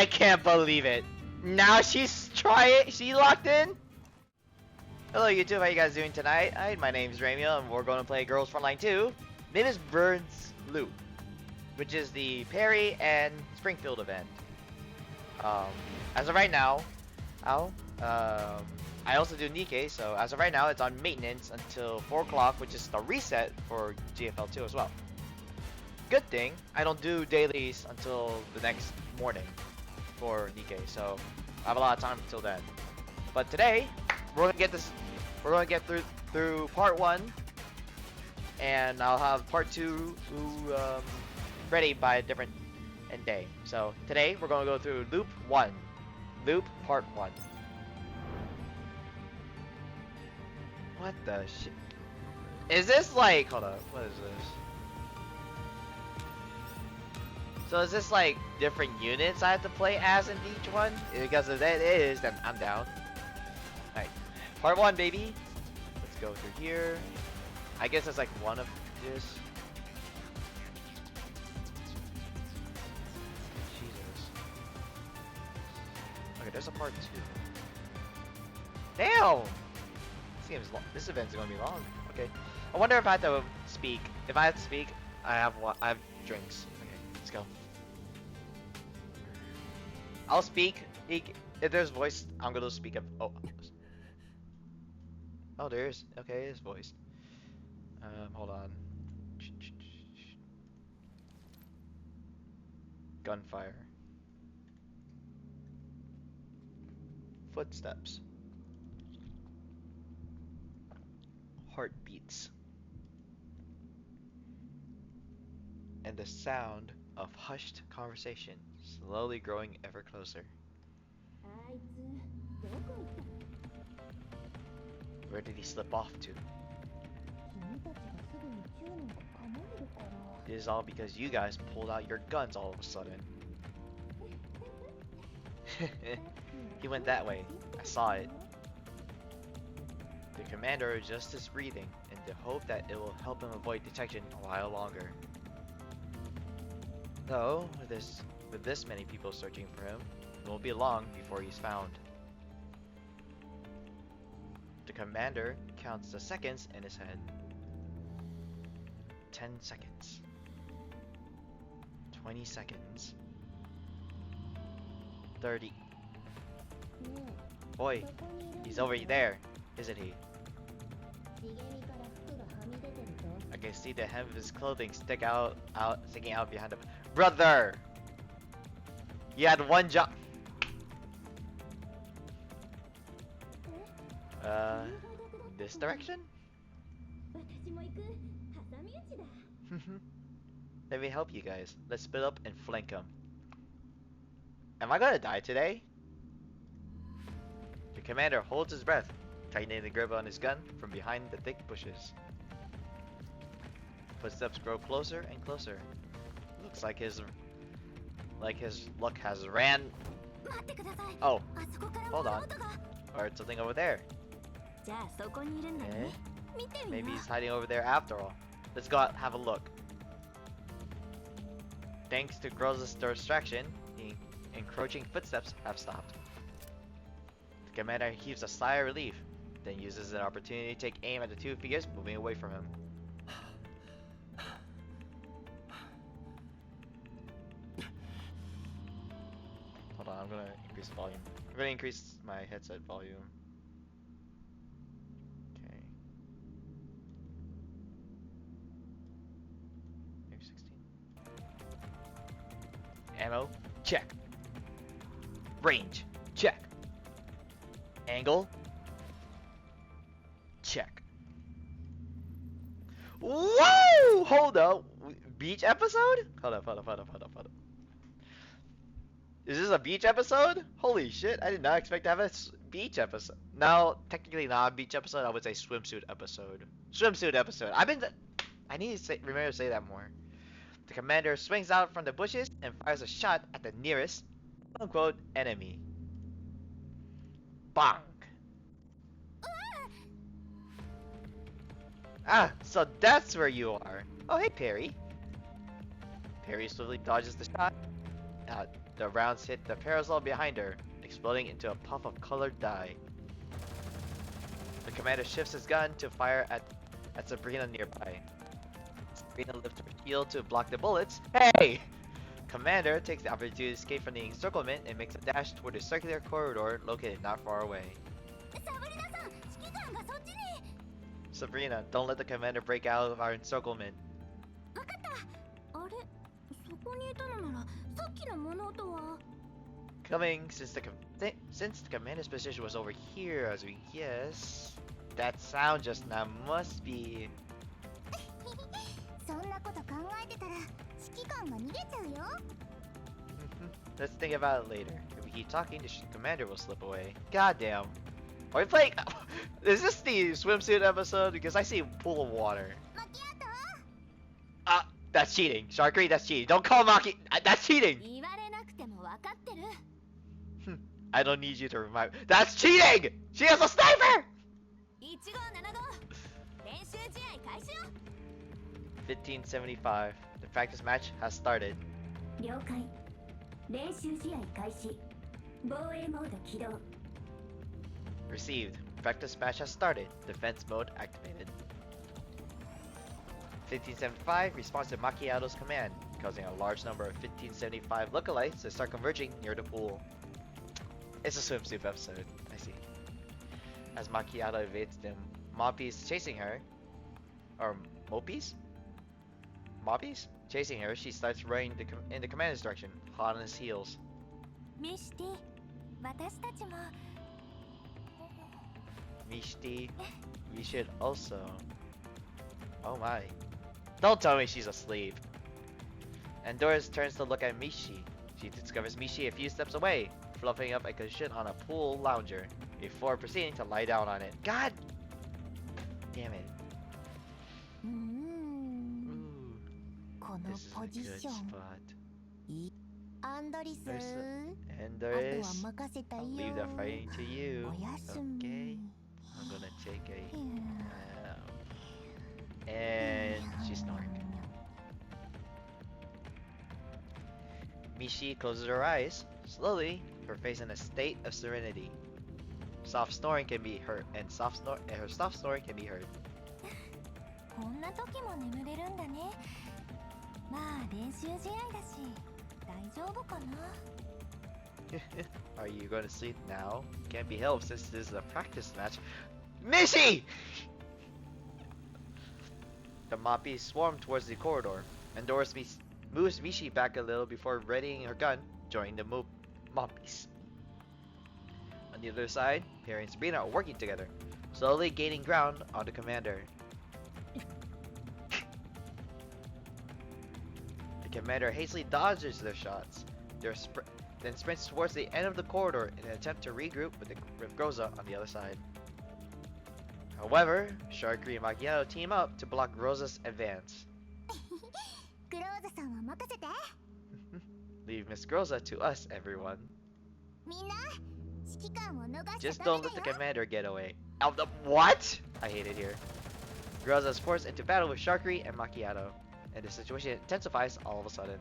I can't believe it. Now she's she locked in? Hello YouTube, how you guys doing tonight? Hi, my name's Ramio and we're going to play Girls Frontline 2, Mimisbrunnr's Loop, which is the Perry and Springfield event. As of right now, I also do Nikkei, so as of right now it's on maintenance until 4 o'clock, which is the reset for GFL 2 as well. Good thing, I don't do dailies until the next morning for Nikkei, so I have a lot of time until then. But today, we're gonna get through part 1, and I'll have part 2 ready by a different day. So today we're gonna go through loop part 1. What the shit? Is this like, hold up, what is this? So is this like different units I have to play as in each one? Because if that is, then I'm down. Alright, part 1, baby. Let's go through here. I guess it's like one of this. Jesus. Okay, there's a part 2. Damn! This event's gonna be long. Okay. I wonder if I have to speak. If I have to speak, I have drinks. Okay, let's go. I'll speak. If there's voice, I'm gonna speak up. Oh, there is. Okay, it is voiced. Hold on. Gunfire. Footsteps. Heartbeats. And the sound of hushed conversation, slowly growing ever closer. Where did he slip off to? It is all because you guys pulled out your guns all of a sudden. He went that way. I saw it. The commander adjusts his breathing in the hope that it will help him avoid detection a while longer. Though, with this many people searching for him, it won't be long before he's found. The commander counts the seconds in his head. 10 seconds. 20 seconds. 30. Boy, he's over there, isn't he? I can see the hem of his clothing sticking out behind him. Brother! You had one job. This direction? Let me help you guys. Let's split up and flank him. Am I gonna die today? The commander holds his breath, tightening the grip on his gun from behind the thick bushes. Footsteps grow closer and closer. Looks like his luck has ran. Oh, hold on. Or it's something over there. Eh? Maybe he's hiding over there after all. Let's go out, have a look. Thanks to Groza's distraction, the encroaching footsteps have stopped. The commander heaves a sigh of relief, then uses an opportunity to take aim at the two figures moving away from him. Hold on, I'm gonna increase the volume. I'm gonna increase my headset volume. Okay. Maybe 16. Ammo, check. Range, check. Angle, check. Whoa! Hold up. Beach episode? Hold up. Is this a beach episode? Holy shit, I did not expect to have a beach episode. No, technically not a beach episode, I would say swimsuit episode. Swimsuit episode. I need to remember to say that more. The commander swings out from the bushes and fires a shot at the nearest, quote-unquote, enemy. Bonk. Ah, so that's where you are. Oh, hey, Perry. Perry swiftly dodges the shot, The rounds hit the parasol behind her, exploding into a puff of colored dye. The commander shifts his gun to fire at Sabrina nearby. Sabrina lifts her shield to block the bullets. Hey! Commander takes the opportunity to escape from the encirclement and makes a dash toward a circular corridor located not far away. Sabrina, don't let the commander break out of our encirclement. Coming since the commander's position was over here, as we guess. That sound just now must be. Let's think about it later. If we keep talking, the commander will slip away. Goddamn. Are we playing? Is this the swimsuit episode? Because I see a pool of water. That's cheating. Sharkry, that's cheating. Don't call Maki. That's cheating. I don't need you to remind. That's cheating. She has a sniper. 1575. The practice match has started. Received. Practice match has started. Defense mode activated. 1575 responds to Macchiato's command, causing a large number of 1575 lookalikes to start converging near the pool. It's a swimsuit episode. I see. As Macchiato evades them, Moppies chasing her, or Moppies? Moppies? Chasing her, she starts running in the commander's direction, hot on his heels. Mishti, we should also. Oh my. Don't tell me she's asleep. And Doris turns to look at Mishi. She discovers Mishi a few steps away, fluffing up a cushion on a pool lounger, before proceeding to lie down on it. God damn it. Ooh. This is a good spot. Doris, I'll leave the fighting to you. Okay? I'm gonna take a and she's snoring. Mishi closes her eyes. Slowly, her face in a state of serenity. Soft snoring can be heard, and her soft snoring can be heard. Are you going to sleep now? Can't be helped since this is a practice match. Mishi! The Moppies swarm towards the corridor, and Doris moves Mishi back a little before readying her gun, joining the Moppies. On the other side, Perry and Sabrina are working together, slowly gaining ground on the commander. The commander hastily dodges their shots, then sprints towards the end of the corridor in an attempt to regroup with Groza on the other side. However, Sharkry and Macchiato team up to block Groza's advance. Leave Miss Groza to us, everyone. Just don't let the commander get away. What? I hate it here. Groza is forced into battle with Sharkry and Macchiato, and the situation intensifies all of a sudden.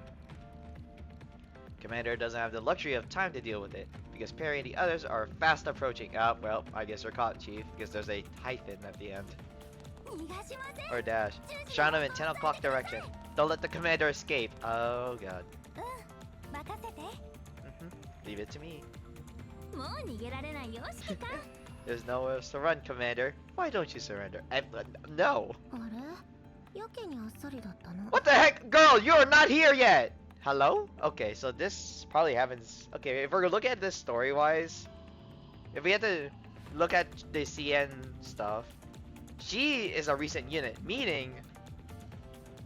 Commander doesn't have the luxury of time to deal with it, because Perry and the others are fast approaching. Well, I guess they're caught, Chief, because there's a hyphen at the end. Or dash. Shine them in 10 o'clock direction. Don't let the commander escape. Oh god. Leave it to me. There's nowhere else to run, Commander. Why don't you surrender? No. What the heck? Girl, you're not here yet! Hello? Okay, so this probably happens. Okay, if we're gonna look at this story-wise, if we had to look at the CN stuff, she is a recent unit, meaning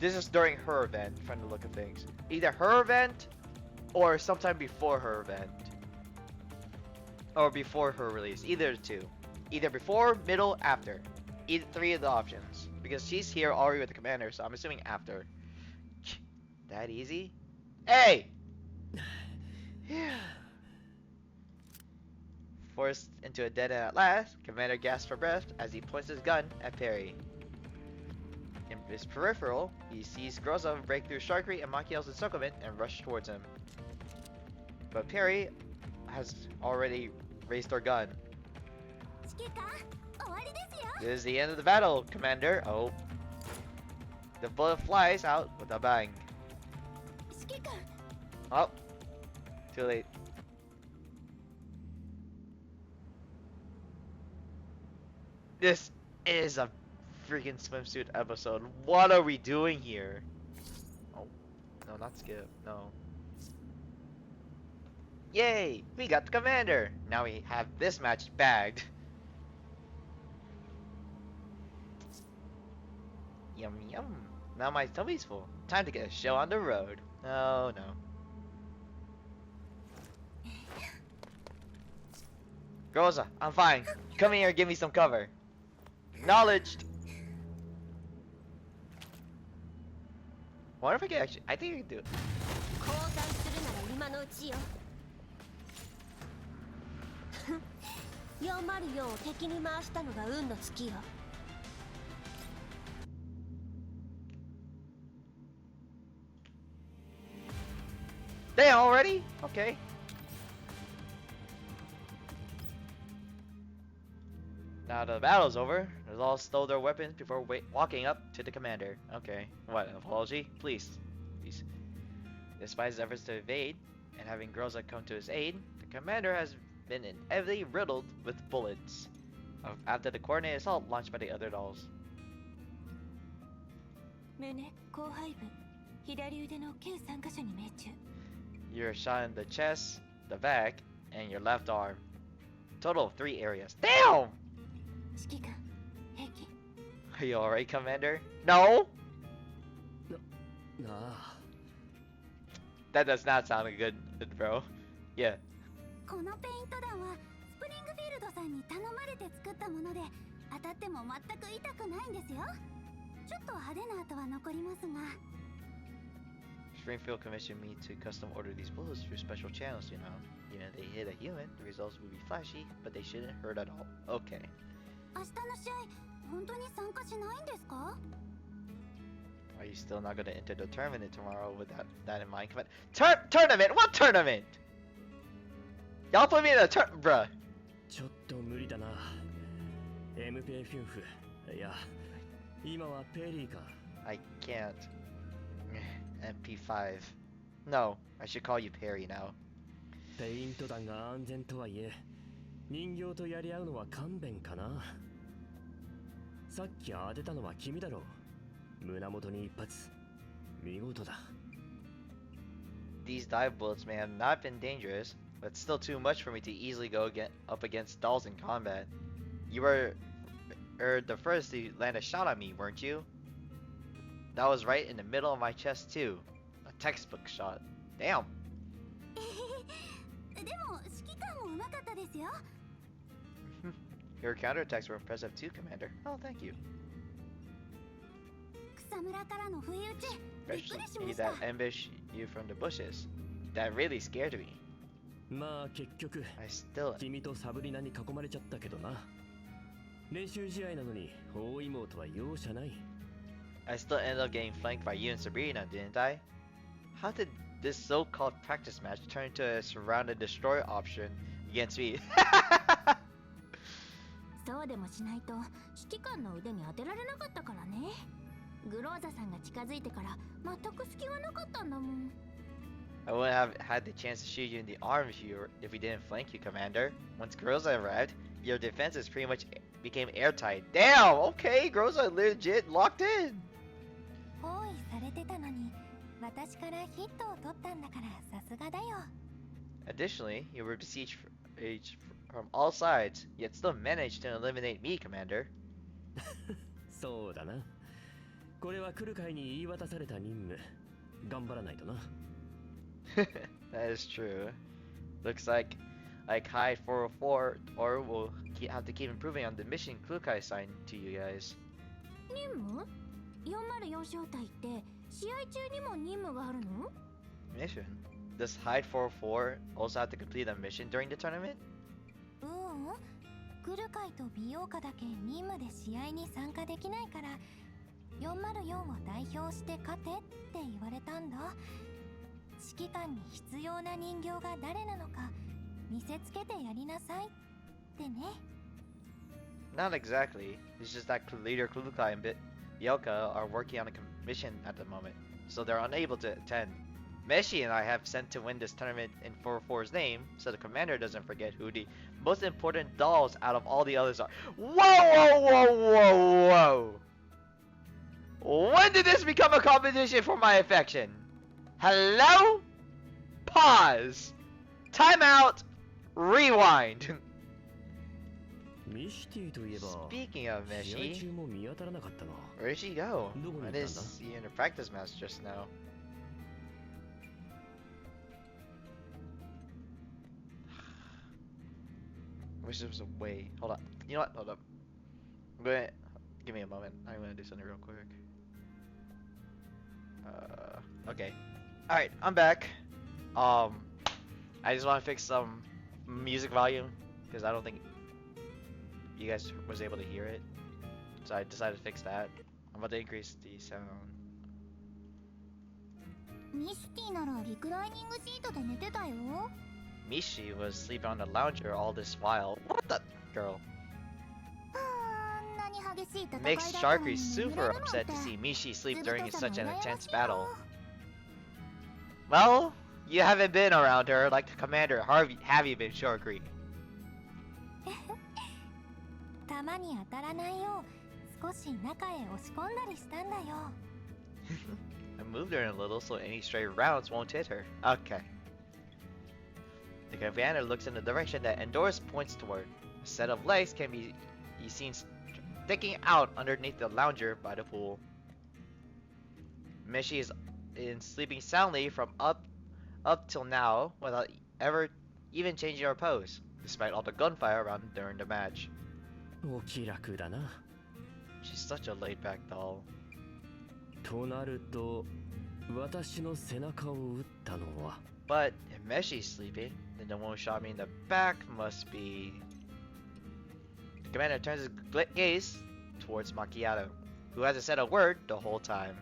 this is during her event, from the look of things. Either her event or sometime before her event. Or before her release. Either the two. Either before, middle, after. Either three of the options. Because she's here already with the commander, so I'm assuming after. That easy? Hey! Forced into a dead end at last, Commander gasps for breath as he points his gun at Perry. In his peripheral, he sees Groza break through Sharkry and Machiel's encirclement and rush towards him. But Perry has already raised her gun. This is the end of the battle, Commander. Oh. The bullet flies out with a bang. Oh. Too late. This is a freaking swimsuit episode. What are we doing here? Oh. No, not skip. No. Yay! We got the commander! Now we have this match bagged. Yum yum. Now my tummy's full. Time to get a show on the road. Oh no. Rosa, I'm fine. Come here and give me some cover. Acknowledged! Wonder if I can actually... I think I can do it. 404を敵に回したのが運の尽きよ。Damn, already? Okay. Now the battle's over. They all stole their weapons before walking up to the commander. Okay. What, an apology? Please. Please. Despite his efforts to evade, and having girls that come to his aid, the commander has been heavily riddled with bullets after the coordinated assault launched by the other dolls. You're shot in the chest, the back, and your left arm. Total of 3 areas. Damn! Are you alright, Commander? No! That does not sound good, bro. Yeah. このペイント弾はスプリングフィールドさんに頼まれて作ったもので、当たっても全く痛くないんですよ。ちょっと派手な跡は残りますが。Springfield commissioned me to custom order these bullets through special channels, you know. You know, they hit a human, the results will be flashy, but they shouldn't hurt at all. Okay. 明日の試合、本当に参加しないんですか? Are you still not gonna enter the tournament tomorrow with that in mind? Tournament? What tournament? Y'all put me in a bruh. ちょっと無理だな。MP フィンフ。いや、今はペリーか。I can't. MP5. No, I should call you Perry now. ペイント弾が安全とはいえ、人形とやり合うのは勘弁かな。さっき当てたのは君だろう。胸元に一発。見事だ。These dive bullets may have not been dangerous, but still too much for me to easily go up against dolls in combat. You were the first to land a shot on me, weren't you? That was right in the middle of my chest too. A textbook shot. Damn. でも指揮官もうまかったですよ。Your counterattacks were impressive too, Commander. Oh, thank you. 草むらからの不意打ち、びっくりしまし Especially た。 that ambush you from the bushes. That really scared me. まあ結局、I still 君とサブリナに囲まれちゃったけどな。練習試合なのに包囲網とは容赦ない。I still ended up getting flanked by you and Sabrina, didn't I? How did this so-called practice match turn into a surround and destroy option against me? そうでもしないと指揮官の腕に当てられなかったからね。グローザさんが近づいてから全く隙がなかったんだもん。I wouldn't have had the chance to shoot you in the arm if we didn't flank you, Commander. Once Groza arrived, your defenses pretty much became airtight. Damn! Okay, Groza legit locked in! 包囲されてたのに、私からヒットを取ったんだからさすがだよ。Additionally, you were besieged from all sides, yet still managed to eliminate me, Commander. そうだな。これは来る会に言い渡された任務。頑張らないとな。That is true. Looks like Hide 404 or we'll have to keep improving on the mission Klukai assigned to you guys. 任務 ?404 招待って試合中にも任務があるの Mission? Does Hide 404 also have to complete a mission during the tournament? ううん。グルカイと美容家だけ任務で試合に参加できないから404を代表して勝てって言われたんだ。指揮官に必要な人形が誰なのか見せつけてやりなさいってね。 Not exactly. It's just that leader Klukai and Yelka are working on a commission at the moment, so they're unable to attend. Meshi and I have sent to win this tournament in 4-4's name, so the commander doesn't forget who the most important dolls out of all the others are. Whoa, whoa, whoa, whoa, whoa! When did this become a competition for my affection? Hello? Pause. Time out. Rewind. ミシティといえば Speaking of 試合 Meshi, 中も見当たらなかったな。 where did she go? どこに I 行った didn't んだ see her in a practice match just now. Wish there was a way. Hold on. You know what? Hold up. I'm gonna give me a moment. I'm gonna do something real quick. Okay. All right, I'm back. I just want to fix some music volume because I don't think you guys was able to hear it. So I decided to fix that. I'm about to increase the sound. ミスティならリクライニングシートで寝てたよ。 Mishi was sleeping on the lounger all this while. What the girl? あんなに激しい戦いだ Makes ったの Sharkry に super 寝れるなん upset て to see Mishi ず sleep ぶと during さが such an 羨ま intense しいよ。 battle. Well, you haven't been around her like the commander. Have you been, Sharkry? たまに当たらないよう少し中へ押し込んだりしたんだよ。 I moved her in a little so any stray rounds won't hit her. Okay. The commander looks in the direction that Endorus points toward. A set of legs can be seen sticking out underneath the lounger by the pool. Mishi is sleeping soundly from up till now without ever even changing her pose, despite all the gunfire around during the match. お気楽だな。 She's such a laid-back doll. となると私の背中を打ったのは But if Meshi's sleeping, then the one who shot me in the back must be... The commander turns his gaze towards Macchiato, who hasn't said a word the whole time.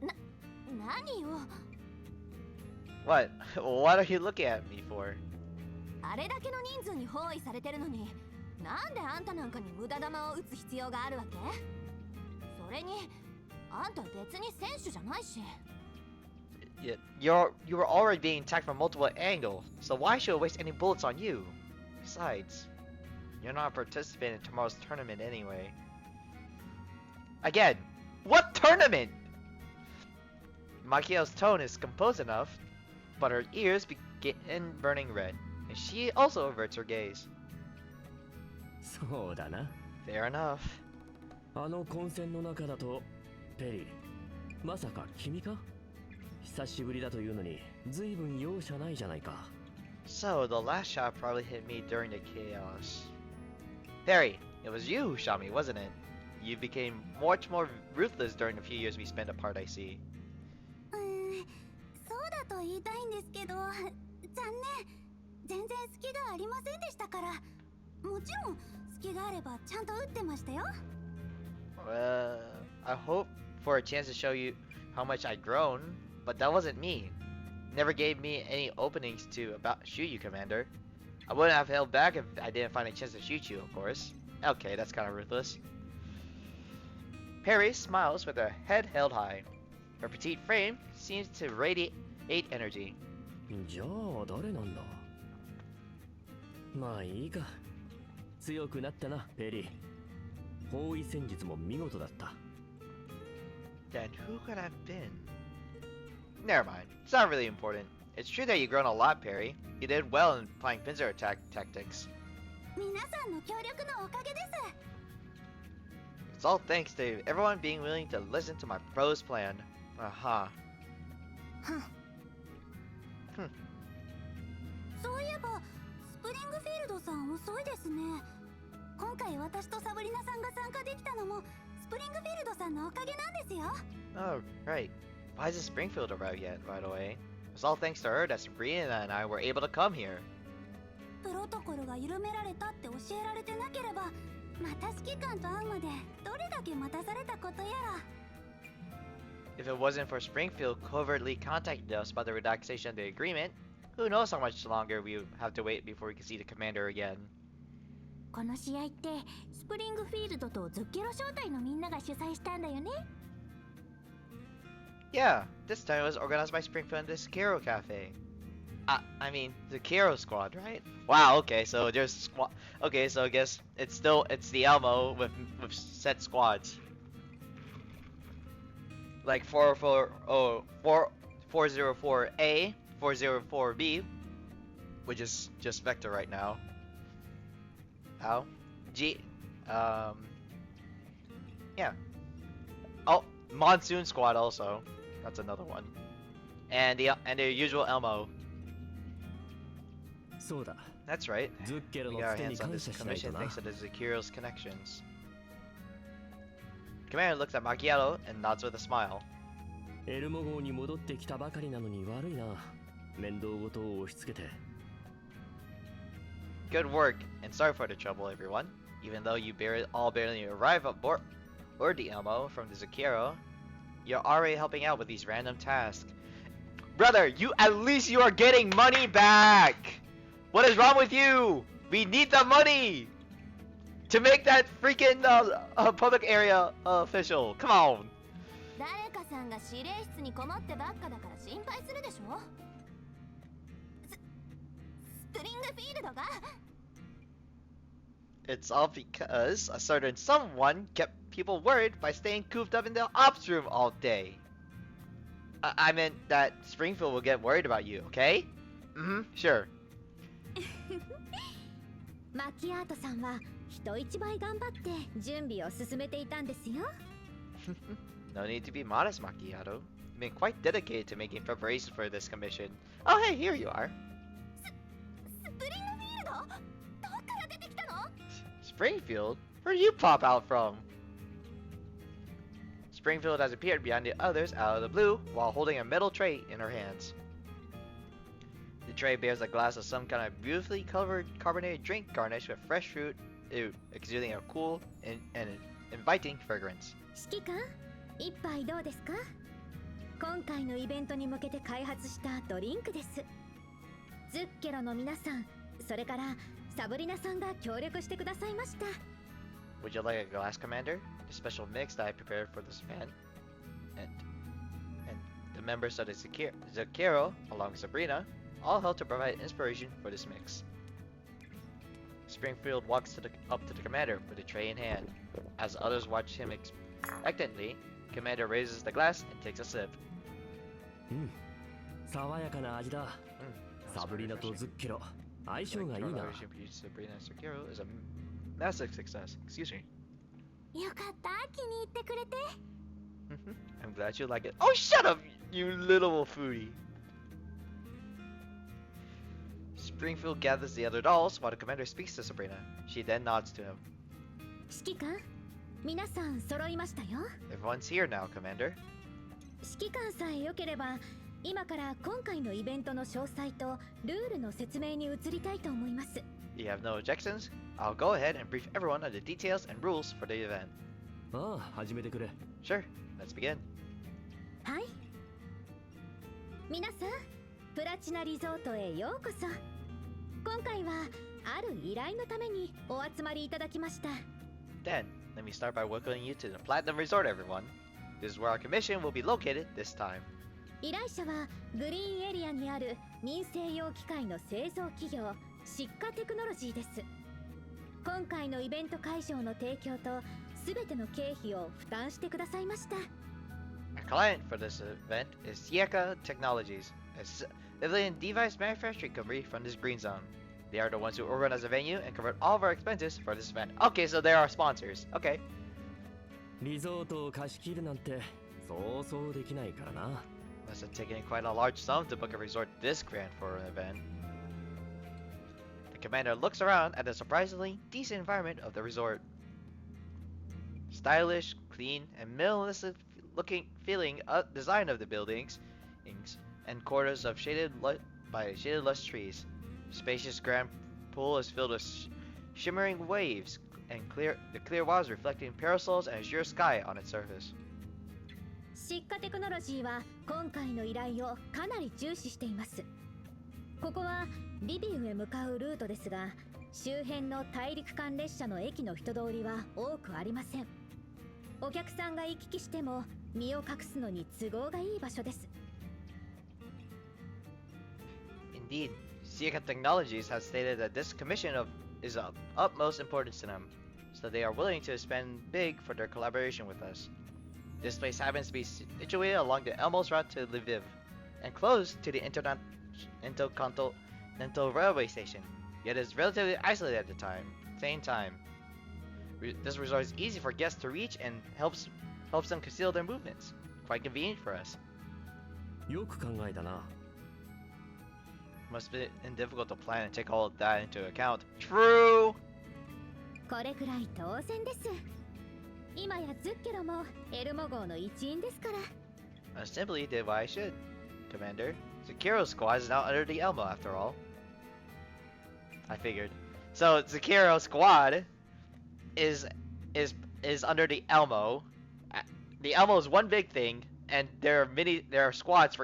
何よ。 What? What are you looking at me for? あれだけの人数に包囲されてるのに、なんであんたなんかに無駄玉を打つ必要があるわけ？それに、あんた別に選手じゃないし。You were already being attacked from multiple angles, so why should I waste any bullets on you? Besides, you're not a participant in tomorrow's tournament anyway. Again, what tournament? Makiyo's tone is composed enough, but her ears begin burning red, and she also averts her gaze. そうだな。 Fair enough. あの混戦の中だとペリーまさか君か？久しぶりだというのに随分容赦ないじゃないか。 So, the last shot probably hit me during the chaos. Perry, it was you who shot me, wasn't it? You became much more ruthless during the few years we spent apart, I see. そうだと言いたいんですけど、残念。全然隙がありませんでしたから。もちろん隙があればちゃんと打ってましたよ。I hope for a chance to show you how much I'd grown, but that wasn't me. Never gave me any openings to shoot you, Commander. I wouldn't have held back if I didn't find a chance to shoot you, of course. Okay, that's kind of ruthless. Perry smiles with her head held high. Her petite frame seems to radiate energy. じゃあ誰なんだ？まあいいか。強くなったな、ペリー。包囲戦術も見事だった。Then who could have been? Never mind. It's not really important. It's true that you've grown a lot, Perry. You did well in applying pincer attack tactics. 皆さんの協力のおかげです。 It's all thanks to everyone being willing to listen to my pro's plan. Aha. そういえば、スプリングフィールドさん遅いですね。今回私とサブリナさんが参加できたのも、スプリングフィールドさんのおかげなんですよ。 Oh, right. Why isn't Springfield arrived yet, by the way? It's all thanks to her that Sabrina and I were able to come here. プロトコルが緩められたって教えられてなければ、また指揮官と会うまでどれだけ待たされたことやら。If it wasn't for Springfield covertly contacting us about the relaxation of the agreement, who knows how much longer we have to wait before we can see the commander again. この試合ってスプリングフィールドとズッケロ招待のみんなが主催したんだよね。 Yeah, this time it was organized by Springfield and the Zakiro Cafe. I mean, the Zakiro squad, right? Wow, okay, so there's squad. Okay, so I guess it's the Elmo with set squads. Like 404A, 404B, which is just Vector right now. Ow. Yeah. Oh, Monsoon Squad also. That's another one. And the usual Elmo. そうだ That's right. ズッケロ We の got つ our てに hands on 感 this 謝しないと commission な thanks to the Zakiro's connections. Commander looks at Macchiato and nods with a smile. エルモ号に戻ってきたばかりなのに悪いな面倒ごとを押し付けて Good work, and sorry for the trouble, everyone. Even though you barely arrive aboard the Elmo from the Zakiro, you're already helping out with these random tasks. Brother, at least you are getting money back! What is wrong with you? We need the money! To make that freaking public area official. Come on! 誰かさんが指令室にこもってばっかだから心配するでしょ。スプリングフィールドが It's all because a certain someone kept people worried by staying cooped up in the ops room all day. I meant that Springfield will get worried about you, okay? Sure. マキアートさんは人一倍頑張って準備を進めていたんですよ。No need to be modest, Macchiato. You've been quite dedicated to making preparations for this commission. Oh, hey, here you are. スプリングフィールド？どっから出てきたの？ Springfield? Where did you pop out from? Springfield has appeared behind the others out of the blue while holding a metal tray in her hands. The tray bears a glass of some kind of beautifully colored carbonated drink garnished with fresh fruit, exuding a cool and inviting fragrance. 指揮官、一杯どうですか？今回のイベントに向けて開発したドリンクです。ズッケロの皆さん、それからサブリナさんが協力してくださいました。Would you like a glass, Commander? The special mix that I prepared for this event, and the members of the Zakiro, along with Sabrina, all helped to provide inspiration for this mix. Springfield walks up to the commander with a tray in hand. As others watch him expectantly, Commander raises the glass and takes a sip. 爽やかな味だ サブリナとズッケロ相性がいいな Sabrina and Zakiro is a massive success. Excuse me. よかった、気に入ってくれて。I'm glad you like it. Oh, shut up, you little foodie. Springfield gathers the other dolls while the commander speaks to Sabrina. She then nods to him. 指揮官、皆さん揃いましたよ。Everyone's here now, Commander. 指揮官さえ良ければ、今から今回のイベントの詳細とルールの説明に移りたいと思います。You have no objections? I'll go ahead and brief everyone on the details and rules for the event. ああ始めてくれ Sure, let's begin. はい。皆さん、プラチナリゾートへようこそ。今回はある依頼のためにお集まりいただきました。Then, let me start by welcoming you to the Platinum Resort, everyone. This is where our commission will be located this time. 依頼者はグリーンエリアにある民生用機械の製造企業シッカテクノロジーです。今回のイベント会場の提供とすべての経費を負担してくださいました。Our client for this event is Sieka Technologies, a civilian device manufacturing company from this green zone. They are the ones who organize the venue and covered all of our expenses for this event. Okay, so they are our sponsors. Okay. リゾートを貸し切るなんてそうそうできないからな Must have taken quite a large sum to book a resort this grand for an event. The commander looks around at the surprisingly decent environment of the resort. Stylish, clean, and minimalistic looking feeling design of the buildings and quarters of shaded lush trees. Spacious grand pool is filled with shimmering waves and the clear waters reflecting parasols and azure sky on its surface. 疾火テクノロジーは今回の依頼をかなり重視しています。ここはリビウへ向かうルートですが、周辺の大陸間列車の駅の人通りは多くありません。お客さんが行き来しても身を隠すのに都合がいい場所です。Indeed, Seika Technologies has stated that this is of utmost importance to them, so they are willing to spend big for their collaboration with us. This place happens to be situated along the Elmos route to Lviv, and close to the Intercontinental Railway Station, yet is relatively isolated at the same time. This resort is easy for guests to reach and helps them conceal their movements. Quite convenient for us. よく考えたな。 Must have been difficult to plan and take all of that into account. True! これくらい当然です。今やズッケロもエルモ号の一員ですから。I simply did what I should, Commander. Zakiro's squad is now under the Elmo after all. I figured. So Zakiro's squad is under the Elmo. The Elmo is one big thing, and there are squads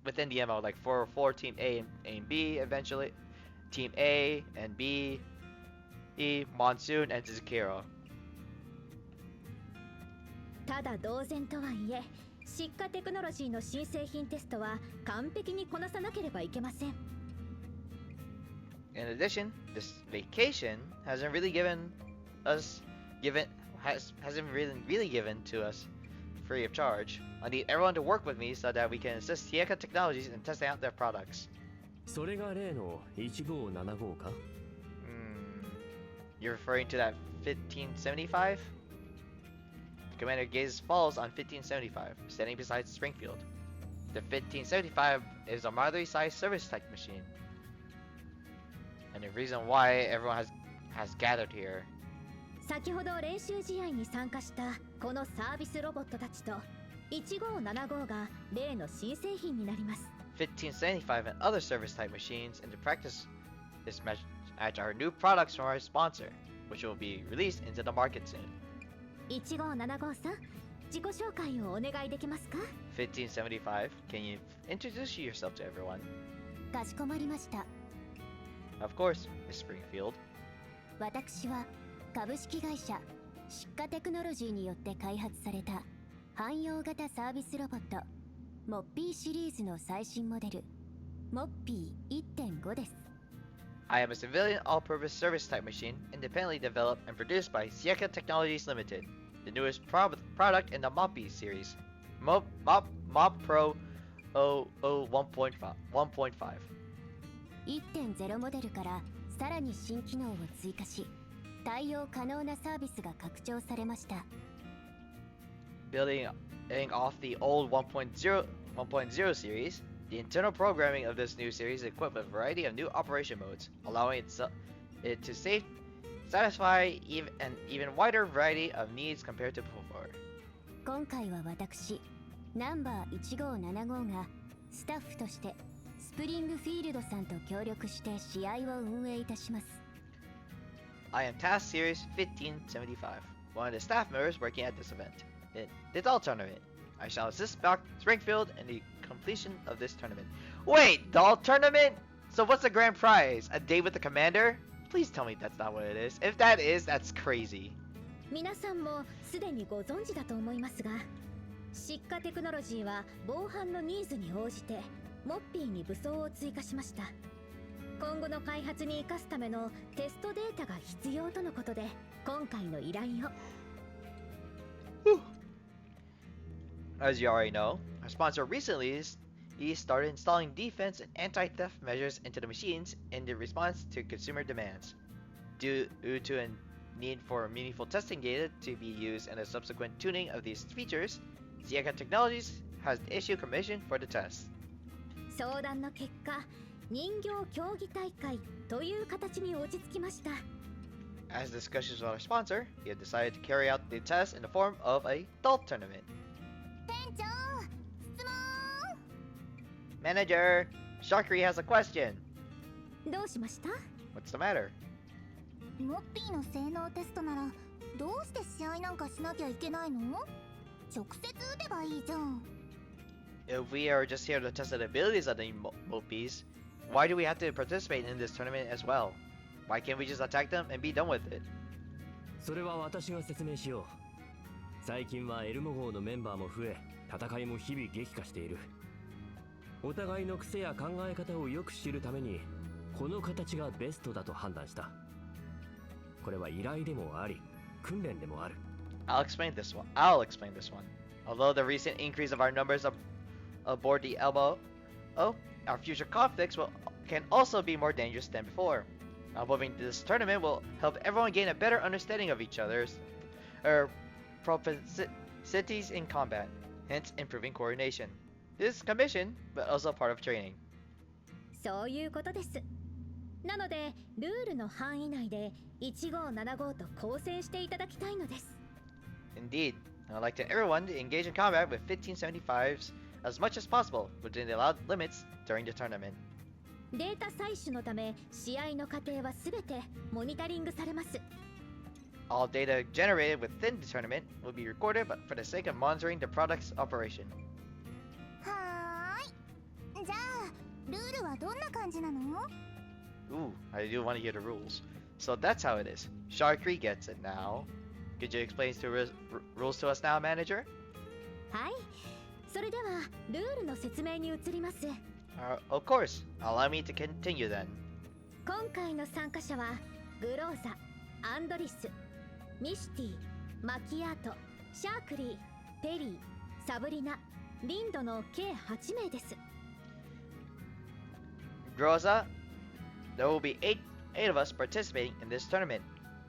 within the Elmo, like for Team A and B eventually. Team A and B, Monsoon, and Zakiro. ただ同然とはいえ、疾火テクノロジーの新製品テストは完璧にこなさなければいけません。In addition, this vacation hasn't really given to us free of charge. I need everyone to work with me so that we can assist Seika Technologies in testing out their products. それが例の1575か？ You're referring to that 1575? The commander gazes falls on 1575, standing beside Springfield. The 1575 is a moderately-sized service-type machine, and the reason why everyone has gathered here. 先ほど練習試合に参加したこのサービスロボットたちと1575が例の新製品になります。1575 and other service-type machines in the practice this match are new products from our sponsor, which will be released into the market soon. 1575さん、自己紹介をお願いできますか？ 1575, can you introduce yourself to everyone? かしこまりました。Of course, Miss Springfield. 私は株式会社疾火テクノロジーによって開発された汎用型サービスロボットモッピーシリーズの最新モデルモッピー 1.5 です。I am a civilian all-purpose service-type machine independently developed and produced by Seika Technologies Limited, the newest product in the Moppy series, Mop Pro 1.5. 1.0 モデルからさらに新機能を追加し、対応可能なサービスが拡張されました。Building off the old 1.0 series, the internal programming of this new series is equipped with a variety of new operation modes, allowing it to satisfy an even wider variety of needs compared to before. 今回は私、ナンバー1575がスタッフとしてスプリングフィールドさんと協力して試合を運営いたします。I am Task Series 1575, one of the staff members working at this event. The Doll Tournament. I shall assist Springfield in the completion of this tournament. Wait, Doll Tournament? So what's the grand prize? A date with the commander? Please tell me that's not what it is. If that is, that's crazy. 皆さんもすでにご存知だと思いますが、疾火テクノロジーは防犯のニーズに応じてモッピーに武装を追加しました。今後の開発に生かすためのテストデータが必要とのことで、今回の依頼を。As you already know, our sponsor recently started installing defense and anti-theft measures into the machines in response to consumer demands. Due to a need for meaningful testing data to be used and a subsequent tuning of these features, Seika Technologies has issued permission for the test. 相談の結果、人形競技大会という形に落ち着きました。As discussions with our sponsor, we have decided to carry out the test in the form of a doll tournament. 店長、質問。Manager, Shakri has a question. どうしました？ What's the matter? モッピーの性能テストならどうして試合なんかしなきゃいけないの？直接撃てばいいじゃん。 If we are just here to test the abilities of the Mopies, why do we have to participate in this tournament as well? Why can't we just attack them and be done with it? それは私が説明しよう。最近はエルモ号のメンバーも増え、戦いも日々激化している。お互いの癖や考え方をよく知るために、この形がベストだと判断した。これは依頼でもあり、訓練でもある。I'll explain this one. Although the recent increase of our numbers aboard the Elbow, our future conflicts can also be more dangerous than before. Moving to this tournament will help everyone gain a better understanding of each other's propensities in combat, hence improving coordination. This is commission, but also part of training. そういうことです。なのでルールの範囲内で1575と交戦していただきたいのです。Indeed, I'd like to everyone to engage in combat with 1575s as much as possible within the allowed limits during the tournament. データ採取のため試合の過程はすべてモニタリングされます。All data generated within the tournament will be recorded, but for the sake of monitoring the product's operation. はーい。じゃあルールはどんな感じなの？ Ooh, I do want to hear the rules. So that's how it is. Sharkry gets it now. Could you explain the rules to us now, manager? はい。それではルールの説明に移ります。Of course. Allow me to continue then. 今回の参加者はグローザ、アンドリス、ミシティ、マキアート、シャークリー、ペリー、サブリナ、リンドの計8名です。Groza, there will be eight of us participating in this tournament.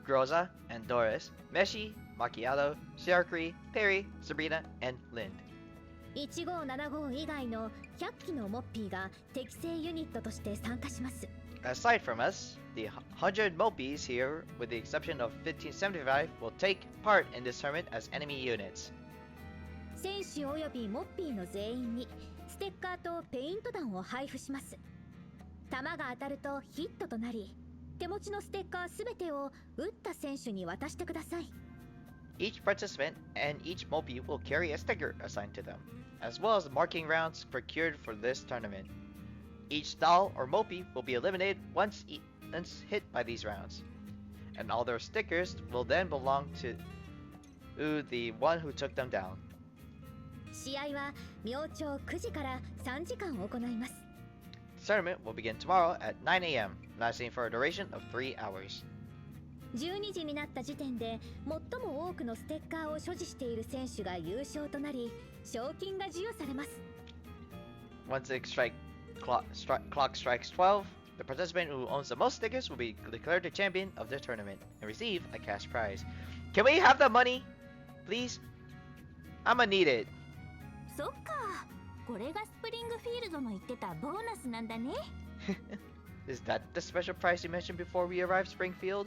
Groza and Doris, Meshi, Macchiato, Sharkry, Perry, Sabrina, and Lind. 1575以外の100機のモッピーが適正ユニットとして参加します。Aside from us, the 100 Mopies here, with the exception of 1575, will take part in this tournament as enemy units. 選手およびモッピーの全員にステッカーとペイント弾を配布します。弾が当たるとヒットとなり、手持ちのステッカーすべてを撃った選手に渡してください。Each participant and each Mopie will carry a sticker assigned to them, as well as marking rounds procured for this tournament. Each doll or Mopie will be eliminated once hit by these rounds, and all their stickers will then belong to the one who took them down. 試合は明朝9時から3時間行います。The tournament will begin tomorrow at 9 a.m., lasting for a duration of 3 hours. 12時になった時点で最も多くのステッカーを所持している選手が優勝となり、賞金が授与されます。Once the clock strikes 12, the participant who owns the most stickers will be declared the champion of the tournament and receive a cash prize. Can we have the money, please? I'ma need it. そっか。これがスプリングフィールドの言ってたボーナスなんだね。Is that the special prize you mentioned before we arrived, Springfield?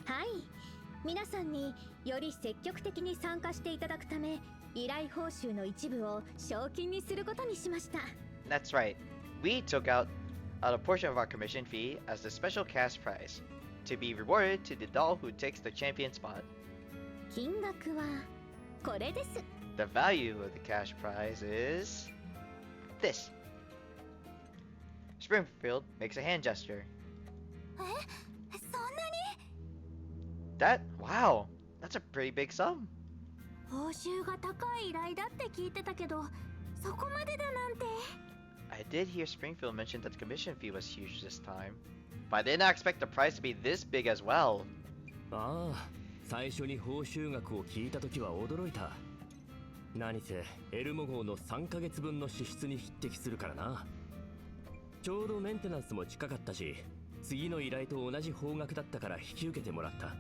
はい。皆さんにより積極的に参加していただくため、依頼報酬の一部を賞金にすることにしました。That's right. We took out a portion of our commission fee as the special cash prize to be rewarded to the doll who takes the champion spot. 金額はこれです。The value of the cash prize is this. Springfield makes a hand gesture. そんなに？ Wow, that's a pretty big sum. 報酬が高い依頼だって聞いてたけど、そこまでだなんて。I did hear Springfield mention that the commission fee was huge this time, but I did not expect the prize to be this big as well. ああ、最初に報酬額を聞いたときは驚いた。何せエルモ号の3ヶ月分の支出に匹敵するからな。ちょうどメンテナンスも近かったし、次の依頼と同じ方角だったから引き受けてもらった。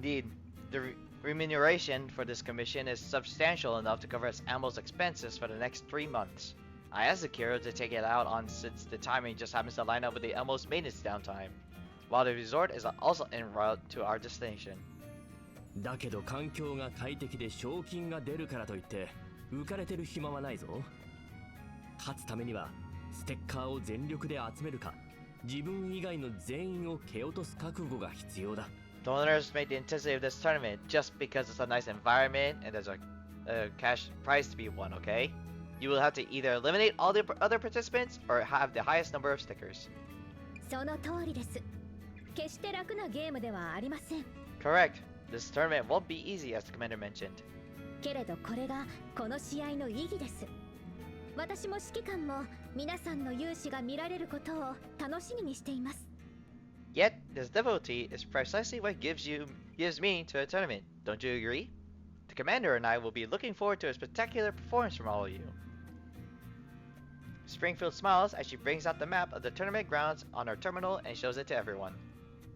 Indeed, the remuneration for this commission is substantial enough to cover its Ammo's expenses for the next 3 months. I asked Akira to take it out on since the timing just happens to line up with the Elmo's maintenance downtime, while the resort is also en route to our destination. だけど環境が快適で賞金が出るからといって浮かれてる暇はないぞ。勝つためにはステッカーを全力で集めるか、自分以外の全員を蹴落とす覚悟が必要だ。Don't underestimate the intensity of this tournament just because it's a nice environment and there's cash prize to be won, okay? You will have to either eliminate all the other participants or have the highest number of stickers. その通りです。決して楽なゲームではありません。 Correct. This tournament won't be easy, as the commander mentioned. けれどこれがこの試合の意義です。私も指揮官も皆さんの勇姿が見られることを楽しみにしています。 Yet, this difficulty is precisely what gives meaning to a tournament. Don't you agree? The commander and I will be looking forward to a spectacular performance from all of you. Springfield smiles as she brings out the map of the tournament grounds on her terminal and shows it to everyone.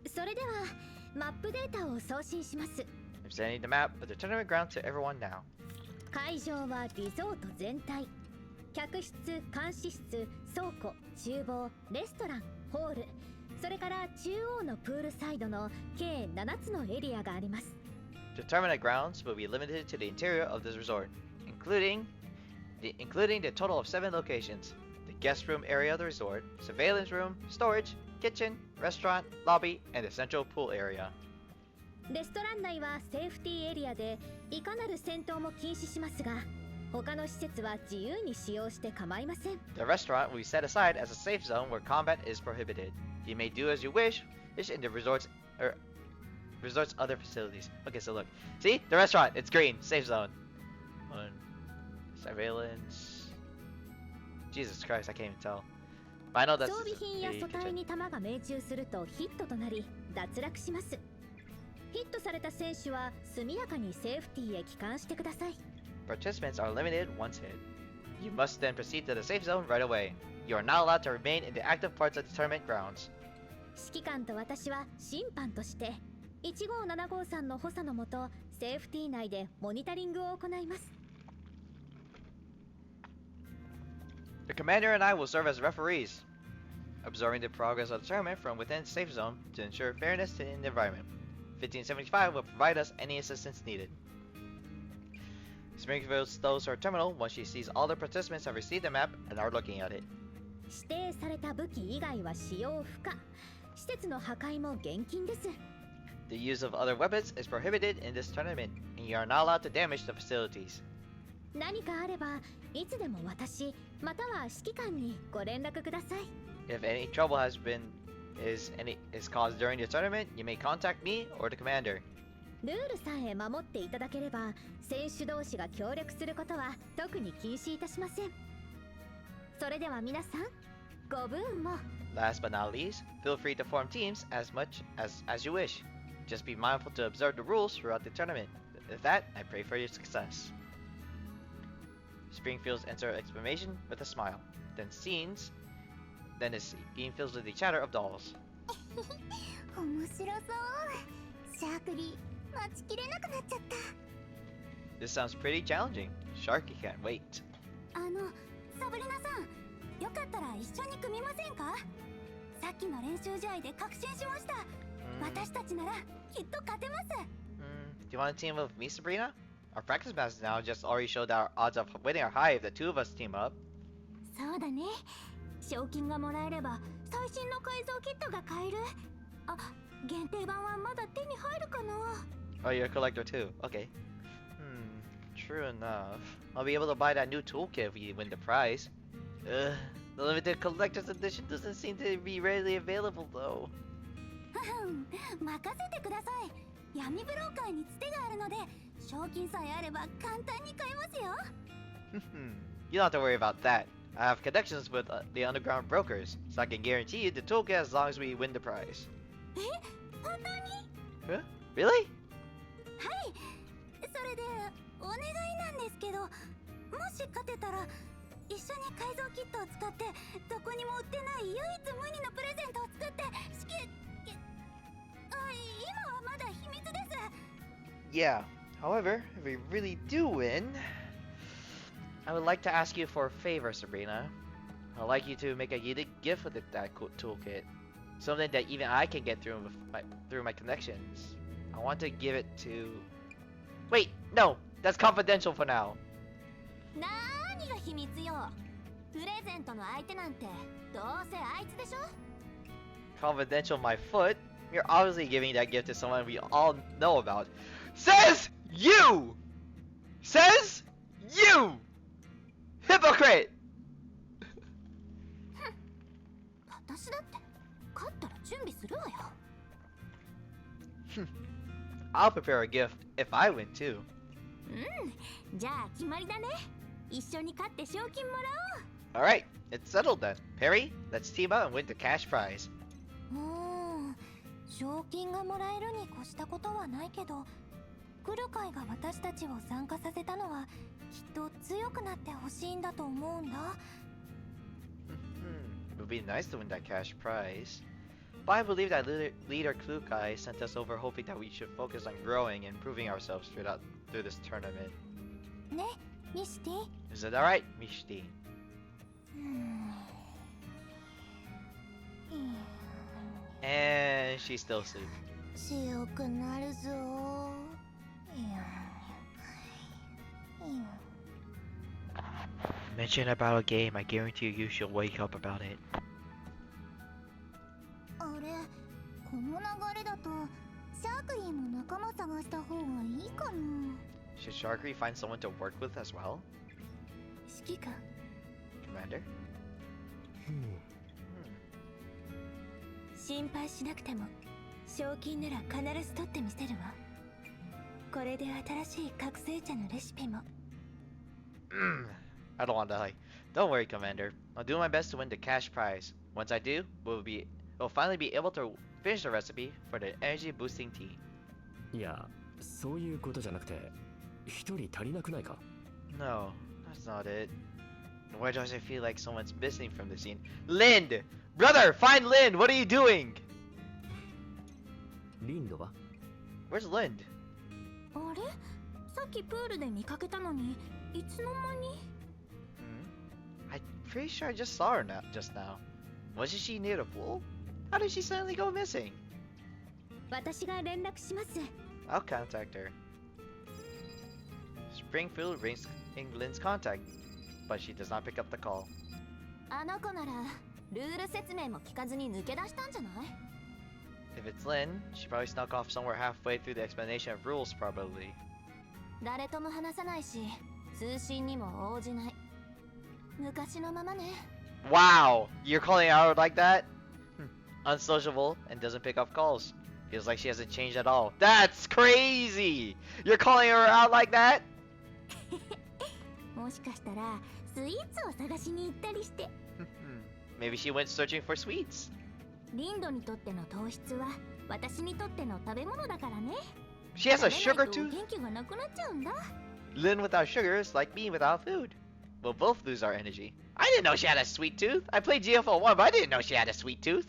それではマップデータを送信します。 I'm sending the map of the tournament ground to everyone now. 会場はリゾート全体。客室、監視室、倉庫、厨房、レストラン、ホール、それから中央のプールサイドの計7つのエリアがあります。 The tournament grounds will be limited to the interior of this resort, including the total of 7 locations: the guest room area of the resort, surveillance room, storage, kitchen, restaurant, lobby, and the central pool area. レストラン内はセーフティーエリアでいかなる戦闘も禁止しますが、他の施設は自由に使用して構いません。 The restaurant will be set aside as a safe zone where combat is prohibited. You may do as you wish in the resort's other facilities. Okay, so look. See? The restaurant, it's green, safe zone. Surveillance. Jesus Christ, I can't even tell. But I know that's 装備品や素体に弾が命中するとヒットとなり脱落します。ヒットされた選手は速やかにセーフティーへ帰還してください。 Participants are limited once hit. You must then proceed to the safe zone right away. You are not allowed to remain in the active parts of the tournament grounds. 指揮官と私は審判として15753の補佐のもとセーフティー内でモニタリングを行います。 The commander and I will serve as referees, observing the progress of the tournament from within the safe zone to ensure fairness in the environment. 1575 will provide us any assistance needed. Springfield stows her terminal once she sees all the participants have received the map and are looking at it. 指定された武器以外は使用不可。施設の破壊も厳禁です。 The use of other weapons is prohibited in this tournament, and you are not allowed to damage the facilities. 何かあればいつでも私または指揮官にご連絡ください。 If any trouble is caused during the tournament, you may contact me or the commander. ルールさえ守っていただければ選手同士が協力することは特に禁止いたしません。それでは皆さんご武運も。 Last but not least, feel free to form teams as much as you wish. Just be mindful to observe the rules throughout the tournament. With that, I pray for your success. Springfield's enter exclamation with a smile. Then the scene fills with the chatter of dolls. 面白そう。シャークリー待ちきれなくなっちゃった。 This sounds pretty challenging. Sharky can't wait. サブリナさん、よかったら一緒に組みませんか？さっきの練習試合で確信しました。私たちならきっと勝てます。Do you want to team up with me, Sabrina? Our practice matches now just already showed that our odds of winning are high if the two of us team up. そうだね。賞金がもらえれば最新の改造キットが買える。あ、限定版はまだ手に入るかな。 Oh, you're a collector too. Okay. True enough. I'll be able to buy that new toolkit if we win the prize. The limited collector's edition doesn't seem to be readily available though. 任せてください。闇ブローカーにつてがあるので、賞金さえあれば簡単に買えますよ。You don't have to worry about that. I have connections with the underground brokers, so I can guarantee you the toolkit as long as we win the prize. え、本当に？ Huh? Really? はい。それでお願いなんですけど、もし勝てたら一緒に改造キットを使ってどこにも売ってない唯一無二のプレゼントを作って今はまだ秘密です。 Yeah. However, if we really do win, I would like to ask you for a favor, Sabrina. I'd like you to make a unique gift with that toolkit. Something that even I can get through my connections. I want to give it to... Wait, no! That's confidential for now. 何が秘密よ。プレゼントの相手なんてどうせあいつでしょ。 Confidential my foot? You're obviously giving that gift to someone we all know about. Says you! Says you! Hypocrite! 私だって勝ったら準備するわよ。 I'll prepare a gift if I win too. じゃあ決まりだね。一緒に勝って賞金もら Alright, it's settled then. Perry, let's team up and win the cash prize. おう。賞金がもらえるに越したことはないけど、来る会が私たちを参加させたのはきっと強くなってほしいんだと思うんだ。It would be nice to win that cash prize. But I believe that leader Klukai sent us over hoping that we should focus on growing and improving ourselves through this tournament. ね、ミシティ。 Is it alright, Mishti? And she's still asleep. 強くなるぞ。Mention about a game, I guarantee you she'll wake up about it. あれ、この流れだとシャークリーも仲間探した方がいいかな。 Should Sharkry find someone to work with as well? 指揮官。 Commander? 心配しなくても賞金なら必ず取ってみせるわ。これで新しい覚醒茶のレシピも。I don't want to die. Don't worry, Commander. I'll do my best to win the cash prize. Once I do, we'll finally be able to finish the recipe for the energy boosting tea. いや、そういうことじゃなくて、一人足りなくないか？ No, that's not it. Why does it feel like someone's missing from the scene? Lind! Brother, find Lind! What are you doing? リンドは？ Where's Lind? あれ、さっきプールで見かけたのに、いつの間に？ I'm pretty sure I just saw her just now. Wasn't she near the pool? How did she suddenly go missing? 私が連絡します。 I'll contact her. Springfield rings England's contact, but she does not pick up the call. あの子ならルール説明も聞かずに抜け出したんじゃない？ If it's Lynn, she probably snuck off somewhere halfway through the explanation of rules, probably. 誰とも話さないし、通信にも応じない。昔のままね。 Wow! You're calling her out like that? Unsociable and doesn't pick up calls. Feels like she hasn't changed at all. That's crazy! You're calling her out like that? もしかしたらスイーツを探しに行ったりして。Maybe she went searching for sweets. リンドにとっての糖質は私にとっての食べ物だからね。 She has a 食べな sugar いと tooth? 元気がなくなっちゃうんだ。 Lynn without sugar is like me without food. We'll both lose our energy. I didn't know she had a sweet tooth. I played GFL1, but I didn't know she had a sweet tooth.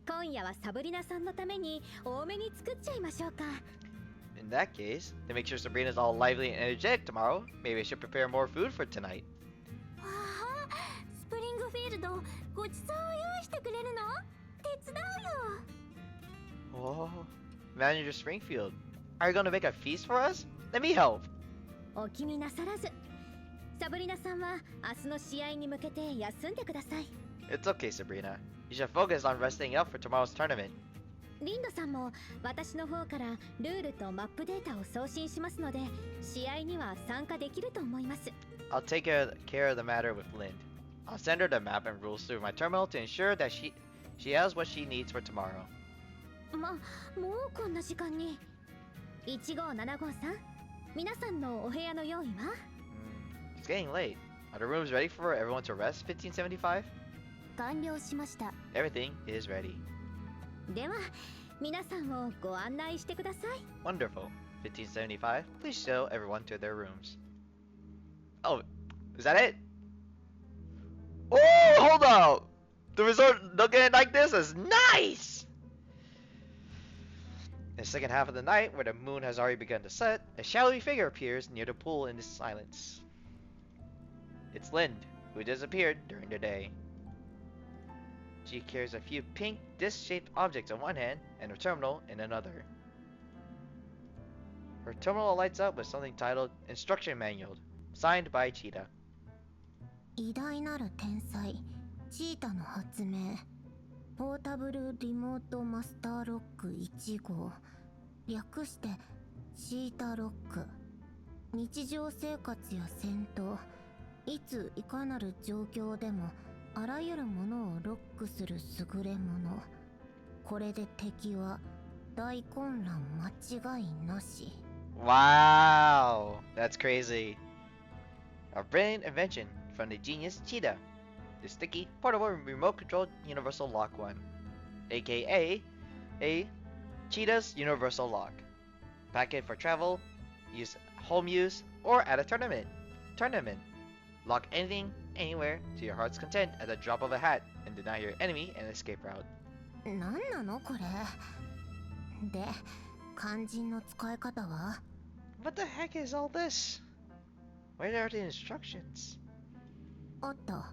今夜はサブリナさんのために多めに作っちゃいましょうか。 In that case, to make sure Sabrina's all lively and energetic tomorrow, maybe I should prepare more food for tonight. わあ、スプリングフィールドごちそうを用意してくれるの？手伝うよ。 Oh, Manager Springfield, are you gonna make a feast for us? Let me help. お気になさらず。サブリナさんは明日の試合に向けて休んでください。 It's okay, Sabrina. You should focus on resting up for tomorrow's tournament. リンドさんも私の方からルールとマップデータを送信しますので、試合には参加できると思います。 I'll take care of the matter with Lind. I'll send her the map and rules through my terminal to ensure that she has what she needs for tomorrow. もうこんな時間に。15753、皆さんのお部屋の用意は？ It's getting late. Are the rooms ready for everyone to rest, 1575? 完了しました。 Everything is ready. では皆さんをご案内してください。 Wonderful. 1575, please show everyone to their rooms. Oh, is that it? Oh, hold up! The resort looking at it like this is nice! In the second half of the night, where the moon has already begun to set, a shadowy figure appears near the pool in the silence. It's Lind, who disappeared during the day. She carries a few pink disc-shaped objects in one hand and a terminal in another. Her terminal lights up with something titled Instruction Manual, signed by Cheetah. 偉大なる天才チータの発明、ポータブルリモートマスターロック1号、略してチータロック。日常生活や戦闘、いついかなる状況でもあらゆるものをロックする優れもの。これで敵は大混乱間違いなし。 Wow, that's crazy. A brilliant invention from the genius Cheetah. The sticky, portable, remote-controlled universal lock one, aka a Cheetah's universal lock. Pack it for travel, use home use, or at a tournament. Lock anything, anywhere, to your heart's content at the drop of a hat, and deny your enemy an escape route. なんなのこれ。で、肝心の使い方は？ What the heck is all this? Where are the instructions? あった。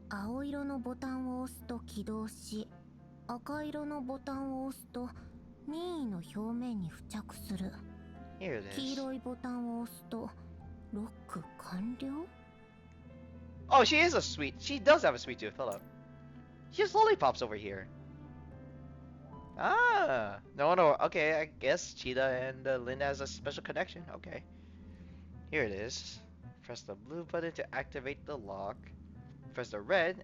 青色のボタンを押すと起動し、赤色のボタンを押すと任意の表面に付着する。 Here it 黄 is. 色いボタンを押すとロック完了。 Oh, she does have a sweet tooth. Hold up. She has lollipops over here. Ah, no wonder. Okay, I guess Cheetah and Lynn has a special connection. Okay. Here it is. Press the blue button to activate the lock. Press the red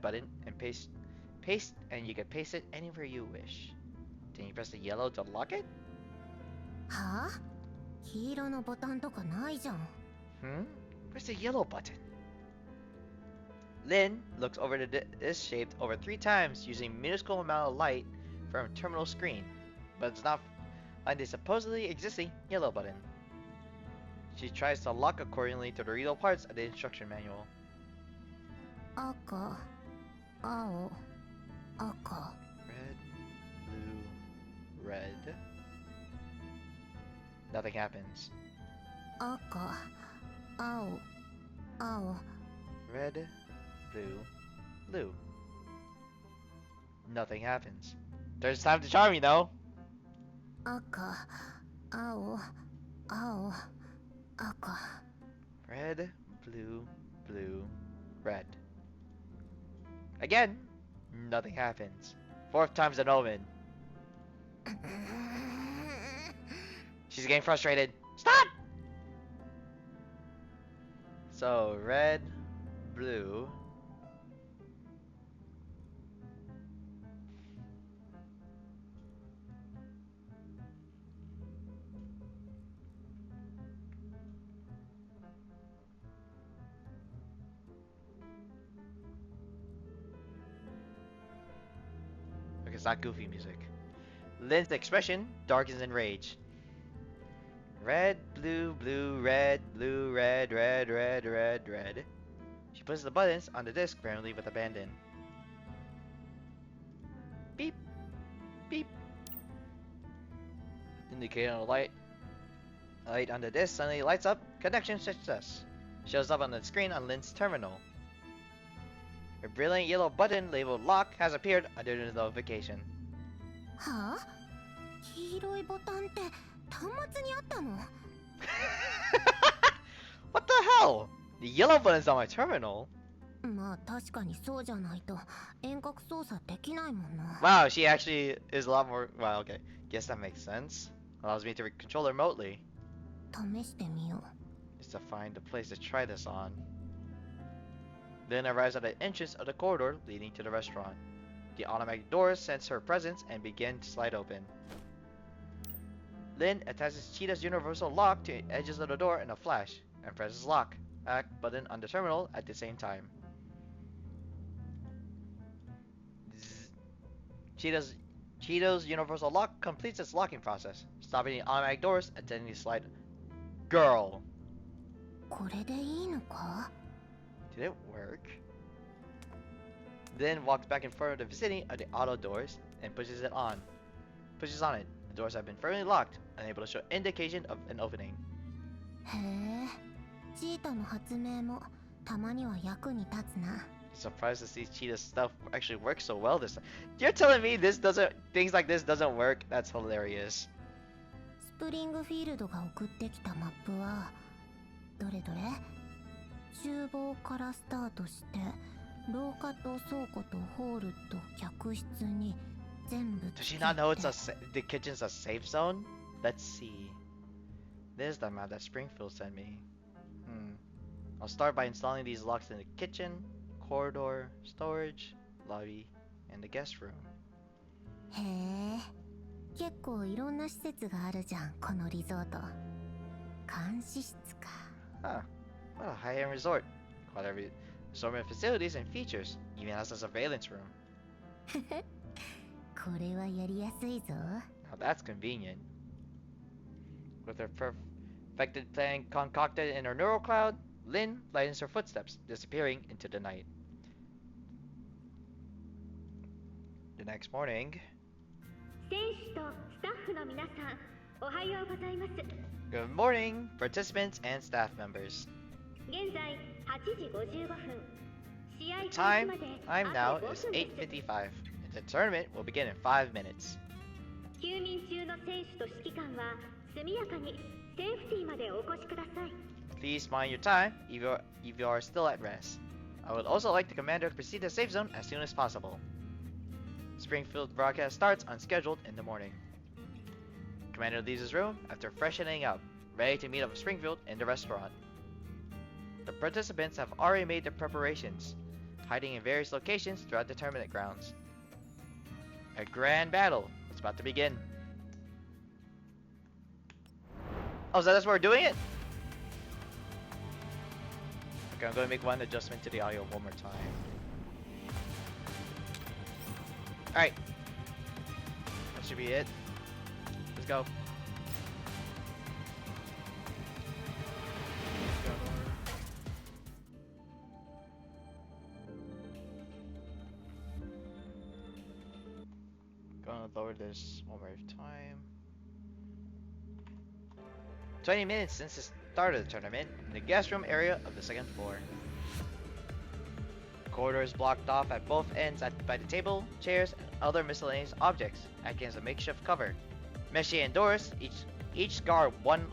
button and paste, and you can paste it anywhere you wish. Then you press the yellow to lock it? はあ？黄色のボタンとかないじゃん。 Hmm? Where's the yellow button? Lynn looks over this shaped over 3 times using minuscule amount of light from a terminal screen, but does not find the supposedly existing yellow button. She tries to lock accordingly to the real parts of the instruction manual. 赤、青、赤。 Red, blue, red. Nothing happens. 赤、青、青。 Red, blue, blue. Nothing happens. There's time to charm, you know. 赤、青、青、赤。 Red, blue, blue, red. Again, nothing happens. 4th time's an omen. She's getting frustrated. Stop! So, red, blue. Okay, it's not goofy music. Lynn's expression darkens in rage. Red, blue, blue, red, blue, red, red, red, red, red. She pushes the buttons on the disc apparently with abandon. Beep, beep. Indicator on the light on the disc suddenly lights up. Connection success. Shows up on the screen on Lynn's terminal. A brilliant yellow button labeled lock has appeared under the notification. はあ？黄色いボタンって端末にあったの？ What the hell? The yellow button's on my terminal. まあ確かにそうじゃないと遠隔操作できないもんな。 Wow, she actually is a lot more. Wow, okay. Guess that makes sense. Allows me to control remotely. 試してみよう。 Just to find a place to try this on. Then arrives at the entrance of the corridor leading to the restaurant. The automatic doors sense her presence and begin to slide open. Lynn attaches Cheetah's universal lock to the edges of the door in a flash and presses lock back button on the terminal at the same time. Cheetah's universal lock completes its locking process, stopping the automatic doors and letting the slide. Girl, これでいいのか？ did it work? Then walks back in front of the vicinity of the auto doors and pushes on it. The doors have been firmly locked, unable to show indication of an opening. へえ、チータの発明もたまには役に立つな。 Surprised to see Cheetah's stuff actually work so well this time. You're telling me things like this doesn't work? That's hilarious. スプリングフィールドが送ってきたマップはどれどれ？厨房からスタートして廊下と倉庫とホールと客室に全部 Does she not know the kitchen's a safe zone? Let's see. This is the map that Springfield sent me. I'll start by installing these locks in the kitchen, corridor, storage, lobby, and the guest room. へえ、結構いろんな施設があるじゃん、このリゾート。監視室か。Huh. What a high-end resort. Quite every assortment of facilities and features, even has a surveillance room. これはやりやすいぞ。Now that's convenient. With her perfected plan concocted in her neural cloud, Lynn lightens her footsteps, disappearing into the night. The next morning. 選手とスタッフの皆さん、おはようございます。 Good morning, participants and staff members. 現在8時55分。試合 The 開始 time まで I'm あ now と5 is 分です。 8:55, and the tournament will begin in 5 minutes. 休眠中の選手と指揮官は速やかにセーフティーまでお越しください。 Please mind your time if you are still at rest. I would also like the commander to proceed to the safe zone as soon as possible. Springfield broadcast starts unscheduled in the morning. Commander leaves his room after freshening up, ready to meet up with Springfield in the restaurant. The participants have already made their preparations, hiding in various locations throughout the tournament grounds. A grand battle is about to begin. Oh, so that's where we're doing it? Okay, I'm going to make one adjustment to the audio one more time. Alright. That should be it. Let's go. Gonna lower this one more time. 20 minutes since the start of the tournament in the guest room area of the second floor. The corridor is blocked off at both ends by the table, chairs, and other miscellaneous objects, acting as a makeshift cover. Messi and Doris each guard one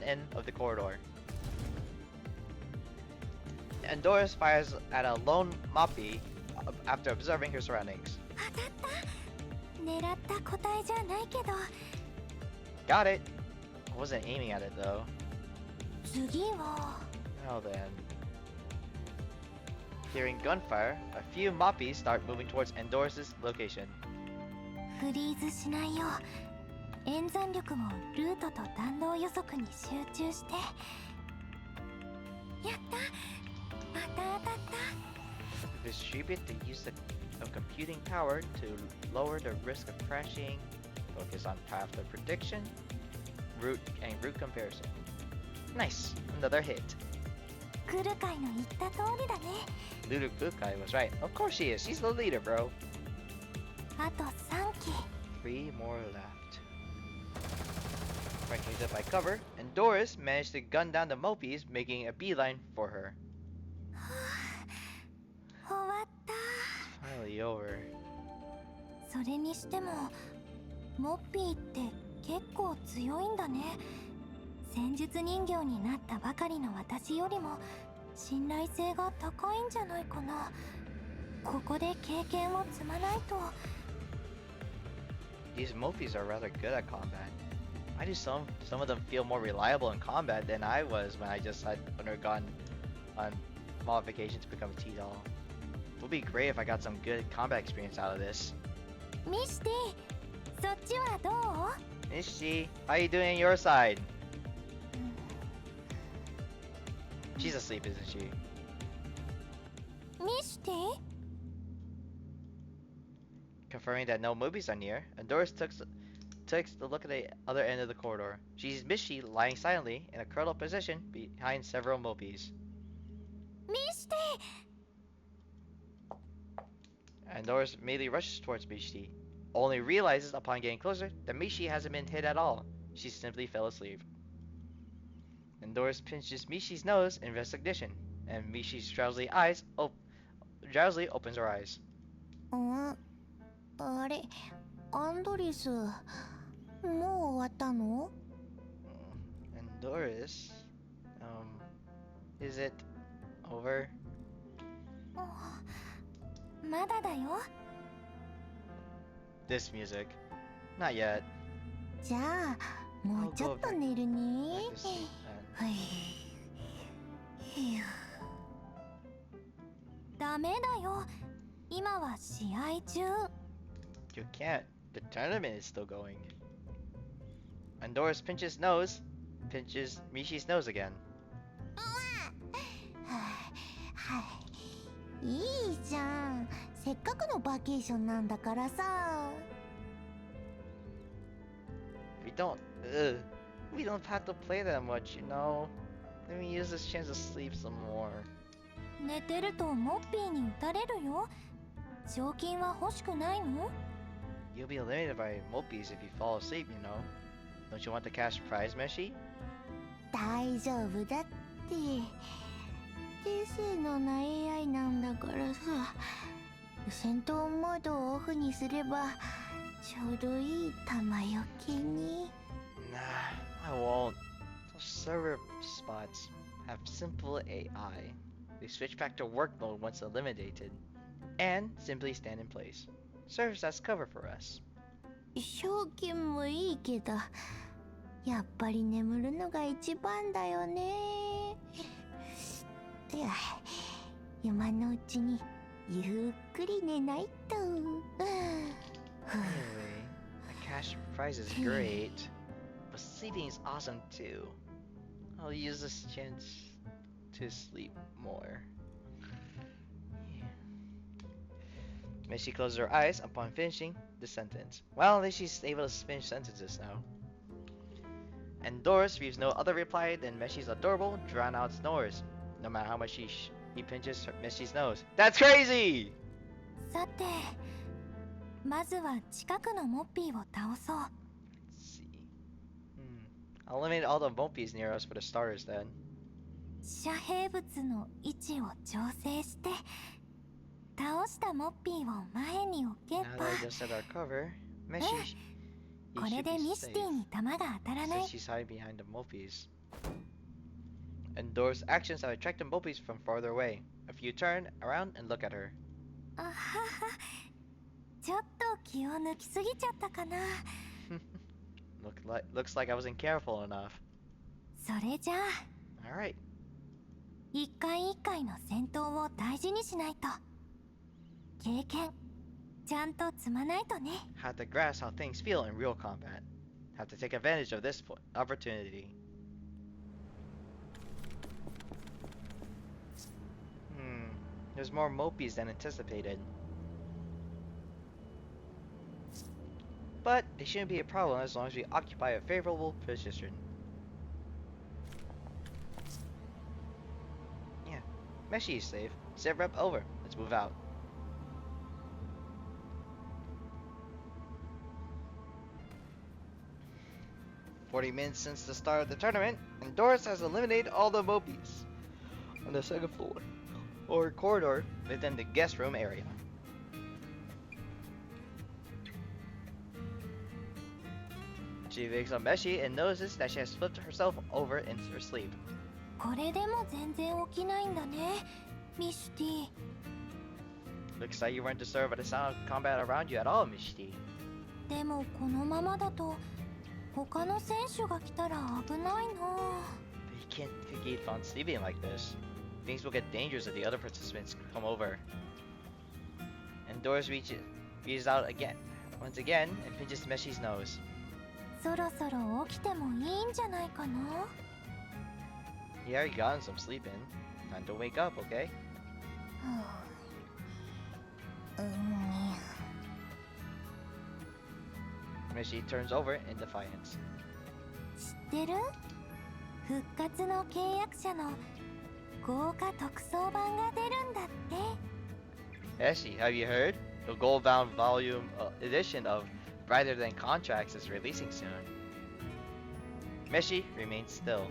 end of the corridor. And Doris fires at a lone Moppy after observing her surroundings. 狙った答えじゃないけど。 Got it! I wasn't aiming at it though. 次は。 Well then. Hearing gunfire, a few Moppies start moving towards Endoris' location. フリーズしないよう演算力もルートと弾道予測に集中して。やった、また当たった。 Distribute the use of computing power to lower the risk of crashing. Focus on path of prediction, route comparison. Nice, another hit. クルカイの言った通りだね。 Lulu Kukai was right. Of course she is. She's the leader, bro. あと3機。 3 more left. Breaking it by cover, and Doris managed to gun down the Mopies, making a beeline for her. 終わった。 Finally over. それにしてもモッピーって結構強いんだね。戦術人形になったばかりの私よりも信頼性が高いんじゃないかな。ここで経験を積まないと。 These Mopies are rather good at combat. I do some of them feel more reliable in combat than I was when I just had undergone on modification to become a T-Doll. It would be great if I got some good combat experience out of this. ミシティ、そっちはどう？ Mishi, how you doing on your side? She's asleep, isn't she? ミシティ？ Confirming that no Mopies are near, Doris takes a look at the other end of the corridor. She sees Mishi lying silently in a curled up position behind several Mopies. ミシティ！ And Doris immediately rushes towards Mishi, only realizes upon getting closer that Mishi hasn't been hit at all. She simply fell asleep. And Doris pinches Mishi's nose in recognition, and Mishi's drowsily opens her eyes. あれ、アンドリス、もう終わったの？ And Doris, is it over? まだだよ。 This music. Not yet. じゃあ、もうちょっと寝るね。 Back to sleep then. はい。ひゅダメだよ。今は試合中。 You can't. The tournament is still going. And Doris pinches Mishi's nose again. いいじゃん。せっかくのバケーションなんだからさ。We don't have to play that much, you know. Let me use this chance to sleep some more. 寝てるとモッピーに打たれるよ。賞金は欲しくないの？ You'll be eliminated by Mopies if you fall asleep, you know. Don't you want the cash prize, Meshi? 大丈夫だって。低性能な AI なんだからさ。戦闘モードをオフにすればちょうどいい弾よけに。 Nah, I won't. Those server spots have simple AI. They switch back to work mode once eliminated, and simply stand in place. Serves as cover for us. 賞金もいいけど、やっぱり眠るのが一番だよね。いや、今のうちにゆっくり寝ないと。 Anyway, the cash prize is great, but sleeping is awesome too. I'll use this chance to sleep more. Messi closes her eyes upon finishing the sentence. Well, at least she's able to finish sentences now. And Doris receives no other reply than Messi's adorable, drown-out snores, no matter how much he pinches Messi's nose. That's crazy! さて、まずは近くのモッピーを倒そう。 Let's see. I'll eliminate all the Mopies near us for the starters then. 遮蔽物の位置を調整して、倒したモッピーを前に置け Now ば、 that I just set our cover, Messi, he これ should で be ミス safe ティに弾が当たらない。 since she's hiding behind the Mopies. And Doris' actions have attracted Mopies from farther away. A few turn around and look at her. あはは、ちょっと気を抜きすぎちゃったかな。 Looks like I wasn't careful enough. それじゃあ、 Alright. 一回一回の戦闘を大事にしないと。経験、ちゃんと積まないとね。 Have to grasp how things feel in real combat. Have to take advantage of this opportunity. There's more Mopies than anticipated. But it shouldn't be a problem as long as we occupy a favorable position. Yeah, Meshi is safe. Set rep over. Let's move out. "40 minutes since the start of the tournament, and Doris has eliminated all the Mopies on the second floor, or corridor within the guest room area. She wakes up Meshi and notices that she has flipped herself over in her sleep. これでも全然起きないんだね、ミシティ。 Looks like you weren't disturbed by the sound of combat around you at all, Mishti. でもこのままだと他の選手が来たら危ないな。 But you can't keep on sleeping like this. Things will get dangerous if the other participants come over. And Doris reaches out once again, and pinches Meshi's nose. そろそろ起きてもいいんじゃないかな。 You already gotten some sleep in. Time to wake up, okay? Meshi turns over in defiance. 知ってる？復活の契約者の豪華特装版が出るんだって。 Meshi, have you heard? The gold-bound volume edition of Brighter Than Contracts is releasing soon. Meshi remains still.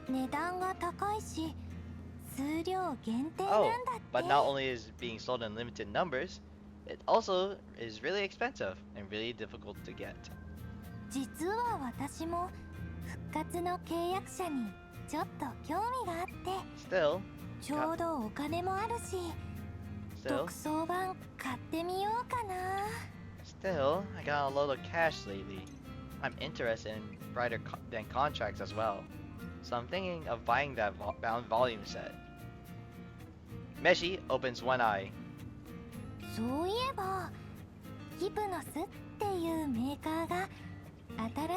値段が高いし、数量限定なん Oh, だって。 but not only is it being sold in limited numbers, it also is really expensive and really difficult to get. 実は私も復活の契約者にちょっと興味があって、 Still, ちょうどお金もあるし、特装版買ってみようかな。Still, I got a lot of cash lately. I'm interested in brighter than contracts as well. So I'm thinking of buying that bound volume set. Meshi opens one eye. そういえばヒプノスっていうメーカーが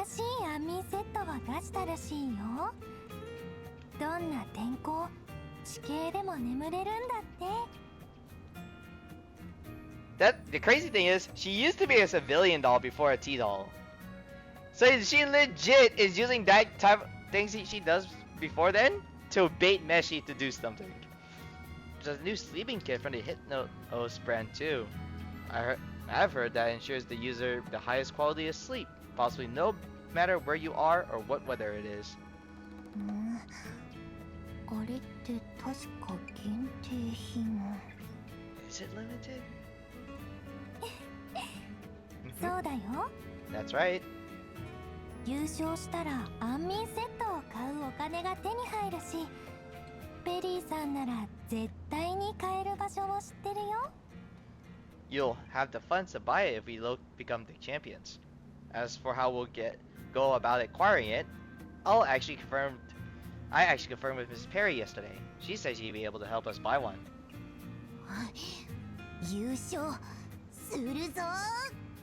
新しい安眠セットを出したらしいよ。どんな天候地形でも眠れるんだって。 The crazy thing is, she used to be a civilian doll before a T doll. So she legit is using that type of things she does before then to bait Meshi to do something. There's a new sleeping kit from the Hypnos brand too. I've heard that ensures the user the highest quality of sleep, possibly no matter where you are or what weather it is. あれって確か限定品。 Is it limited? そうだよ。 That's right. 優勝したら安眠セットを買うお金が手に入るし、ペリーさんなら絶対に買える場所を知ってるよ。 You'll have the funds to buy it if we become the champions. As for how we'll go about acquiring it, I actually confirmed with Mrs. Perry yesterday. She said she'd be able to help us buy one. 優勝するぞ。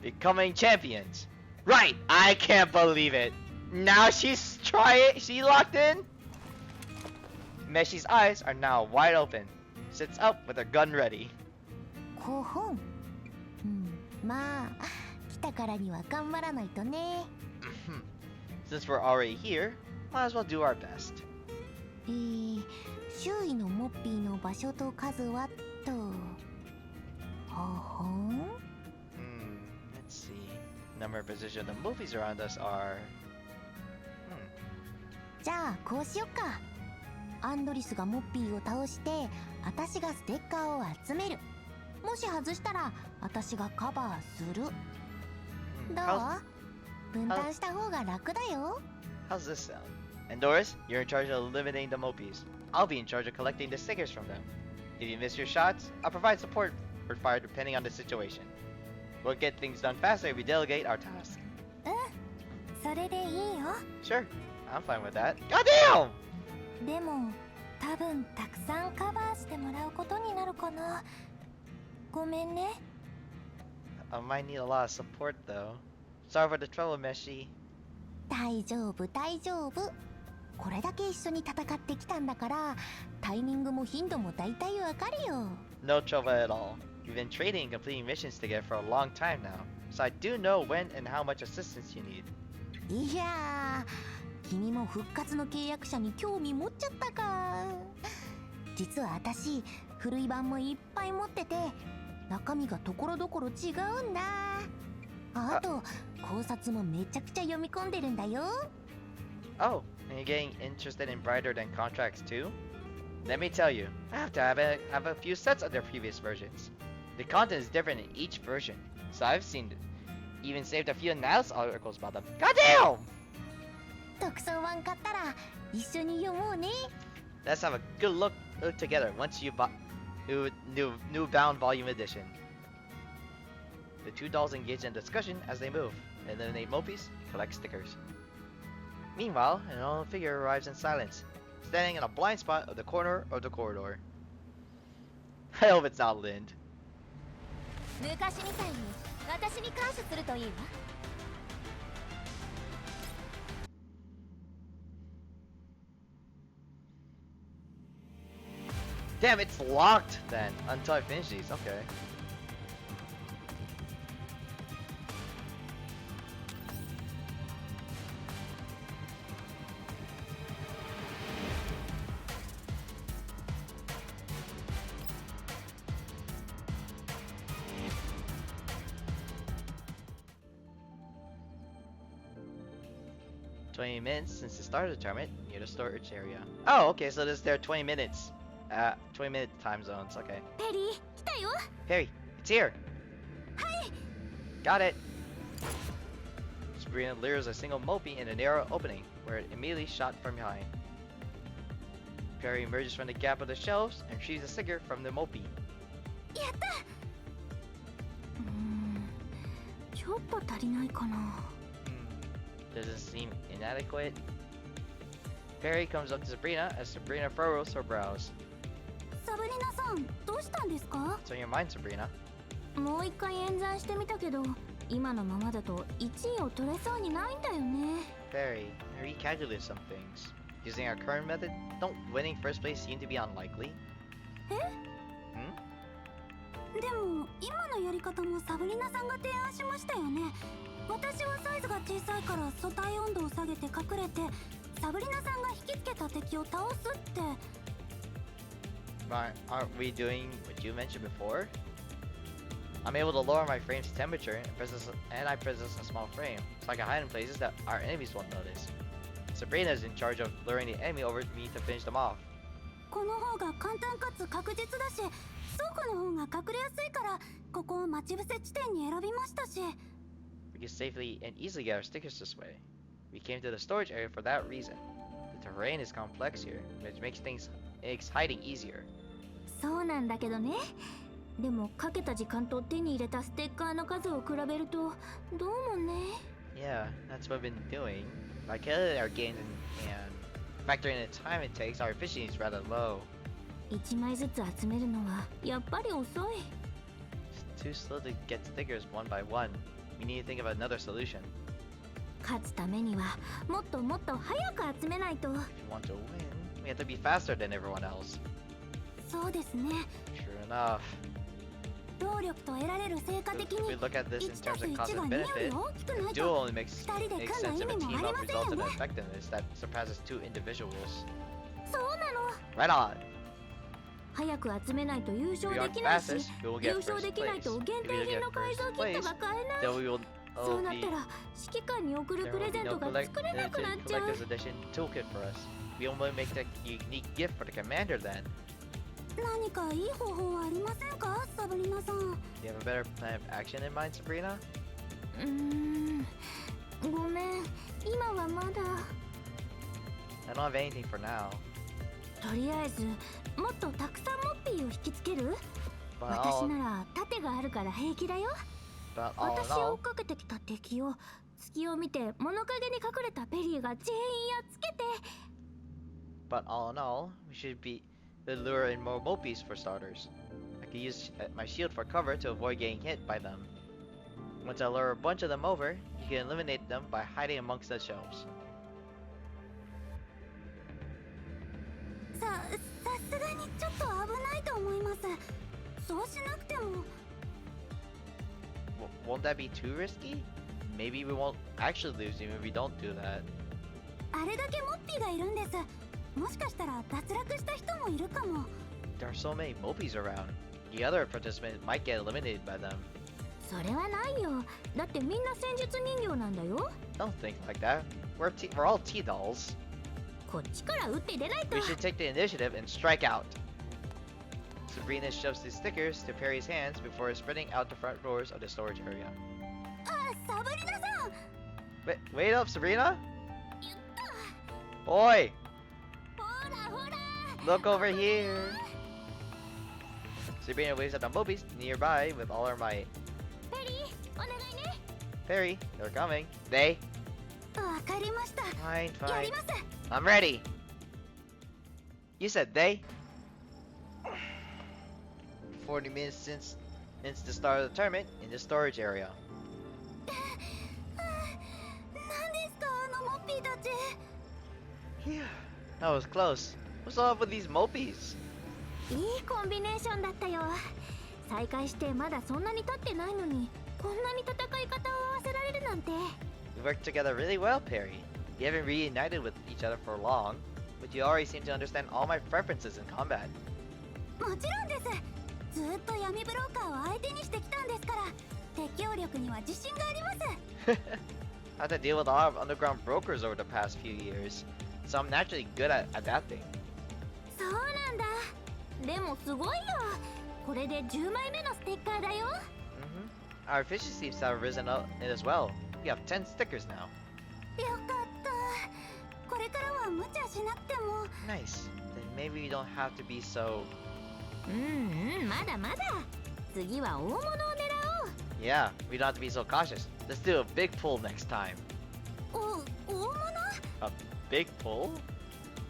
Becoming champions. Right, I can't believe it. Now she's she locked in? Meshi's eyes are now wide open. Sits up with her gun ready. 5本。まあ来たからには頑張らないとね。 Since we're already here, might as well do our best. 周囲のモッピーの場所と数はと。Let's see. Number and position of the movies around us are. じゃあこうしよっか。アンドリスがモッピーを倒して私がステッカーを集める。もし外したら私がカバーする。どう？分担した方が楽だよ。 How's this sound? And Doris, you're in charge of eliminating the Mopies. I'll be in charge of collecting the stickers from them. If you miss your shots, I'll provide support for fire depending on the situation. We'll get things done faster if we delegate our task. それでいいよ。 Sure, I'm fine with that. Goddamn! でも多分たくさんカバーしてもらうことになるかな。ごめんね。 I might need a lot of support though. Sorry for the trouble, Meshi. 大丈夫大丈夫。これだけ一緒に戦ってきたんだからタイミングも頻度も大体わかるよ。 No trouble at all. We've been trading and completing missions together for a long time now, so I do know when and how much assistance you need. いやー、君も復活の契約者に興味持っちゃったか。実は私古い版もいっぱい持ってて中身がところどころ違うんだ。あと考察もめちゃくちゃ読み込んでるんだよ。 Oh, and you're getting interested in brighter than contracts too? Let me tell you, I have to have a few sets of their previous versions. The content is different in each version, so I've even saved a few analysis articles about them. Goddamn! 特装版買ったら一緒に読もうね。 Let's have a good look together once you buy new bound volume edition. The two dolls engage in discussion as they move. Eliminate Mopies, collect stickers. Meanwhile, an unknown figure arrives in silence, standing in a blind spot of the corner of the corridor. I hope it's not Lind. 昔みたいに私に感謝するといいわ。 Damn, it's locked then until I finish these. Okay. $20 since the start of the tournament near the storage area. Oh, okay, so this there 20 minutes. 20-minute time zones, okay. ペリー、来たよ。 Perry, it's here! はい。 Got it! Sabrina lures a single Mopey in a narrow opening, where it immediately shot from behind. Perry emerges from the gap of the shelves and retrieves a sticker from the Mopey. やった。ちちょっと足りないかな。 Doesn't seem inadequate. Perry comes up to Sabrina as Sabrina furrows her brows. サブリナさん、どうしたんですか？ What's on your mind, Sabrina? もう一回演算してみたけど、今のままだと1位を取れそうにないんだよね。 Perry, I recalculated some things. Using our current method, don't winning first place seem to be unlikely? でも今のやり方もサブリナさんが提案しましたよね。私はサイズが小さいから素体温度を下げて隠れて、サブリナさんが引きつけた敵を倒すって。 Aren't we doing what you mentioned before? I'm able to lower my frame's temperature and I possess a small frame, so I can hide in places that our enemies won't notice. Sabrina is in charge of luring the enemy over to me to finish them off. この方が簡単かつ確実だし、倉庫の方が隠れやすいから、ここを待ち伏せ地点に選びましたし。 We can safely and easily get our stickers this way. We came to the storage area for that reason. The terrain is complex here, which makes hiding easier. そうなんだけどね。でもかけた時間と手に入れたステッカーの数を比べるとどうもね。 Yeah, that's what I've been doing. By calculating our gains and factoring in the time it takes, our efficiency is rather low. 1枚ずつ集めるのはやっぱり遅い。 It's too slow to get stickers one by one. We need to think of another solution. 勝つためにはもっともっと早く集めないと。 If you want to win, we have to be faster than everyone else. そうですね。 True enough. 動力と得られる成果的 If we に look at this in 1 terms たす of 1 cost が and 2よ benefit, り大きくない the と。 duel only makes 2人で sense 組ん if だ a 意味も team あり up ませんよ results in ね。 an effectiveness that surpasses two individuals. そうなの。 Right on. 早く集めないと優 If 勝 we で are きないし、 fastest, we will 優 get 勝 first できない place. と If 限 we 定 get 品の改造 first キット place, が買えない。 then we will そうなっ be たら指揮官に送る there プレ will ゼ be ン no トが作れなくなっちゃう。 collector's edition toolkit for us. We only make the unique gift for the commander then. 何かいい方法はありませんか、サブリナさん。 Do you have a better plan of action in mind, Sabrina? ごめん、今はまだ。 I don't have anything for now. とりあえずもっとたくさんモッピーを引きつける。 But 私 all, なら盾があるから平気だよ。 but all in 私を追 all, っかけてきた敵を隙を見て物陰に隠れたペリーが全員やっつけて。 but all in all, we should be lure in more mopies for starters. I could use my shield for cover to avoid getting hit by them. Once I lure a bunch of them over, you can eliminate them by hiding amongst the shelves. さすがにちょっと危ないと思います。そうしなくても。 Won't that be too risky? Maybe we won't actually lose even if we don't do that. あれだけモッピーがいるんです。もしかしたら脱落した人もいるかも。 There are so many mopies around. The other participants might get eliminated by them. それはないよ。だってみんな戦術人形なんだよ。 Don't think like that. We're all T-dolls. こっちから撃って出ないと。 We should take the initiative and strike out. Sabrina shoves the stickers to Perry's hands before spreading out the front doors of the storage area. あ、サブリナさん。 Wait up, Sabrina! 言った。 Boy! ほらほら。 Look over here! Sabrina waves at the mobies nearby with all her might. ペリー、お願いね。 Perry, they're coming. They? わかりました。 Fine, や fine. ります。 I'm ready! You said they? 40 minutes since the start of the tournament in the storage area. 何ですか、あのモッピーたち。 Phew, that was close. What's up with these mopies? いいコンビネーションだったよ。再会してまだそんなに経ってないのに、こんなに戦い方を合わせられるなんて。 We worked together really well, Perry. We haven't reunited with each other for long, but you already seem to understand all my preferences in combat. もちろんです。ずっと闇ブローカーを相手にしてきたんですから、適応力には自信があります。 I had to deal with a lot of underground brokers over the past few years, so I'm naturally good at adapting. そうなんだ。でもすごいよ。これで10枚目のステッカーだよ。Our efficiency seems to have risen up as well. We have 10 stickers now. よかった。これからは無茶しなくても。 Nice. Then maybe we don't have to be so... まだまだ。次は大物を狙おう。 Yeah, we don't have to be so cautious. Let's do a big pull next time. 大物？ A big pull?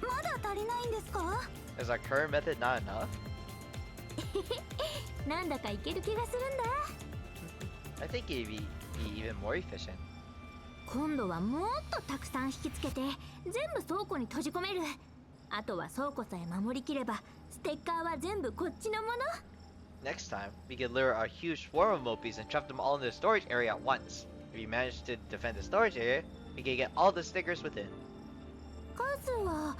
まだ足りないんですか？ Is our current method not enough? なんだかいける気がするんだ。I think it'd be even more efficient. 今度はもっとたくさん引きつけて全部倉庫に閉じ込める。あとは倉庫さえ守りきればステッカーは全部こっちのもの。 Next time, we can lure a huge swarm of Mopies and trap them all in the storage area at once. If we manage to defend the storage area, we can get all the stickers within. 数は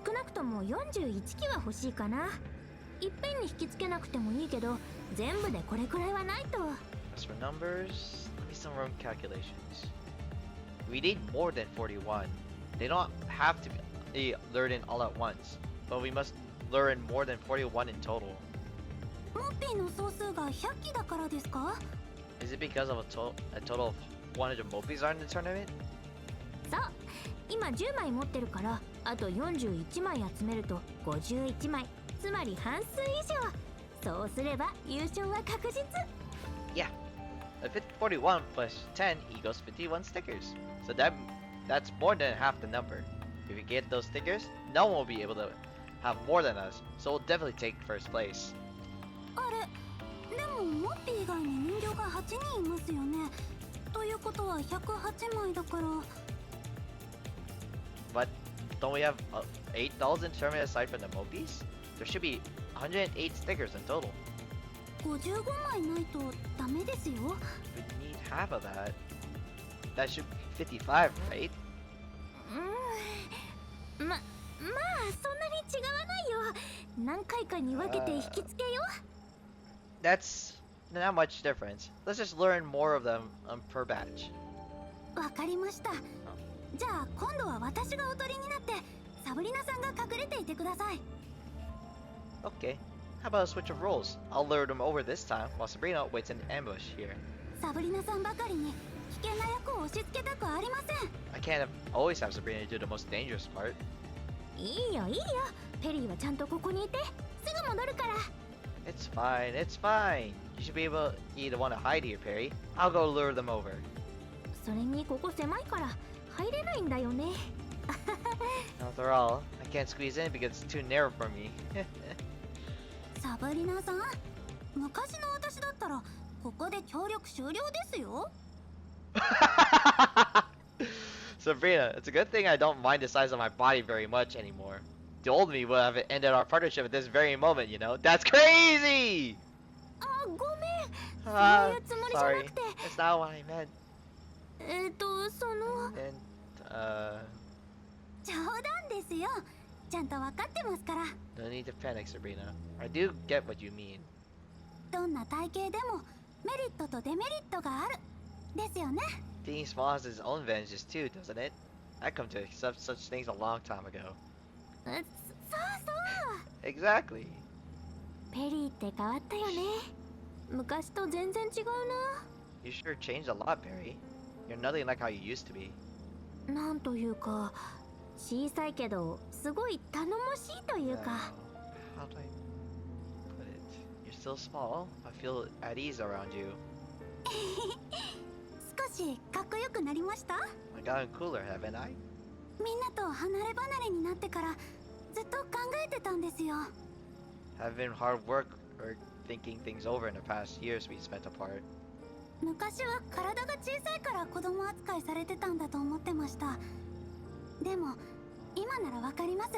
少なくとも41機は欲しいかな。いっぺんに引きつけなくてもいいけど全部でこれくらいはないと。 As for numbers, let me some run calculations. We need more than 41. They don't have to be lured in all at once, but we must lure in more than 41 in total. モッピーの総数が100機だからですか？ Is it because of a total of 100 Mopies are in the tournament? そう、今10枚持ってるからあと41枚集めると51枚、つまり半数以上。そうすれば優勝は確実。 Yeah. A 41 plus 10 equals 51 stickers. So that's more than half the number. If we get those stickers, no one will be able to have more than us, so we'll definitely take first place. あれ、でもモッピー以外に人形が8人いますよね。ということは108枚だから。 But don't we have 8 dolls in tournament aside from the Mopies? There should be 108 stickers in total. 55枚ないとダメですよ。 We need half of that. That should be 55, right? まあそんなに違わないよ。何回かに分けて引きつけよ。 That's not much difference. Let's just learn more of them per batch. わかりました。じゃあ今度は私がおとりになってサブリナさんが隠れていてください。 Okay. How about a switch of roles? I'll lure them over this time while Sabrina waits in ambush here. サブリナさんばかりに危険な役を押し付けたくありません。 I can't always have Sabrina do the most dangerous part. いいよいいよ。ペリーはちゃんとここにいてすぐ戻るから。 It's fine, it's fine. You should be able to the one to hide here, Perry. I'll go lure them over. それにここ狭いから入れないんだよね。 After all, I can't squeeze in because it's too narrow for me. サブリナさん、昔の私だったらここで協力終了ですよ。 Sabrina, it's a good thing I don't mind the size of my body very much anymore. The old me would have ended our partnership at this very moment, you know? That's crazy! あ、ごめん。そう Ah, いうつもりじゃな sorry. くて。 That's not what I meant. その And, 冗談ですよ。ちゃんと分かってますから。 no need to panic, Sabrina. I do get what you mean. どんな体型でもメリットとデメリットがある。ですよね。 Being small has its own advantages too, doesn't it? I come to accept such things a long time ago. そうそう。 Exactly. ペリーって変わったよね。昔と全然違う You sure changed a lot, Barry. You're nothing like how you used to be. な。なんというか、小さいけどすごい頼もしいというか。How do I put it? You're still small. I feel at ease around you. 少しかっこよくなりました？ I've gotten cooler, haven't I? みんなと離れ離れになってからずっと考えてたんですよ。 Have been hard work or thinking things over in the past years we spent apart. 昔は体が小さいから子供扱いされてたんだと思ってました。でも今ならわかります。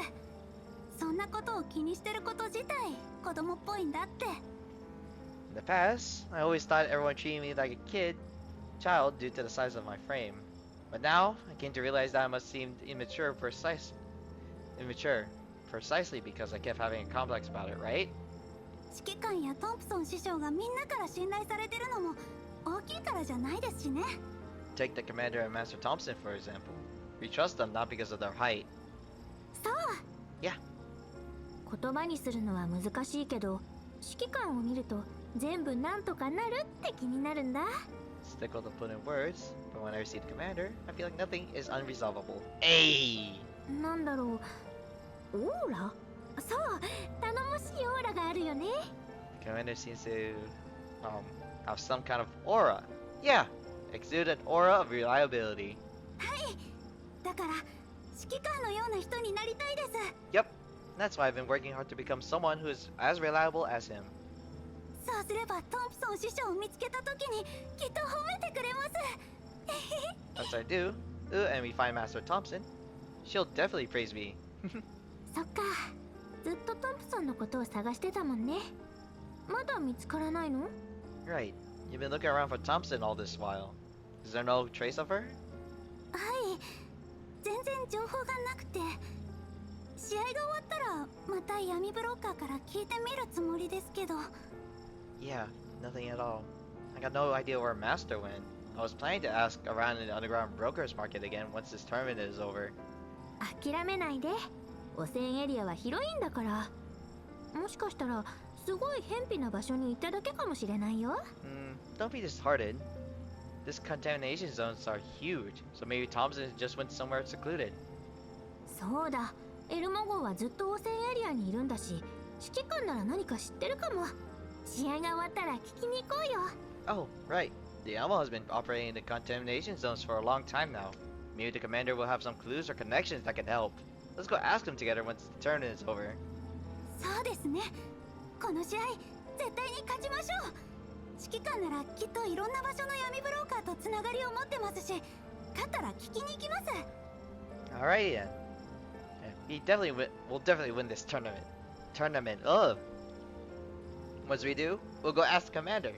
そんなことを気にしてること自体子供っぽいんだって。 In the past, I always thought everyone treated me like a child due to the size of my frame. But now, I came to realize that I must seem immature precisely because I kept having a complex about it, right? 指揮官やトンプソン師匠がみんなから信頼されてるのも大きいからじゃないですしね。 Take the commander and Master Thompson, for example. We trust them not because of their height. そう。Yeah. 言葉にするのは難しいけど、指揮官を見ると全部なんとかなるって気になるんだ。 It's difficult to put in words, but when I see the commander, I feel like nothing is unresolvable. Hey! なんだろう、オーラ？そう、頼もしいオーラがあるよね。 The commander seems to have some kind of aura. Yeah, exude an aura of reliability. だから指揮官のような人になりたいです。 Yep, that's why I've been working hard to become someone who is as reliable as him. そうすればトンプソン師匠を見つけた時にきっと褒めてくれます。 As I do, and we find Master Thompson, she'll definitely praise me. そっか、ずっとトンプソンのことを探してたもんね。まだ見つからないの？ Right, you've been looking around for Thompson all this while. Is there no trace of her? はい、全然情報がなくて、試合が終わったらまた闇ブローカーから聞いてみるつもりですけど。 Yeah, nothing at all. I got no idea where Master went. I was planning to ask around in the underground brokers market again once this tournament is over. 諦めないで。汚染エリアは広いんだから。もしかしたらすごい偏僻な場所にいただけかもしれないよ。Don't be disheartened. These contamination zones are huge, so maybe Thompson just went somewhere secluded. そうだ、エルモ号はずっと汚染エリアにいるんだし、指揮官なら何か知ってるかも。試合が終わったら聞きに行こうよ。 Oh, right. The Elmo has been operating in the contamination zones for a long time now. Maybe the commander will have some clues or connections that can help. Let's go ask them together once the tournament is over. そうですね。この試合絶対に勝ちましょう。指揮官ならきっといろんな場所の闇ブローカーとつながりを持ってますし、勝ったら聞きに行きます。 Alrighty then. Yeah, we'll definitely win this tournament. Ugh. Once we do, we'll go ask the commander.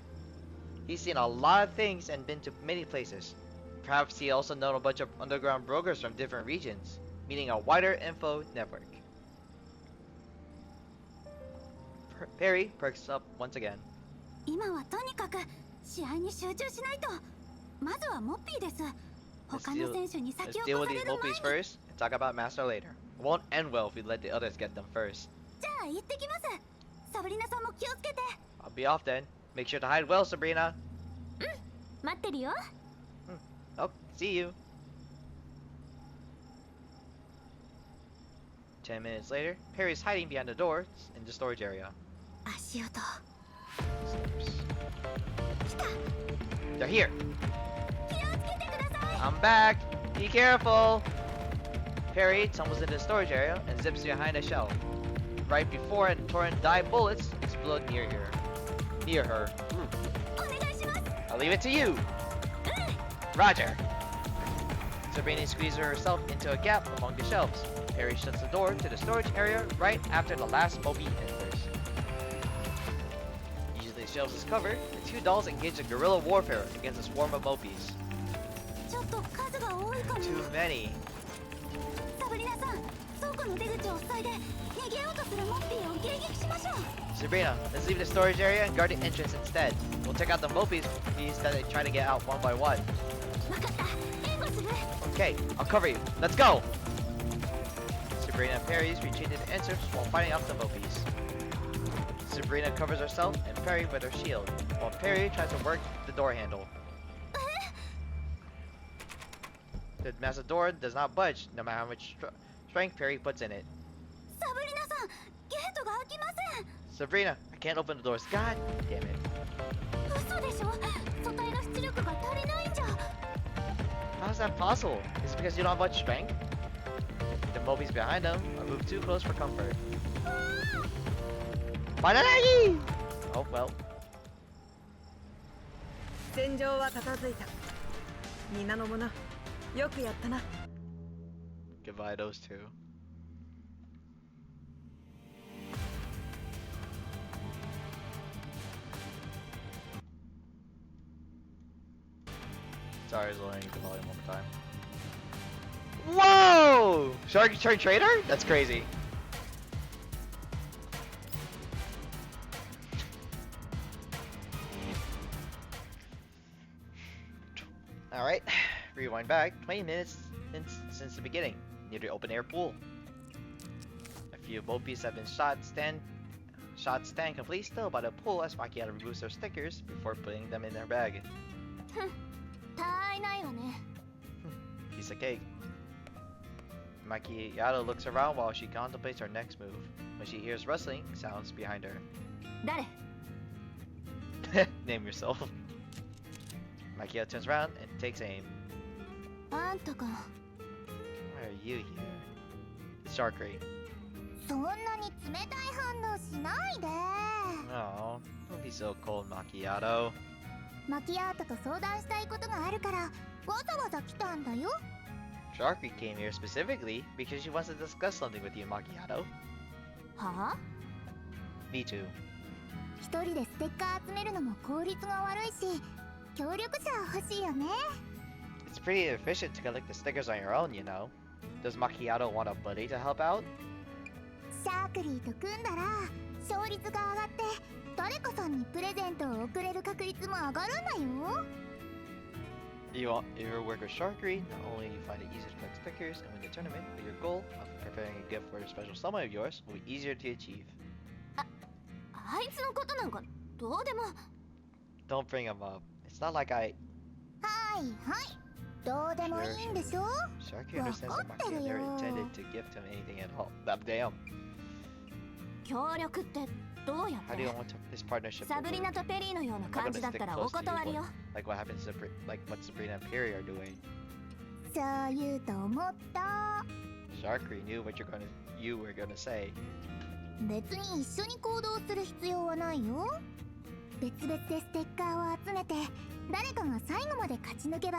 He's seen a lot of things and been to many places. Perhaps he also known a bunch of underground brokers from different regions, meaning a wider info network. Perry perks up once again. 今はとにかく試合に集中しないと。まずはモッピーです。 Let's 他の選手に let's 先を deal 越 with さ these れる前 Mopies に。 first and talk about Master later. It won't end well if we let the others get them first. じゃあ行ってきます。サブリナさんも気をつけて。 I'll be off then. Make sure to hide well, Sabrina. 待ってるよ。 Oh, see you. 10 minutes later, Perry's hiding behind the door in the storage area. 足音。 They're here. 気をつけてください。 I'm back. Be careful. Perry tumbles into the storage area and zips behind a shelf. Right before a torrent dive bullets explode near her. お願いします。 I'll leave it to you. Roger. Sabrina squeezes herself into a gap among the shelves. Perry shuts the door to the storage area right after the last Moby enters. Usually the shelves is covered, the two dolls engage in guerrilla warfare against a swarm of Mopies. ちょっと数が多いかも。 Too many. サブリナさん、倉庫の出口を塞いで逃げようとするモッピーを迎撃しましょう。 Sabrina, let's leave the storage area and guard the entrance instead. We'll take out the Mopies that they try to get out one by one. わかった。援護する。 Okay, I'll cover you. Let's go! Sabrina and Perry retreat to the entrance while fighting off the Mopies. Sabrina covers herself and Perry with her shield, while Perry tries to work the door handle. The massive door does not budge, no matter how much strength Perry puts in it. サブリナさん、ゲートが開きません。 Sabrina, I can't open the doors. God damn it. 嘘でしょ。素体の出力が足りないんじゃ。 How is that possible? Is it because you don't have much strength? The Mobies behind them are moved too close for comfort. Bananagi! Oh well. 戦場は片付いた。皆の者、よくやったな。 Goodbye, those two. Sorry, I was lowering the volume one more time. Whoa! Shark Trader? That's crazy. Alright, rewind back 20 minutes since the beginning, near the open air pool. A few Mopies have been shot stand completely still by the pool as Macchiato removes their stickers before putting them in their bag. たわいないわね。 Piece of cake. Macchiato looks around while she contemplates her next move, when she hears rustling sounds behind her. 誰？ Name yourself. Makio turns around and takes aim. あんたか。 Why are you here? It's Sharkry. そんなに冷たい反応しないで。 Oh, don't be so cold, Macchiato. マキアートと相談したいことがあるからわざわざ来たんだよ。 Sharkry came here specifically because she wants to discuss something with you, Macchiato. はあ？ Me too. 一人でステッカー集めるのも効率が悪いし、協力者欲しいよね。 It's pretty efficient to collect the stickers on your own, you know. Does Macchiato want a buddy to help out? シャークリーと組んだら勝率が上がって誰かさんにプレゼントを贈れる確率も上がるんだよ。 You work with Sharkry, not only do you find it easier to collect stickers and win the tournament, but your goal of preparing a gift for a special someone of yours will be easier to achieve. あいつのことなんかどうでも。 Don't bring him up. It's not like I... はいはい。どうでもいいんでしょ。 Sharkry understands that Macchiato never intended to gift him anything at all. Damn. 協力ってどうやっ How do て you want this partnership サ to ブリ work? ナとペリーのような I'm not 感 gonna じだっ stick たら close お to you, 断りよ。 like what happens to like what Sabrina and Perry are doing. そう言うと思った。 Sharkry knew what you were gonna say. 別に一緒に行動する必要はないよ。別々でステッカーを集めて誰かが最後まで勝ち抜けば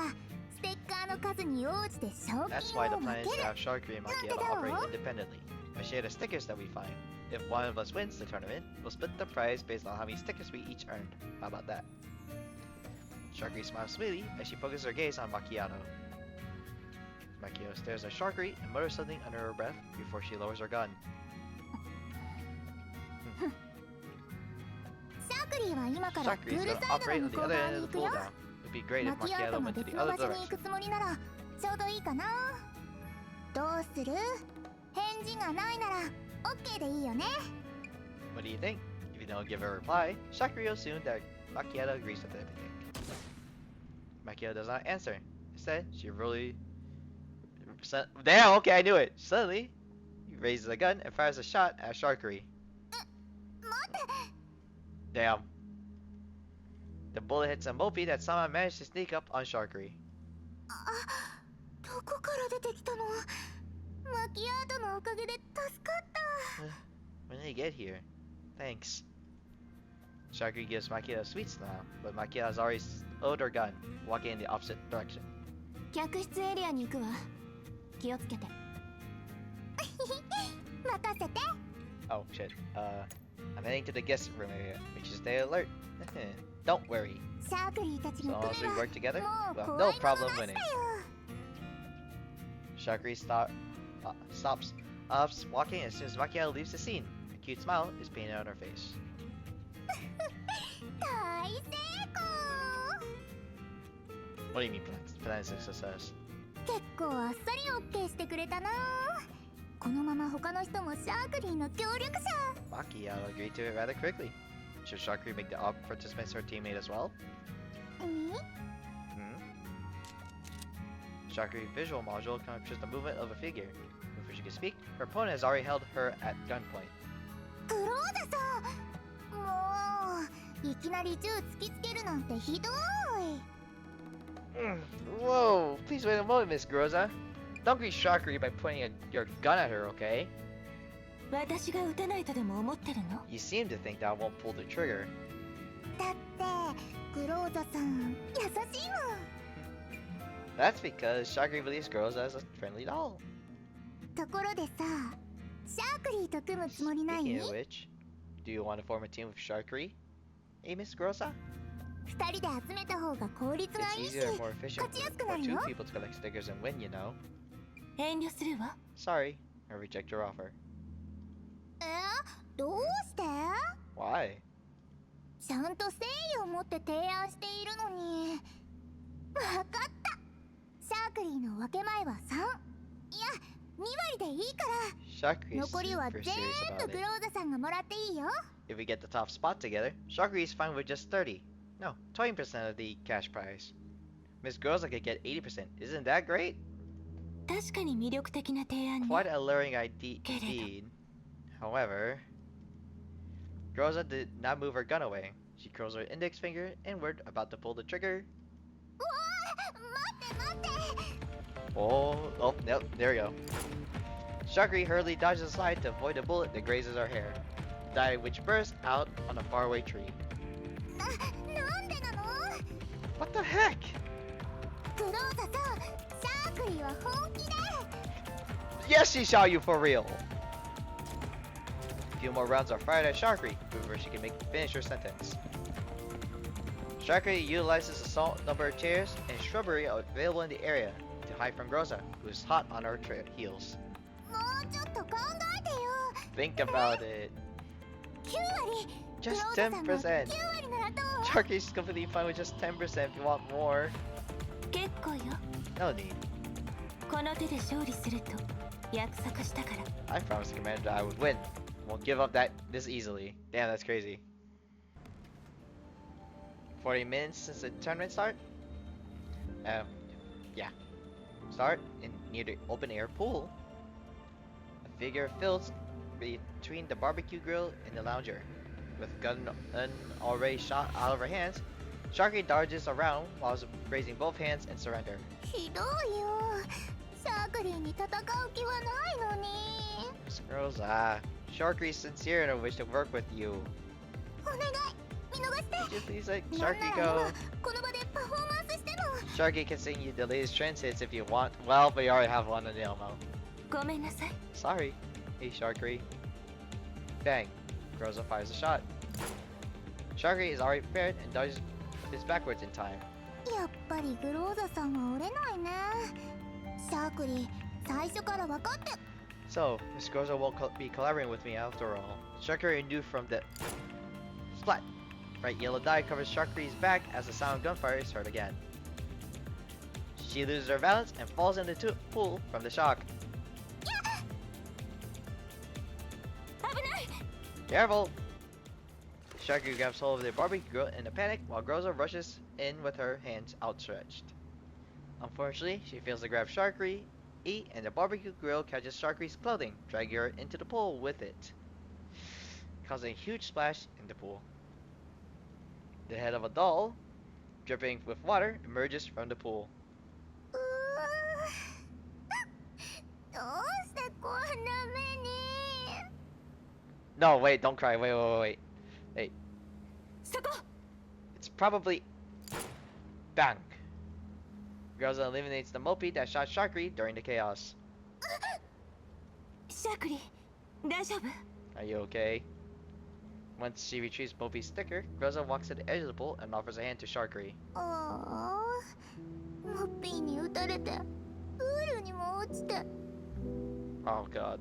ステッカーの数に応じて賞 That's 金 why the を分 plan is け to る。 have Sharkry and Macchiato operate independently. We share the stickers that we find. If one of us wins the tournament, we'll split the prize based on how many stickers we each earned. How about that? Sharkry smiles sweetly as she focuses her gaze on Macchiato. Macchiato stares at Sharkry and mutters something under her breath before she lowers her gun. シャークリーは今からプ Sharkry ー is ル gonna サイド operate の on 向 the こう other 側 end に of 行 the くよ。 pool now. It'd be great マ if キアー Macchiato トも went to 別 the の other 場所に行 direction. くつもりならちょうどいいかな。どうする？返事がないなら OK でいいよね。 What do you think? If you don't give a reply, Sharkry will assume that Macchiato agrees with everything. Macchiato does not answer. Instead, she really... Damn, okay, I knew it. Suddenly, he raises a gun and fires a shot at Sharkry. Damn. The bullet hits a Mopey that somehow managed to sneak up on Sharkry. どこから出てきたの？マキアートのおかげで助かった。 When did he get here? Thanks. Sharkry gives Macchiato a sweet smile, but Macchiato has already loaded her gun, walking in the opposite direction. 客室エリアに行くわ。気をつけて。任せて。 Oh shit. I'm heading to the guest room area. Make sure to stay alert. Don't worry. シャークリーたち So が long 来 as れ we ば work together, もう we'll have 怖 no いもの problem なしだ winning. よ。 Sharkry stops walking as soon as Macchiato leaves the scene. A cute smile is painted on her face. 大成功。 What do you mean plan success? 結構あっさり OK してくれたな。このまま他の人もシャークリーの協力者。 Macchiato agreed to it rather quickly. Should Sharkry make the all participants her teammate as well? に Sharkry's visual module captures the movement of a figure. Before she can speak, her opponent has already held her at gunpoint. クローザさん。もういきなり銃突きつけるなんてひどい。 Whoa! Please wait a moment, Miss Groza. Don't greet Sharkry by pointing your gun at her, okay? 私が撃たないとでも思ってるの？ You seem to think that I won't pull the trigger. だってクローザさん優しいもん。 That's because Sharkry believes Groza is a friendly doll. ところでさ、シャークリーと組むつもりない？ Speaking of which, do you want to form a team with Sharkry? Hey, Miss Groza? 二人で集めた方が効率が It's いいし easier and more efficient勝ちやすく for なる two よ。 people to collect stickers and win, you know. 遠慮するわ。 Sorry, I reject your offer. どうして？ Why? ちゃんと誠意を持って提案しているのに。わかった。シャークリーの分け前は3。いや、2割でいいから。 Sharkry is 残りは super 全 serious 部 about ク it. ローザさんがもらっていいよ。 If we get the top spot together, Sharkry is fine with just 30. No, 20% of the cash prize. Miss Groza could get 80%. Isn't that great? 確かに魅力的な提案ね。 Quite a alluring idea indeed. However, Groza did not move her gun away. She curls her index finger inward, about to pull the trigger. Oh, nope, there we go. Shakri hurriedly dodges aside to avoid a bullet that grazes her hair, die which bursts out on a faraway tree. What the heck? Yes, she shot you for real! A few more rounds are fired at Shakri before she can finish her sentence. Shakri utilizes the small number of chairs and shrubbery available in the area to hide from Groza, who is hot on her heels. Think about it. Just 10%. Shakri's completely fine with just 10% if you want more. No need. I promised the commander that I would win. Won't give up this easily. Damn, that's crazy. 40 minutes since the tournament start? Yeah. Start near the open air pool. A figure fills between the barbecue grill and the lounger. With a gun already shot out of her hands, Shakri dodges around while raising both hands in surrender. Miss Girls, Shakri's sincere in her wish to work with you. Could you please let Sharky go? Sharky can sing you the latest trends hits if you want. Well, but you already have one in the Elmo. Sorry. Hey, Sharky. Bang. Groza fires a shot. Sharky is already prepared and dodges his backwards in time. So, Miss Groza won't be collaborating with me after all. Sharky knew from the splat. Bright yellow dye covers Sharky's back as the sound of gunfire is heard again. She loses her balance and falls into the pool from the shock. Careful! Sharky grabs hold of the barbecue grill in a panic while Groza rushes in with her hands outstretched. Unfortunately, she fails to grab Sharky, and the barbecue grill catches Sharky's clothing, dragging her into the pool with it, causing a huge splash in the pool. The head of a doll, dripping with water, emerges from the pool. No, wait, don't cry. Wait. It's probably... Bang! Groza eliminates the mopey that shot Sharky during the chaos. Are you okay? Once she retrieves Mopey's sticker, Groza walks to the edge of the pool and offers a hand to Sharky. Oh god.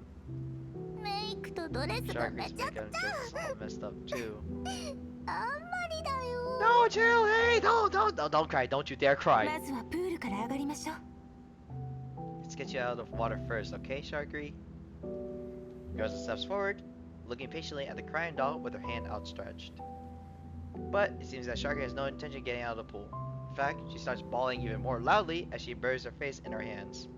Sharky's makeup gets all messed up too. No, chill, hey, don't cry, don't you dare cry. Let's get you out of the water first, okay, Sharky? Groza steps forward, looking patiently at the crying doll with her hand outstretched. But it seems that Sharky has no intention of getting out of the pool. In fact, she starts bawling even more loudly as she buries her face in her hands.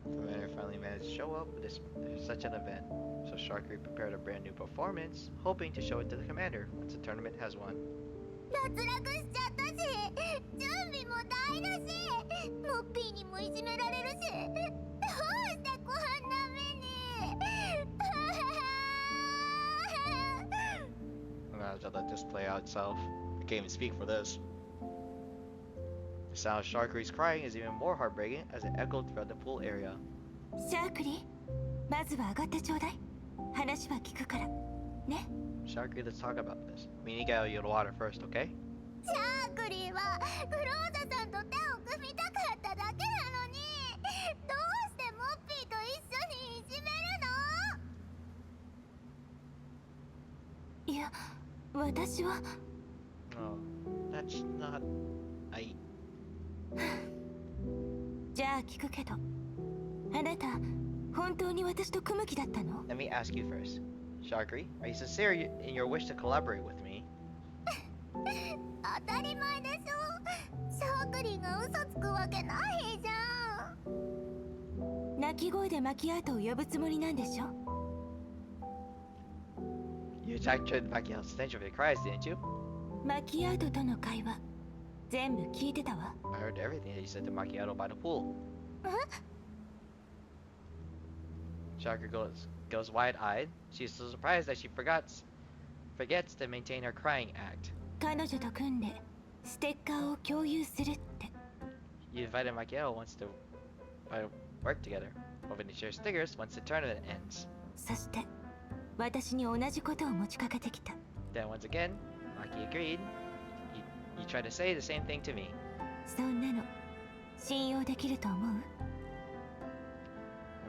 The commander finally managed to show up with such an event, so Sharky prepared a brand new performance, hoping to show it to the commander once the tournament has won. I'm gonna have to let this play out itself. I can't even speak for this. The sound of Sharky's crying is even more heartbreaking as it echoed throughout the pool area. Sharky, let's talk about this. We need to get out of the water first, okay? Oh, that's not... Let me ask you first. Sharky, are you sincere in your wish to collaborate with me? シャークリーが嘘つくわけないじゃん。鳴き声でマキアートを呼ぶつもりなんでしょ。 You attacked Macchiato's attention with your cries, didn't you? マキアートとの会話全部聞いてたわ。 I heard everything that you said to Macchiato by the pool. Chakra goes wide-eyed. She's so surprised that she forgets to maintain her crying act. 彼女と組んでステッカーを共有するって。 You invited Macchiato once to work together, hoping to share stickers once the tournament ends. そして私に同じことを持ちかけてきた。 Then once again, Maki agreed. You tried to say the same thing to me. そんなの信用できると思う？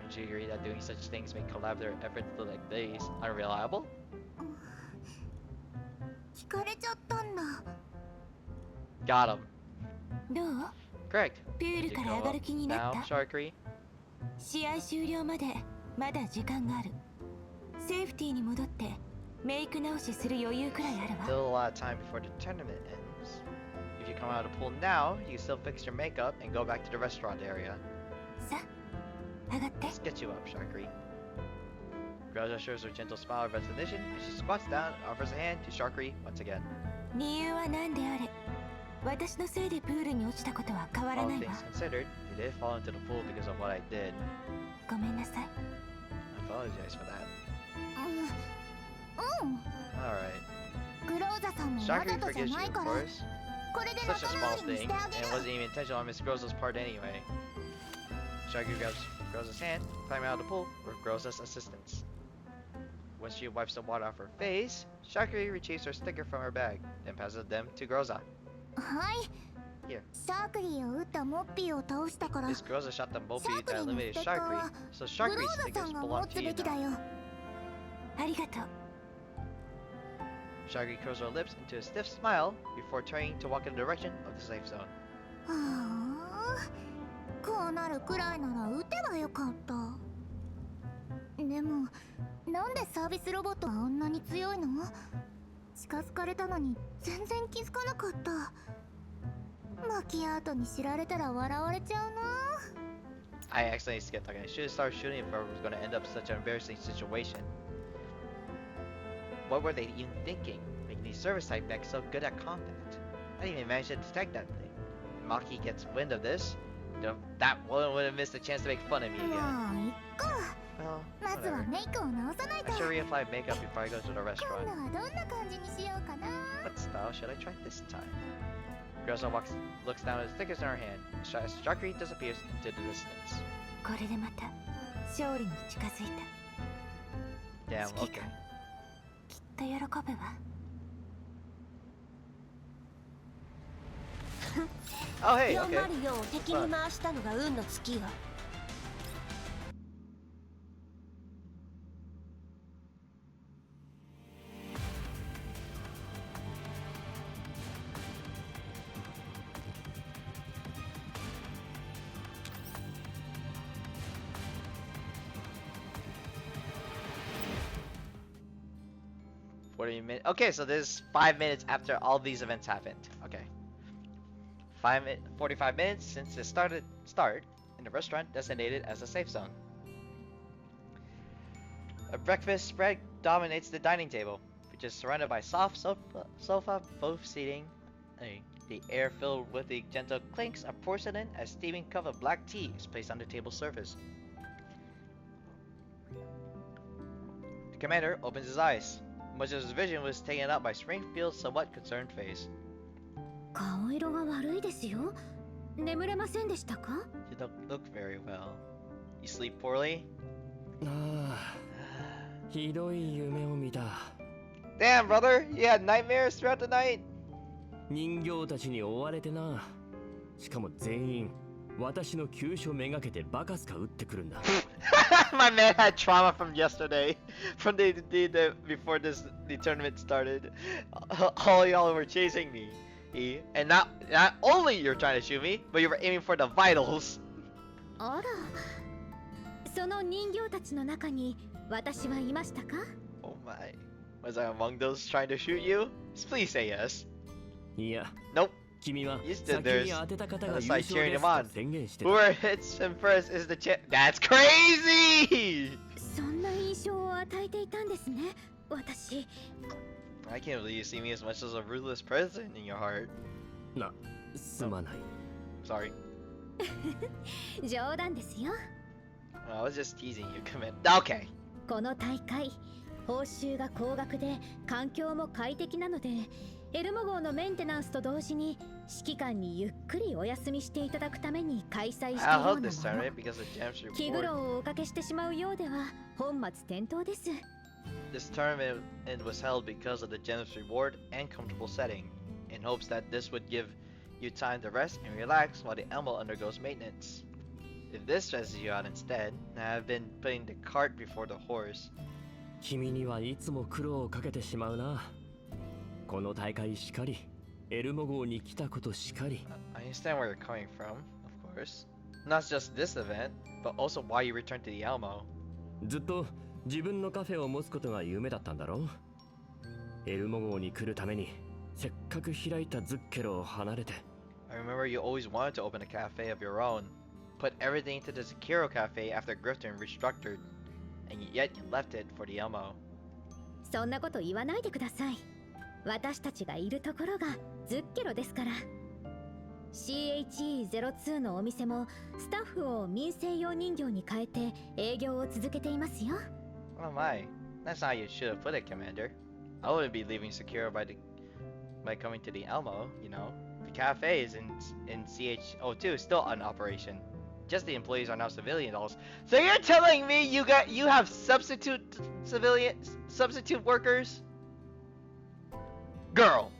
Wouldn't you agree that doing such things make collaborative efforts look like these unreliable? 聞かれちゃったんだ。 Got him. どう？ Correct. プー Did ル you から go 上がる up 気になっ now, た？ Sharkery? 試合終了までまだ時間がある。セーフティーに戻ってメイク直しする余裕くらいある Still わ。 a lot of time before the tournament ends. If you come out of the pool now, you can still fix your makeup and go back to the restaurant area. さあ、上がって。 Let's get you up, Sharkery. Groza shows her gentle smile of recognition as she squats down and offers a hand to Sharkery once again. 理由は何であれ、私のせいでプールに落ちたことは変わら All ないわ。 things considered, you did fall into the pool because of what I did. ごめんなさい。 I apologize for that. うん。 Alright. グローザさんもわざ Sharkery とじゃ forgives な you, い of から。 course. これで Such a 仲 small 直りにし thing, てあ and げ it る。 wasn't even intentional on Miss Groza's part anyway. Sharky grabs Groza's hand, climbing out of the pool with Groza's assistance. Once she wipes the water off her face, Sharky retrieves her sticker from her bag, then passes them to Groza. はい。 Here. シャークリーを撃ったモッピーを倒したから。 This Groza shot the Mopey that Sharkery の eliminated ステッカー Sharky, は so グロ Sharky's ーザさ stickers んが持 belong つ to べ you きだ now. よ。ありがとう。 Sharky curls her lips into a stiff smile before turning to walk in the direction of the safe zone. はあ、こうなるくらいなら撃てばよかった。でも、なんでサービスロボットはあんなに強いの？近づかれたのに全然気づかなかった。マキアートに知られたら笑われちゃうな。 I accidentally skipped. Okay, I should have started shooting if I was going to end up in such an embarrassing situation. What were they even thinking? Making these service type mechs so good at combat. I didn't even manage to detect that thing. If Maki gets wind of this, that one would have missed a chance to make fun of me もう again. いっか。 Well, まずは whatever. メイクを直さないと。 I should reapply makeup before I go to the 今 restaurant. 度はどんな感じにしようかな。 What style should I try this time? Groza looks down at the stickers in her hand. Sharky disappears into the distance. これでまた勝利に近づいた。 Damn, 指揮 okay. 官、きっと喜ぶわ。 Oh, hey, okay. 404を敵に回したのが運の尽きよ。40 minutes. Okay, so this is 5 minutes after all these events happened. Okay. 45 minutes since the start in the restaurant designated as a safe zone. A breakfast spread dominates the dining table, which is surrounded by soft sofa both seating. The air filled with the gentle clinks of porcelain as steaming cup of black tea is placed on the table surface. The commander opens his eyes. Much of his vision was taken up by Springfield's somewhat concerned face. 顔色が悪いですよ。眠れませんでしたか？ You don't look very well. You sleep poorly? ああ、ひどい夢を見た。 Damn, brother! You had nightmares throughout the night? 人形たちに追われてな。しかも全員、私の急所めがけてバカスカ打ってくるんだ。My man had trauma from yesterday, from before the tournament started. All y'all were chasing me. And not only you're trying to shoot me, but you were aiming for the vitals. あら、その人形たちの中に私はいましたか？ Oh my. Was I among those trying to shoot you? Please say yes. いや、 Nope. 君は You 先 stood に there 当てた方 on が the 優 side 勝 cheering で him す on. と宣言してた。 Whoever hits him first is the champ. That's crazy! そんな印象を与えていたんですね、私。 I can't believe you see me as much as a ruthless person in your heart. な、すまない。Sorry. 冗談ですよ。 I was just teasing you, commit. Okay. この大会、報酬が高額で環境も快適なので、エルモ号のメンテナンスと同時に指揮官にゆっくりお休みしていただくために開催してい I'll るよう hold な this もの。 tournament because of Jam's 気苦 report. 労をおかけしてしまうようでは本末転倒です。 This tournament was held because of the generous reward and comfortable setting, in hopes that this would give you time to rest and relax while the Elmo undergoes maintenance. If this stresses you out instead, I have been putting the cart before the horse. 君にはいつも苦労をかけてしまうな。この大会しかり、エルモ号に来たことしかり。I understand where you're coming from, of course. Not just this event, but also why you returned to the Elmo. ずっと自分のカフェを持つことが夢だったんだろう。エルモ号に来るためにせっかく開いたズッケロを離れて。I remember you always wanted to open a cafe of your own, put everything into the Zakiro cafe after Grifton restructured, and yet you left it for the Elmo. そんなこと言わないでください。私たちがいるところがズッケロですから。CHE02 のお店もスタッフを民生用人形に変えて営業を続けていますよ。Oh my, that's how you should have put it, Commander. I wouldn't be leaving Sakura by coming to the Elmo, you know. The cafe is in CH02 is still in operation. Just the employees are now civilian dolls. So you're telling me you have substitute workers? Girl.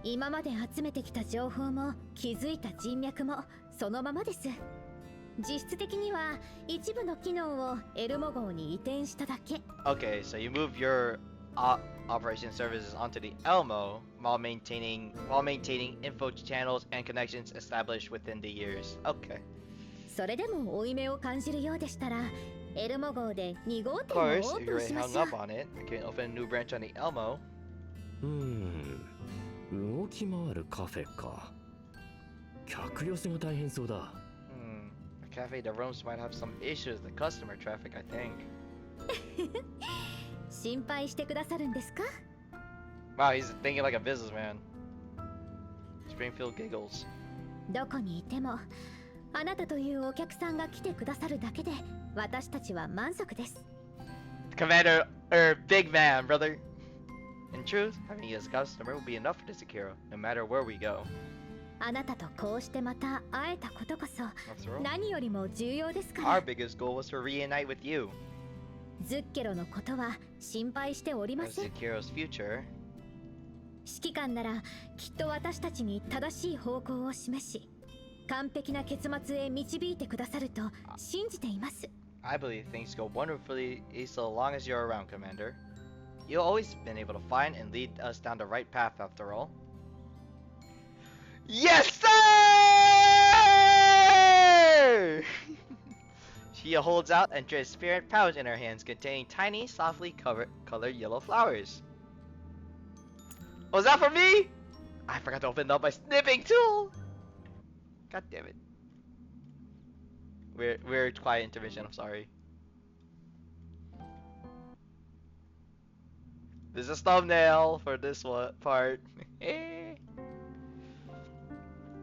今まで集めてきた情報も気づいた人脈もそのままです。実質的には一部の機能をエルモ号に移転しただけ。 Okay, so you move your operation services onto the Elmo while maintaining info channels and connections established within the years. Okay. それでも負い目を感じるようでしたら、エルモ号で2号 Of 店をオ course, ー if プ you're ンしま hung しょう。 up on it, I can open a new branch on the Elmo. 動き回るカフェか。客寄せが大変そうだ。A cafe that roams might have some issues with the customer traffic, I think. 心配してくださるんですか？ Wow, he's thinking like a businessman. Springfield giggles. どこにいてもあなたというお客さんが来てくださるだけで私たちは満足です。 Commander, big man, brother. In truth, having you as a customer will be enough for this Akira, no matter where we go. あなたとこうしてまた会えたことこそ After all, 何よりも重要ですか our ら。 biggest goal was to reunite with you. ズッケロのことは心配しておりま As せん。 Akiro's future, 指揮官ならきっと私たちに正しい方向を示し、完璧な結末へ導いてくださると信じています。 I believe things go wonderfully so long as you're around, Commander. You've always been able to find and lead us down the right path after all. Yes, sir! She holds out a transparent pouch in her hands containing tiny, softly colored yellow flowers. Was that for me? I forgot to open up my snipping tool! God damn it. Weird quiet intermission, I'm sorry. This is a thumbnail for this one part.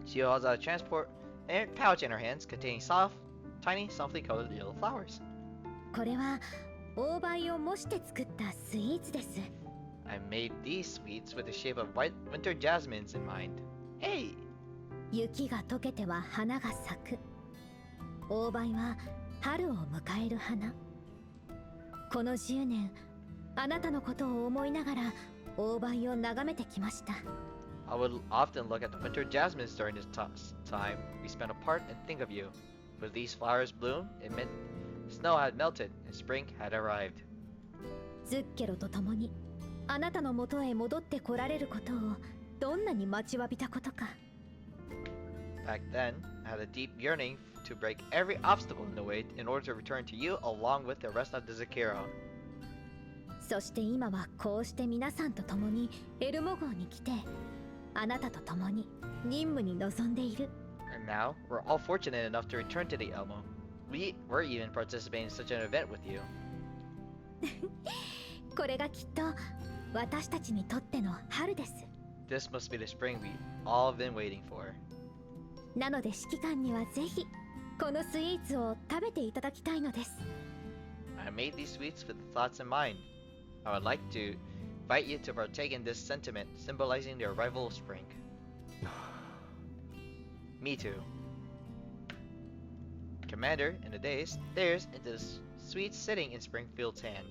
She holds out a transport and pouch in her hands containing tiny, softly colored yellow flowers. これは大葉を模して作ったスイーツです。 I made these sweets with the shape of white winter jasmines in mind. Hey! 雪が溶けては花が咲く。大葉は春を迎える花。この10年、あなたのことを思いながら大葉を眺めてきました。 I would often look at the winter jasmines during this time we spent apart and think of you. With these flowers bloom, it meant snow had melted and spring had arrived. ズッケロと共にあなたの元へ戻ってこられることをどんなに待ちわびたことか。 Back then, I had a deep yearning to break every obstacle in the way in order to return to you along with the rest of the Zakiro. そして今はこうして皆さんと共にエルモ号に来てあなたと共に任務に臨んでいる。 And now, we're all fortunate enough to return to the Elmo. We're even participating in such an event with you. これがきっと私たちにとっての春です。 This must be the spring we all have been waiting for. なので指揮官にはぜひこのスイーツを食べていただきたいのです。 I made these sweets with the thoughts in mind. I would like to invite you to partake in this sentiment, symbolizing the arrival of spring. Me too. Commander, in a daze, stares into the sweets sitting in Springfield's hand.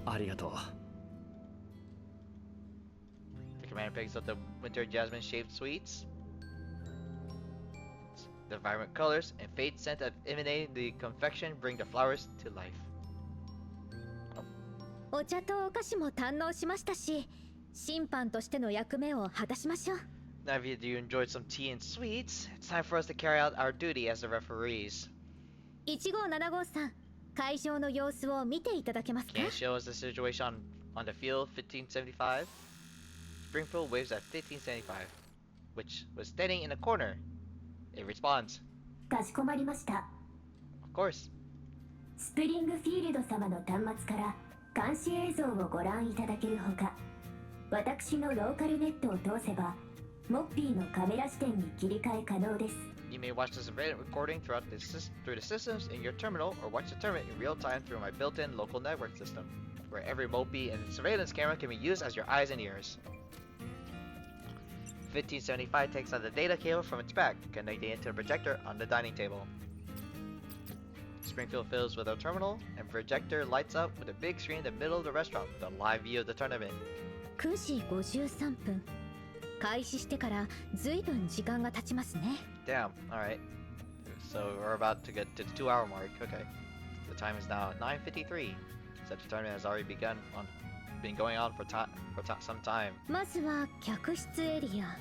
ありがとう。 The commander picks up the winter jasmine-shaped sweets. The vibrant colors and faint scent that emanating the confection bring the flowers to life. お茶とお菓子も堪能しましたし、審判としての役目を果たしましょう。 Now if you enjoyed some tea and sweets, it's time for us to carry out our duty as the referees. 1575会場の様子を見ていただけますか？ Can you show us the situation on the field 1575? Springfield waves at 1575, which was standing in a corner. It responds, かしこまりました。 of course. スプリングフィールド様の端末から監視映像をご覧いただけるほか、私のローカルネットを通せばモッピーのカメラ視点に切り替え可能です。 You may watch this event recording through the systems in your terminal or watch the tournament in real time through my built-in local network system, where every Mopey and surveillance camera can be used as your eyes and ears. 1575 takes out the data cable from its back, connecting it to the projector on the dining table. Springfield fills with a terminal, and projector lights up with a big screen in the middle of the restaurant with a live view of the tournament. 9時53分。開始してからずいぶん時間が経ちますね。 Damn, alright. So we're about to get to the 2-hour mark. Okay. The time is now 9:53. So the tournament has already been going on for some time. まずは客室エリア。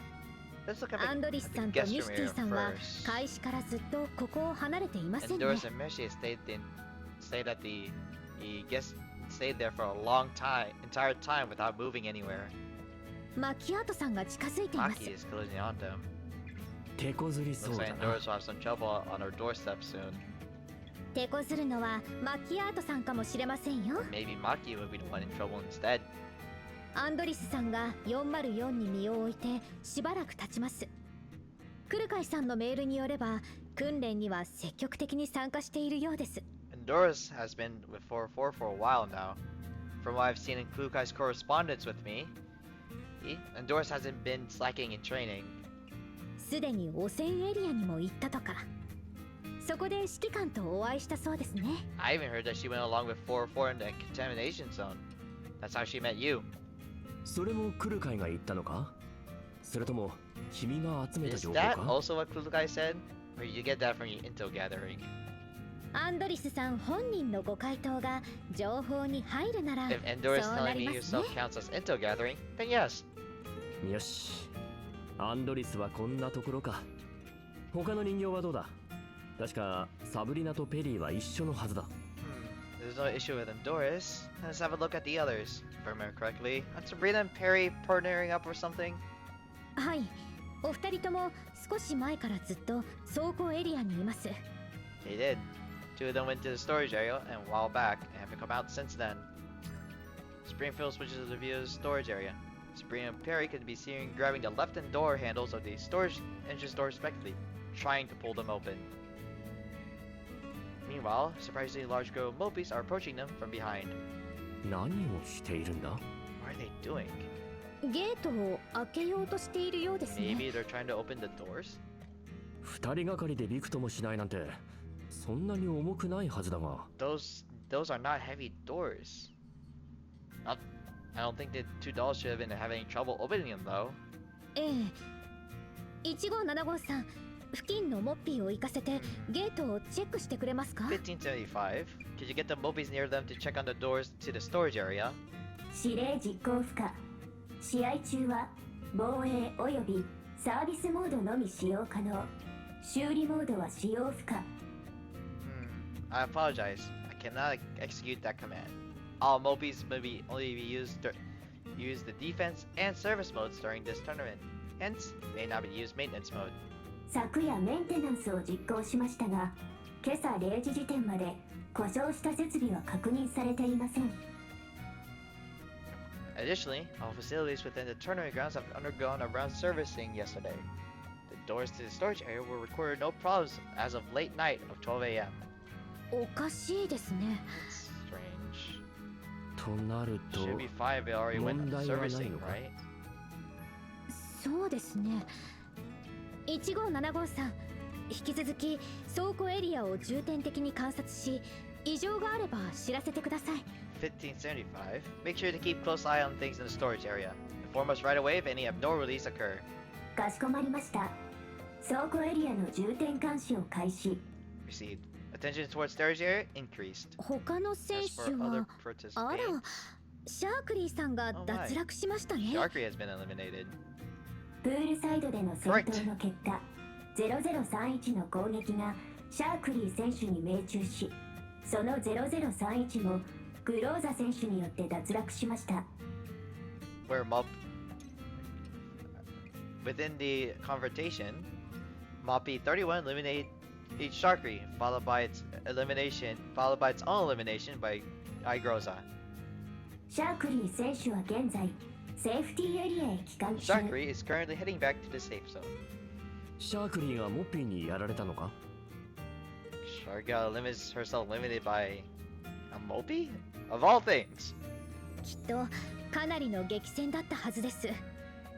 Let's look at アンドリス the さんと guest ミ room シティ area さんは first. 開始からずっとここを離れていませんね。 Endorse and Meshi stayed that the guest stayed there for a long entire time without moving anywhere. マキアートさんが近づいています。 Maki is closing on them. 手こずりそ Looks うだ like な。 Endorse will have some trouble on our doorstep soon. 手こずるのはマキアートさんかもしれませんよ。 Maybe Maki will be the one in trouble instead. アンドリスさんが404に身を置いてしばらく経ちます。クルカイさんのメールによれば訓練には積極的に参加しているようです。 Endorse has been with 44 for a while now. From what I've seen in Klukai's correspondence with me, Endorse hasn't been slacking in training. すでに汚染エリアにも行ったとか。そこで指揮官とお会いしたそうですね。 I even heard that she went along with 44 in the contamination zone. That's how she met you. それも来る会が言ったのか？それとも君が集めた Is 情報 that か？ also what Klukai said? Or did you get that from your intel gathering? アンドリスさん本人のご回答が情報に入るなら If Endorse そうな telling り me ますね yourself。counts as intel gathering, then yes. よし。アンドリスはこんなところか。他の人形はどうだ？確かサブリナとペリーは一緒のはずだ。There's no issue with Endorse. Let's have a look at the others. If I remember correctly, aren't Sabrina and Perry partnering up or something? はい、お二人とも少し前からずっと倉庫エリアにいます。 They did. Two of them went to the storage area and a while back and haven't come out since then. Springfield switches to the view of the storage area. Sabrina and Perry could be seen grabbing the left and door handles of the storage entrance door respectively, trying to pull them open. Meanwhile, a surprisingly large group of Mopies are approaching them from behind. 何をしているんだ？ What are they doing? ゲートを開けようとしているようですね。 Maybe they're trying to open the doors? 二人がかりでびくともしないなんてそんなに重くないはずだが。 Those are not heavy doors. I don't think the two dolls should have been having trouble opening them though. ええ。1575さん、付近のモッピーを行かせてゲートをチェックしてくれますか？ 1575. Could you get the Mopies near them to check on the doors to the storage area? 指令実行不可。試合中は防衛およびサービスモードのみ使用可能。修理モードは使用不可。I apologize. I cannot execute that command. All Mopies may be only use the defense and service modes during this tournament. hence may not be used maintenance mode. 昨夜メンテナンスを実行しましたが、今朝0時時点まで故障した設備は確認されていません。 Additionally, all facilities within the tournament grounds have undergone a round servicing yesterday. The doors to the storage area were recorded no problems as of late night of 12 a.m. おかしいですね。 It's strange. となると Should be fine, but already went 問題はない servicing, のか right? そうですね。1575さん、引き続き倉庫エリアを重点的に観察し、異常があれば知らせてください。1575. Make sure to keep close eye on things in the storage area. Inform us right away if any abnormalities occur. かしこまりました。倉庫エリアの重点監視を開始。 Received. Attention towards storage area increased. 他の選 As 手 for other は、あら、 participants, シャークリーさんが脱落しましたね。 Sharkry has been eliminated. プールサイドでの戦闘の結果、0031の攻撃がシャークリー選手に命中し、その0031もグローザ選手によって脱落しました。 Where within the conversation, Moppy 31 eliminated each Sharkry, followed by its own elimination by Igroza. シャークリー選手は現在セーフティーエリアへ帰還中。 Sharkry is currently heading back to the safe zone. シャークリーがモッピーにやられたのか？ Sharga limits herself limited by a Moppy? Of all things. きっとかなりの激戦だったはずです。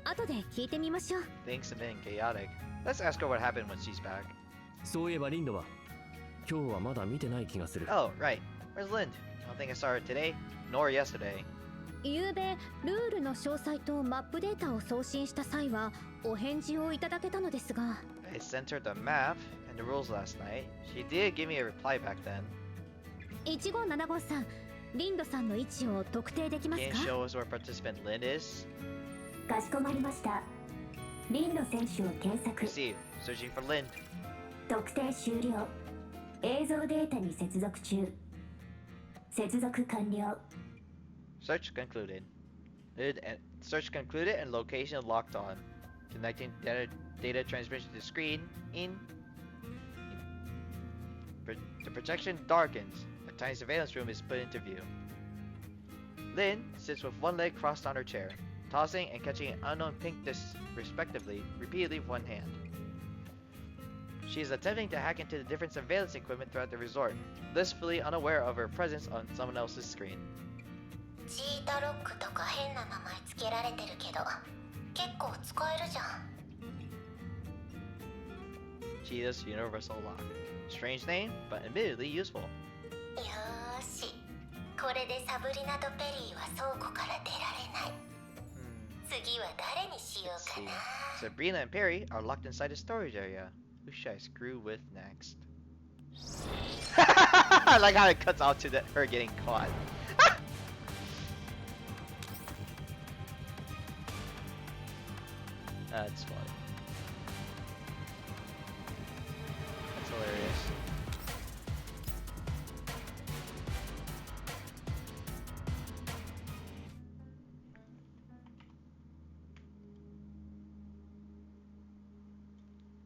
後で聞いてみましょう。 Things have been chaotic. Let's ask her what happened when she's back. そういえばリンドは今日はまだ見てない気がする。 Oh, right. Where's Lind? I don't think I saw her today, nor yesterday. 昨べルールの詳細とマップデータを送信した際はお返事をいただけたのですが、 I sent her the map and the rules last night. She did give me a reply back then. 1575さん、リンドさんの位置を特定できます Can か？ you show us where participant Lind is? かしこまりました。リンド選手を検索。 Receive. Searching for Lind. 特定終了。映像データに接続中。接続完了。 Search concluded. Search concluded and location locked on. Connecting data transmission to screen in. The projection darkens. A tiny surveillance room is put into view. Lynn sits with one leg crossed on her chair, tossing and catching an unknown pink disc respectively, repeatedly with one hand. She is attempting to hack into the different surveillance equipment throughout the resort, blissfully unaware of her presence on someone else's screen. チータロックとか変な名前つけられてるけど結構使えるじゃん。 Cheetah's Universal Lock. Strange name, but admittedly useful. よーし、これでサブリナとペリーは倉庫から出られない。次は誰にしよ Let's うか see. な。 Sabrina and Perry are locked inside a storage area. Who should I screw with next? I like how it cuts out to her getting caught. That's funny. That's hilarious.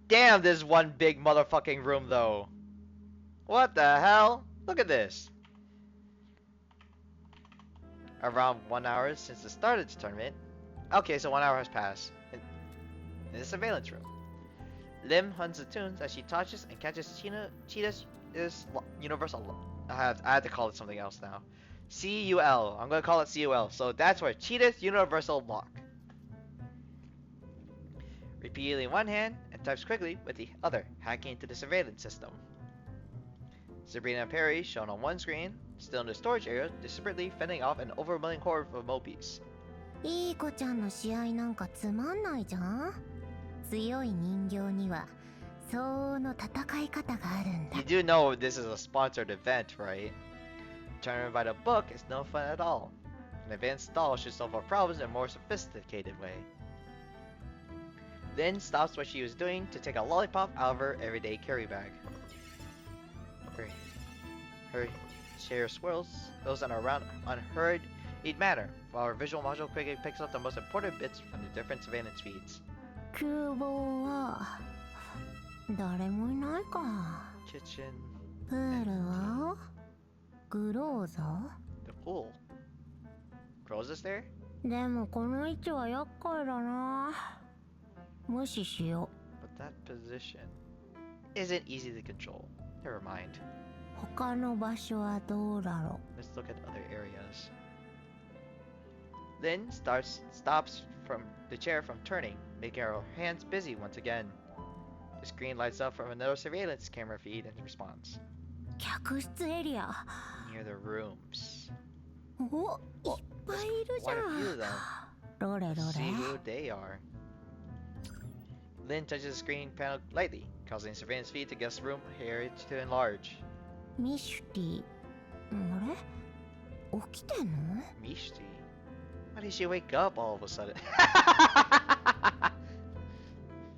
Damn, this one big motherfucking room though. What the hell? Look at this. Around 1 hour since the start of the tournament. Okay, so 1 hour has passed. In the surveillance room. Lim huns the tunes as she touches and catches Cheetah's universal. I had to call it something else now. CUL. I'm gonna call it CUL. So that's where Cheetah's universal lock. Repeatedly in one hand and types quickly with the other, hacking into the surveillance system. Sabrina and Perry, shown on one screen, still in the storage area, desperately fending off an overwhelming horde of Mopies. いい子ちゃんの試合なんかつまんないじゃん。強い人形には相応の戦い方があるんだ。 You do know this is a sponsored event, right? Tournament by the book is no fun at all. An advanced doll should solve our problems in a more sophisticated way. Lynn stops what she was doing to take a lollipop out of her everyday carry bag. Her chair swirls, goes on around unhurried manner, while her visual module quickly picks up the most important bits from the different surveillance feeds. 厨房は誰もいないか。 Kitchen. プールはグローザ The pool. Rose is there? でもこの位置は厄介だな。無視しよ But that position isn't easy to control. Never mind. う。他の場所はどうだろ Let's look at other areas. Lynn stops from the chair from turning, making her hands busy once again. The screen lights up from another surveillance camera feed in response. う。客室エリア。 Near the rooms. お、いっぱいいるじゃ Quite a few of ん。 them. どれど See れ。 who they are. Lynn touches the screen panel lightly, causing the surveillance feed to guest room area to enlarge. ミシュティ。あれ起きてんの Mishti? Why did she wake up all of a sudden?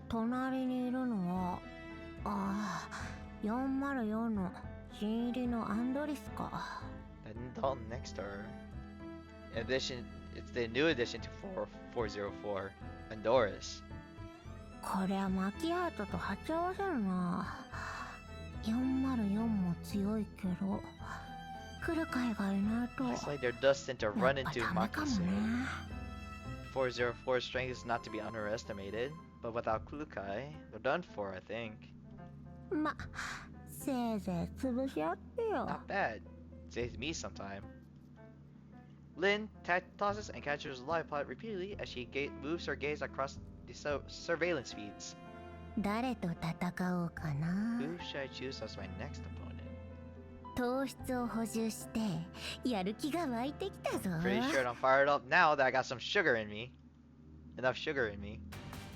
隣にいるのは、ああ、404の新入りのアンドリスか。 And Dalton next to her. In addition, it's the new addition to 404, Andoris. こりゃマキアートと鉢合わせるな。404も強いけど、来る会がいないと。 It's like they're destined to や run っぱ into ダメか Maki も soon. ね。 404's strength is not to be underestimated, but without Klukai, they're done for, I think. ま、せいぜい潰し合ってよ。 Not bad. Saves me some time. Lynn tosses and catches the live pod repeatedly as she moves her gaze across the surveillance feeds. 誰と戦おうかな。 Who should I choose as my next opponent? 糖質を補充してやる気が湧いてきたぞ。 Pretty sure I'm fired up now that I got some sugar in me. Enough sugar in me.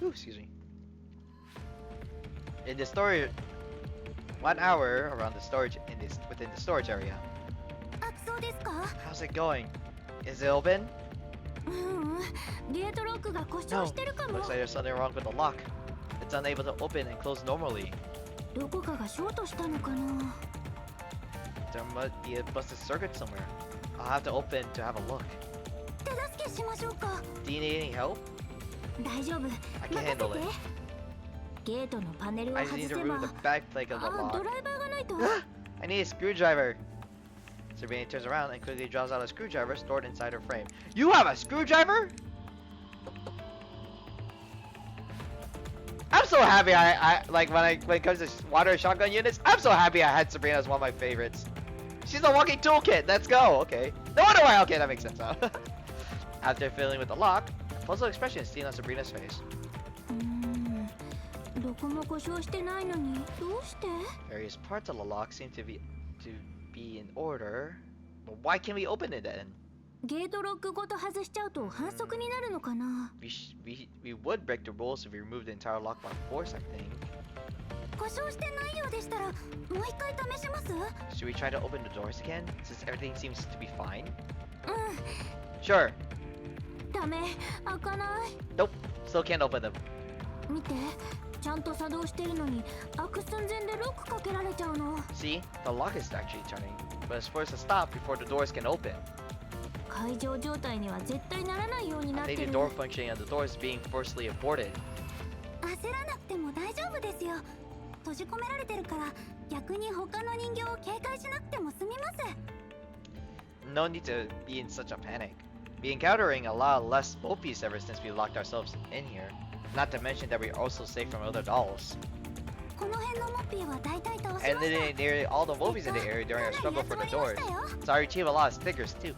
Ooh, excuse me. In the storage, 1 hour around the storage within the storage area. あ、そうですか。 How's it going? Is it open? ゲートロックが故 No. 障してるかも。 Looks like there's something wrong with the lock. It's unable to open and close normally. どこかがショートしたのかな。 There must be a busted circuit somewhere. I'll have to open to have a look. 手助けしましょうか。 Do you need any help? 大丈夫。 I can handle it. ゲートのパネルを I 外 just need せ to ば。 remove the back plate of the あ、ド lock. ライバーがないと。 I need a screwdriver. Sabrina turns around and quickly draws out a screwdriver stored inside her frame. You have a screwdriver? I'm so happy I like when it comes to water shotgun units, I'm so happy I had Sabrina as one of my favorites. She's a walking toolkit. Let's go. Okay. No wonder why. Okay, that makes sense now. After fiddling with the lock, a puzzled expression is seen on Sabrina's face. どこも故障してないのにどうして？ Various parts of the lock seem to be in order, but why can't we open it then? ゲートロックごと外しちゃうと反則になるのかな。We would break the rules if we removed the entire lock by force, I think. 故障してないようでしたらもう一回試します？ Should we try to open the doors again, since everything seems to be fine? う Sure. ん。ダメ、開かない。 Nope. Still can't open them. 見て、ちゃんと作動してるのに開く寸前でロックかけられちゃうの。 See, the lock is actually turning, but it's forced to stop before the doors can open. 解錠状態には絶対ならないようにな I って think る。 the door functioning of the door is being forcibly aborted. 焦らなくても大丈夫ですよ。閉じ込められてるから逆に他の人形を警戒しなくても済みます。 No need to be in such a panic. Be encountering a lot less Mopies ever since we locked ourselves in here. Not to mention that we're also safe from other dolls. この辺のモッピーは大体倒し And ました。 then nearly all the Mopies in the area during our struggle for the doors. So I retrieved a lot of stickers too.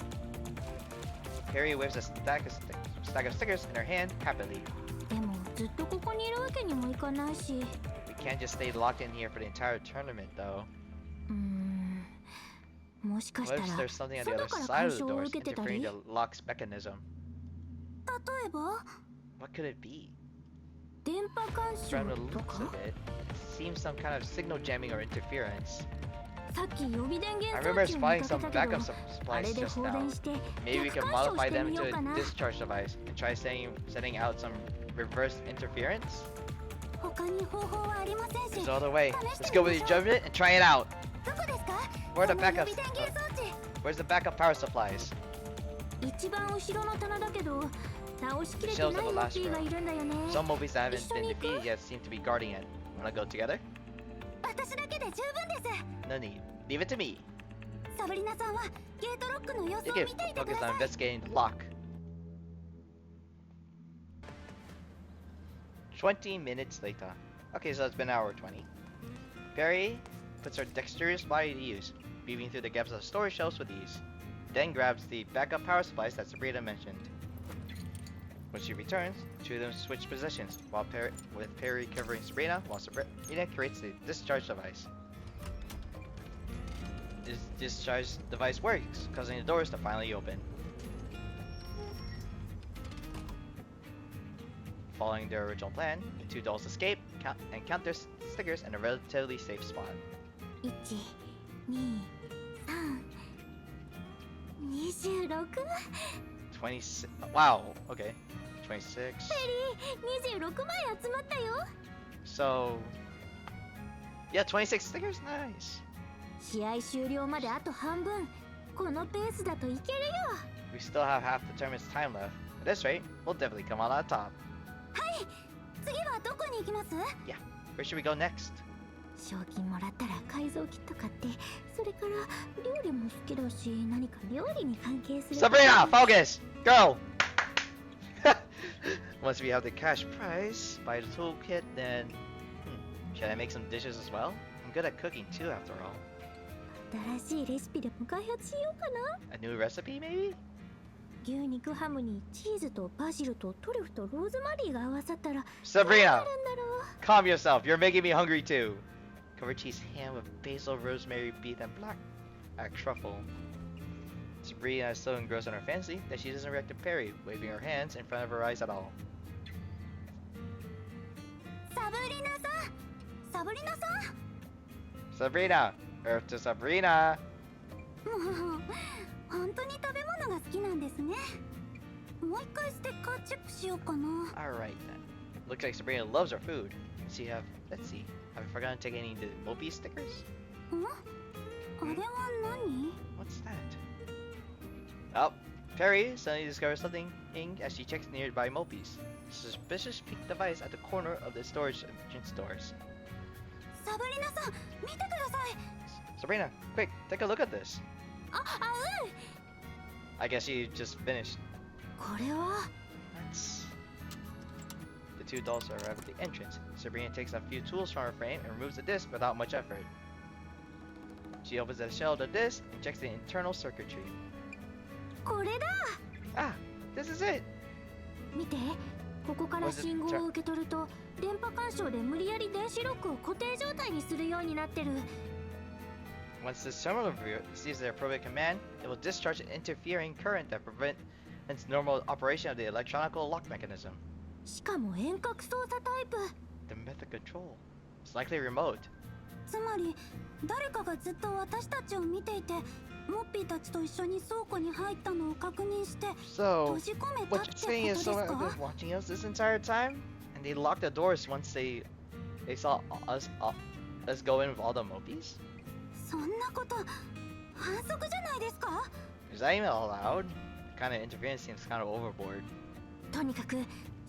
Harry waves a stack of stickers in her hand happily. でもずっとここにいるわけにもいかないし。 We can't just stay locked in here for the entire tournament though. もしかし What た if ら there's something on the 外 other から side 干 of the 渉を doors 受けてたり。 interfering 例 the lock's mechanism? えば What could it be? 電波干 From the 渉と looks か。 of it, it seems some kind of signal jamming or interference. さっき予備電源 I 装 remember 置を見 spotting か some けたけ backup ど、あ supplies れで just 放 now. 電して Maybe we 逆 can 干渉 modify して them みよう into か a な。 discharge device and try setting out some reverse interference. 他に方法はありません There's し。 no other way. Let's go with your judgment and try it out. どこですか？ Where are the その予 backups? 備電源装置。 Where's the backup power supplies? 一番後ろの棚だけど、倒しきれて Shows ない in the モッ last ピーがいるんだよね。 Some movies that haven't been 一緒に行く？ defeated yet seem to be guarding it. Wanna go together? 私だけで十分です。 No need. Leave it to me. サブリナさんはゲートロックの様子 You を can 見ていてく focus ださ on い。 investigating the lock. 20 minutes later. Okay, so it's been an hour 20. Perry puts her dexterous body to use, weaving through the gaps of storage shelves with ease. Then grabs the backup power supplies that Sabrina mentioned. When she returns, two of them switch positions, with Perry covering Sabrina, while Sabrina creates the discharge device. This discharge device works, causing the doors to finally open. Following their original plan, the two dolls escape and count their stickers in a relatively safe spot. 1、2、3、26。 26. Wow. Okay. 26. 26枚集まったよ。 So. Yeah, 26 stickers. Nice. 試合終了まであと半分。このペースだといけるよ。 We still have half the tournament's time left. At this rate, we'll definitely come out on top. はい。次はどこに行きます？ Yeah. Where should we go next? 賞金もらったら改造キット買って、それから料理も好きだし、何か料理に関係する。 Sabrina, focus! Go! Once we have the cash prize, buy the toolkit, then... should I make some dishes as well? I'm good at cooking too, after all. 新しいレシピでも開発しようかな。 A new recipe, maybe? 牛肉ハムにチーズとバジルとトリュフとローズマリーが合わさったら Sabrina! どうなるんだろう。 Calm yourself, you're making me hungry too. Cover cheese ham with basil, rosemary, beef, and black truffle. Sabrina is so engrossed in her fancy that she doesn't react to Perry, waving her hands in front of her eyes at all. サブリナさん、サブリナさん。 Sabrina! Earth to Sabrina! もう本当に食べ物が好きなんですね。もう一回ステッカーチェックしようかな。 Alright then. Looks like Sabrina loves her food. Let's see. Have I forgotten to take any of the Opie stickers? ん？あれは何？ What's that? Oh, Perry suddenly discovers something as she checks nearby Mopies. Suspicious pink device at the corner of the storage entrance doors. サブリナさん、見てください。 Sabrina, quick, take a look at this. うん。 I guess she just finished. これは The two dolls arrive at the entrance. Sabrina takes a few tools from her frame and removes the disc without much effort. She opens the shell of the disc and checks the internal circuitry. これだ。 Ah, this is it! 見て、ここから信号を受け取ると電波干渉で無理やり電子ロックを固定状態にするようになってる。 Once this terminal receives the appropriate command, it will discharge an interfering current that prevents normal operation of the electronical lock mechanism. しかも遠隔操作タイプ。 The method control. It's likely remote. つまり誰かがずっと私たちを見ていて、モッピーたちと一緒に倉庫に入ったのを確認して So, 閉じ込めた what っ you're て saying こ is と someone です has か？ been watching us this entire time? And they locked the doors once they saw us go in with all the Mopies? そんなこと反則じゃないですか？ Is that even allowed? Kind of interference seems kind of overboard. とにかく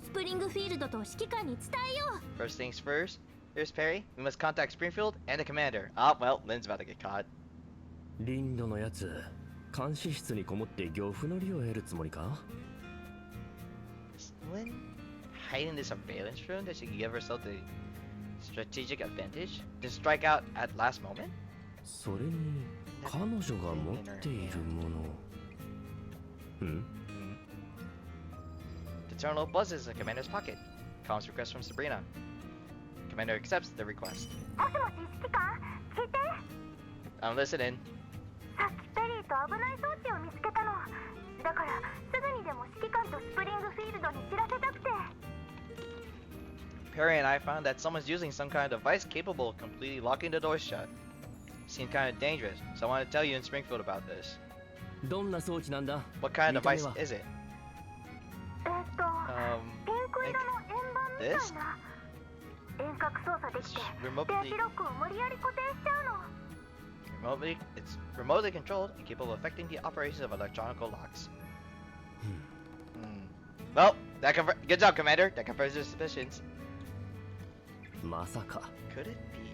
スプリングフィールドと指揮官に伝えよう。 First things first, here's Perry. We must contact Springfield and the commander. Ah, well, Lynn's about to get caught. リンドのやつ、監視室にこもって漁夫の利を得るつもりか？ Is Lynn hiding in the surveillance room that she can give herself the strategic advantage? Then strike out at last moment? それに彼女が持っているもの。The terminal buzzes in the commander's pocket. Comms request from Sabrina. Commander accepts the request. もしもし指揮官、聞いて。 I'm listening. さっきペリーと危ない装置を見つけたの。だからすぐにでも指揮官とスプリングフィールドに知らせたくて。 Perry and I found that someone's using some kind of device capable of completely locking the doors shut. Seemed kind of dangerous, so I wanted to tell you in Springfield about this. どんな装置なんだ？ What kind of 見た目 device は？ is it? ピンク色の円盤みたいな。遠隔操作できて、電子ロックを無理やり固定しちゃうの。 It's remotely controlled and capable of affecting the operations of electronic locks. Well, Good job, Commander. That confirms your suspicions. まさか Could it be?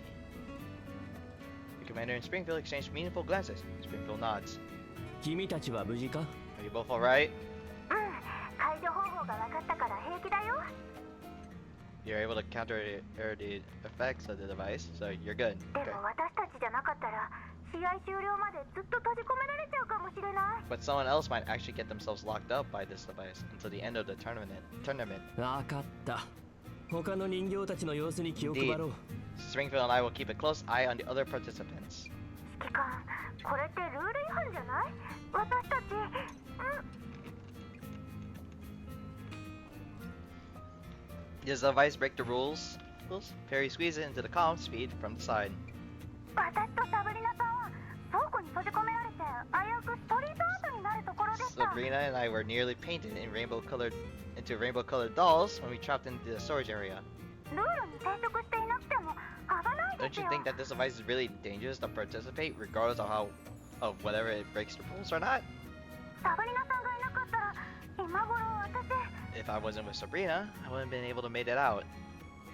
The commander and Springfield exchanged meaningful glances. Springfield nods. 君たちは無事か Are you both alright? 解除方法が分かったから平気だよ。 You're able to counter the effects of the device, so you're good. で Okay. も私たちじゃなかったら試合終了までずっと閉じ込められちゃうかもしれない。 But someone else might actually get themselves locked up by this device until the end of the tournament. わかった他の人形たちの様子に気を配ろう Springfield and I will keep a close eye on the other participants. 指揮官、これってルール違反じゃない？私たち、Does the device break the rules? Perry squeezes it into the comm speed from the side. 私とサブリナさんは倉庫に閉じ込められて危うくストリートアートになるところでした。 Sabrina and I were nearly painted in into rainbow-colored dolls when we trapped into the storage area. ルールに抵触していなくても危ないで Don't す you よ。 think that this device is really dangerous to participate, regardless of whether it breaks the rules or not? サブリナさんがいなかったら今頃私。 If I wasn't with Sabrina, I wouldn't have been able to make it out.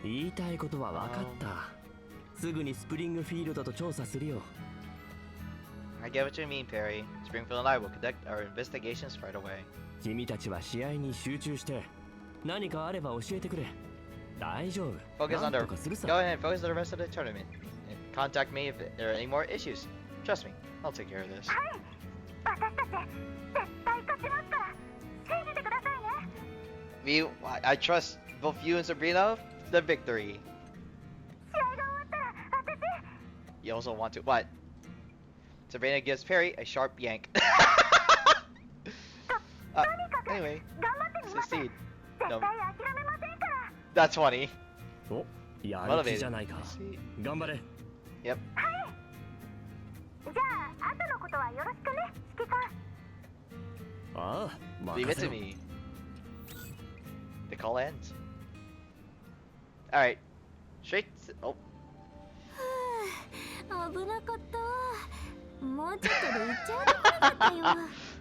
言いたいことは分かったすぐにスプリングフィールドと調査するよ I get what you mean, Perry. Springfield and I will conduct our investigations right away. 君たちは試合に集中して何かあれば教えてくれ大丈夫 Focus な on ん the とかするさ Go ahead and focus on the rest of the tournament. And contact me if there are any more issues. Trust me, I'll take care of this. はい、私たち絶対勝ちますから信じてくださいね。 I trust both you and Sabrina the victory. 試合が終わったら私。 You also want to what? Sabrina gives Perry a sharp yank. とにかく Anyway, 頑張ってみます。 succeed. 絶対諦めませんから。 That's funny. おやる気じゃないか See? 頑張れ Yep. じゃあ後のことはよろしくね、指揮官。ああ Leave 任 it せ to ろ me. The call ends. Alright. Straight to, oh, 危なかったもうちょっとで行っちゃうところだったよ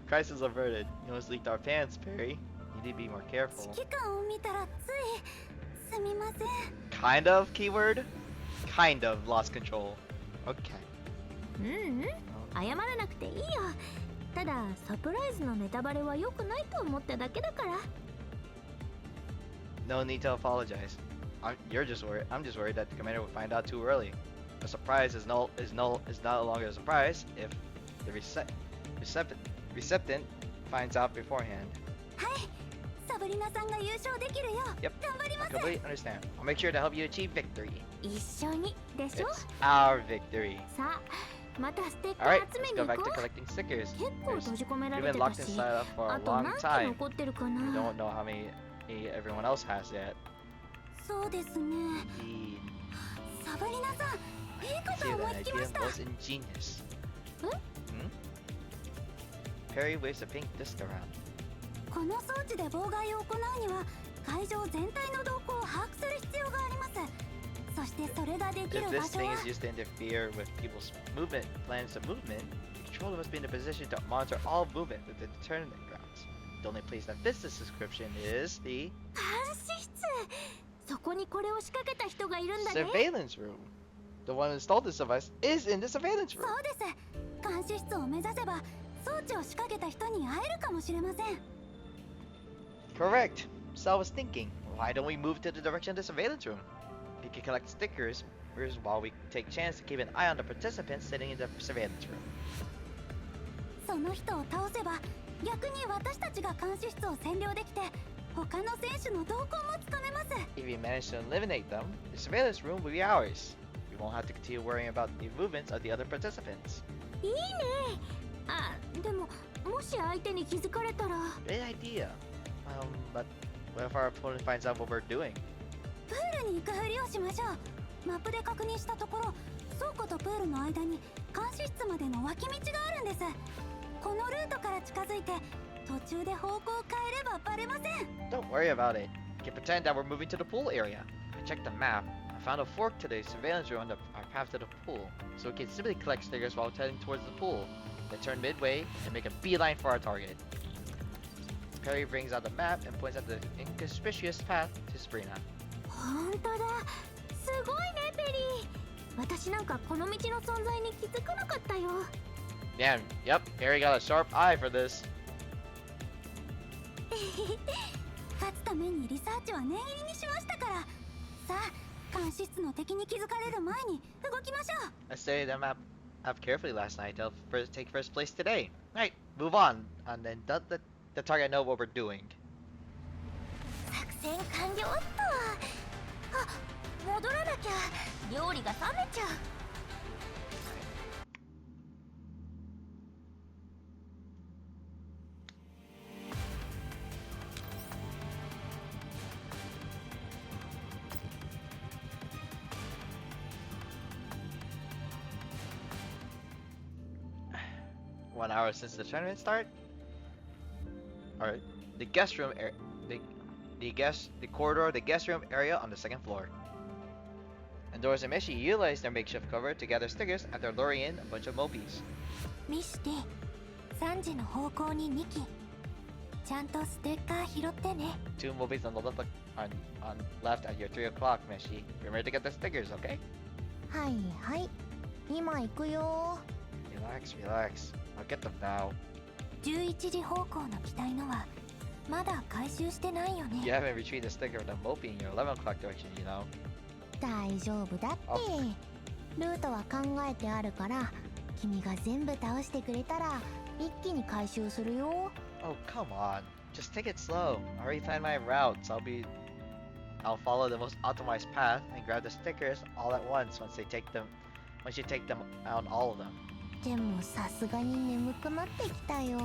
crisis averted. You almost leaked our pants, Perry. You need to be more careful. 指揮官を見たらついすみません Kind of keyword? Kind of lost control. Okay. 謝らなくていいよただサプライズのネタバレは良くないと思っただけだから No need to apologize. I'm just worried that the commander will find out too early. A surprise is no longer a surprise if the receptant finds out beforehand. はいサブリナさんが優勝できるよ Yep. 頑張り I ます completely understand. I'll make sure to help you achieve victory. 一緒にでしょ It's our victory. さあまたステッカ Alright, ー集め let's に go 行 back こ to う collecting stickers. 結構 There's- 閉じ込めら We've れ been てた locked し inside for あ a と long 何機 time. 残ってるか We な don't know how many everyone else has yet. そうですね Indeed. サブリナさんいいこ See と the 思いつき idea ました was ingenious. Huh? Hmm? Perry waves a pink disc around. この装置で妨害を行うには会場全体の動向を把握する必要がありますそしてそれができる If 場 this 所 thing は is used to interfere with people's movement, plans of movement, the controller must be in a position to monitor all movement within the tournament grounds. The only place that fits this description is the 監視室そこにこれを仕掛けた人がいるんだね surveillance room. The one who installed this device is in the surveillance そ room. うです監視室を目指せば装置を仕掛けた人に会えるかもしれません Correct. So I was thinking, why don't we move to the direction of the surveillance room? We can collect stickers, while we take chance to keep an eye on the participants sitting in the surveillance room. その人を倒せば逆に私たちが監視室を占領できて他の選手の動向もつかめます If we manage to eliminate them, the surveillance room will be ours. We won't have to continue worrying about the movements of the other participants. いいねあでももし相手に気づかれたら Great idea. But what if our opponent finds out what we're doing? プールに行くふりをしましょうマップで確認したところ倉庫とプールの間に監視室までの脇道があるんですこのルートから近づいて途中で方向を変えればバレません Don't worry about it. We can pretend that we're moving to the pool area. I checked the map. I found a fork to the surveillance room on our path to the pool, so we can simply collect stickers while heading towards the pool, then turn midway and make a beeline for our target. Perry brings out the map and points out the inconspicuous path to Sabrina. 本当だ。すごいね、ペリー。私なんかこの道の存在に気づかなかったよ。Damn, yep, Perry got a sharp eye for this. 勝つためにリサーチは念入りにしましたから。さあ、監視室の敵に気づかれる前に動きましょう。 I studied the map carefully last night. They'll take first place today. Right, move on, and then let the target know what we're doing. 作戦完了っと。あ、戻らなきゃ。料理が冷めちゃう。1 hour since the tournament start. Alright, the guest room the corridor, the guest room area on the second floor. Endorse and Mishi utilize their makeshift cover to gather stickers after luring in a bunch of mopies. ミシティ、3時の方向に2機。ちゃんとステッカー拾ってね。 2 mopies on the left on left at your 3 o'clock, Mishi. Remember to get the stickers, okay? はいはい。今行くよ。Relax, relax. I'll get them now. 11時方向の機体のはまだ回収してないよ You ね。 haven't retrieved the sticker of the mopey in your 11 o'clock direction, you know. 大丈夫だって。ルートは考えてあるから、君が全部倒してくれたら一気に回収するよ。Oh, come on. Just take it slow. I already planned my routes. I'll follow the most optimized path and grab the stickers all at once once you take them on all of them. でもさすがに眠くなってきたよ。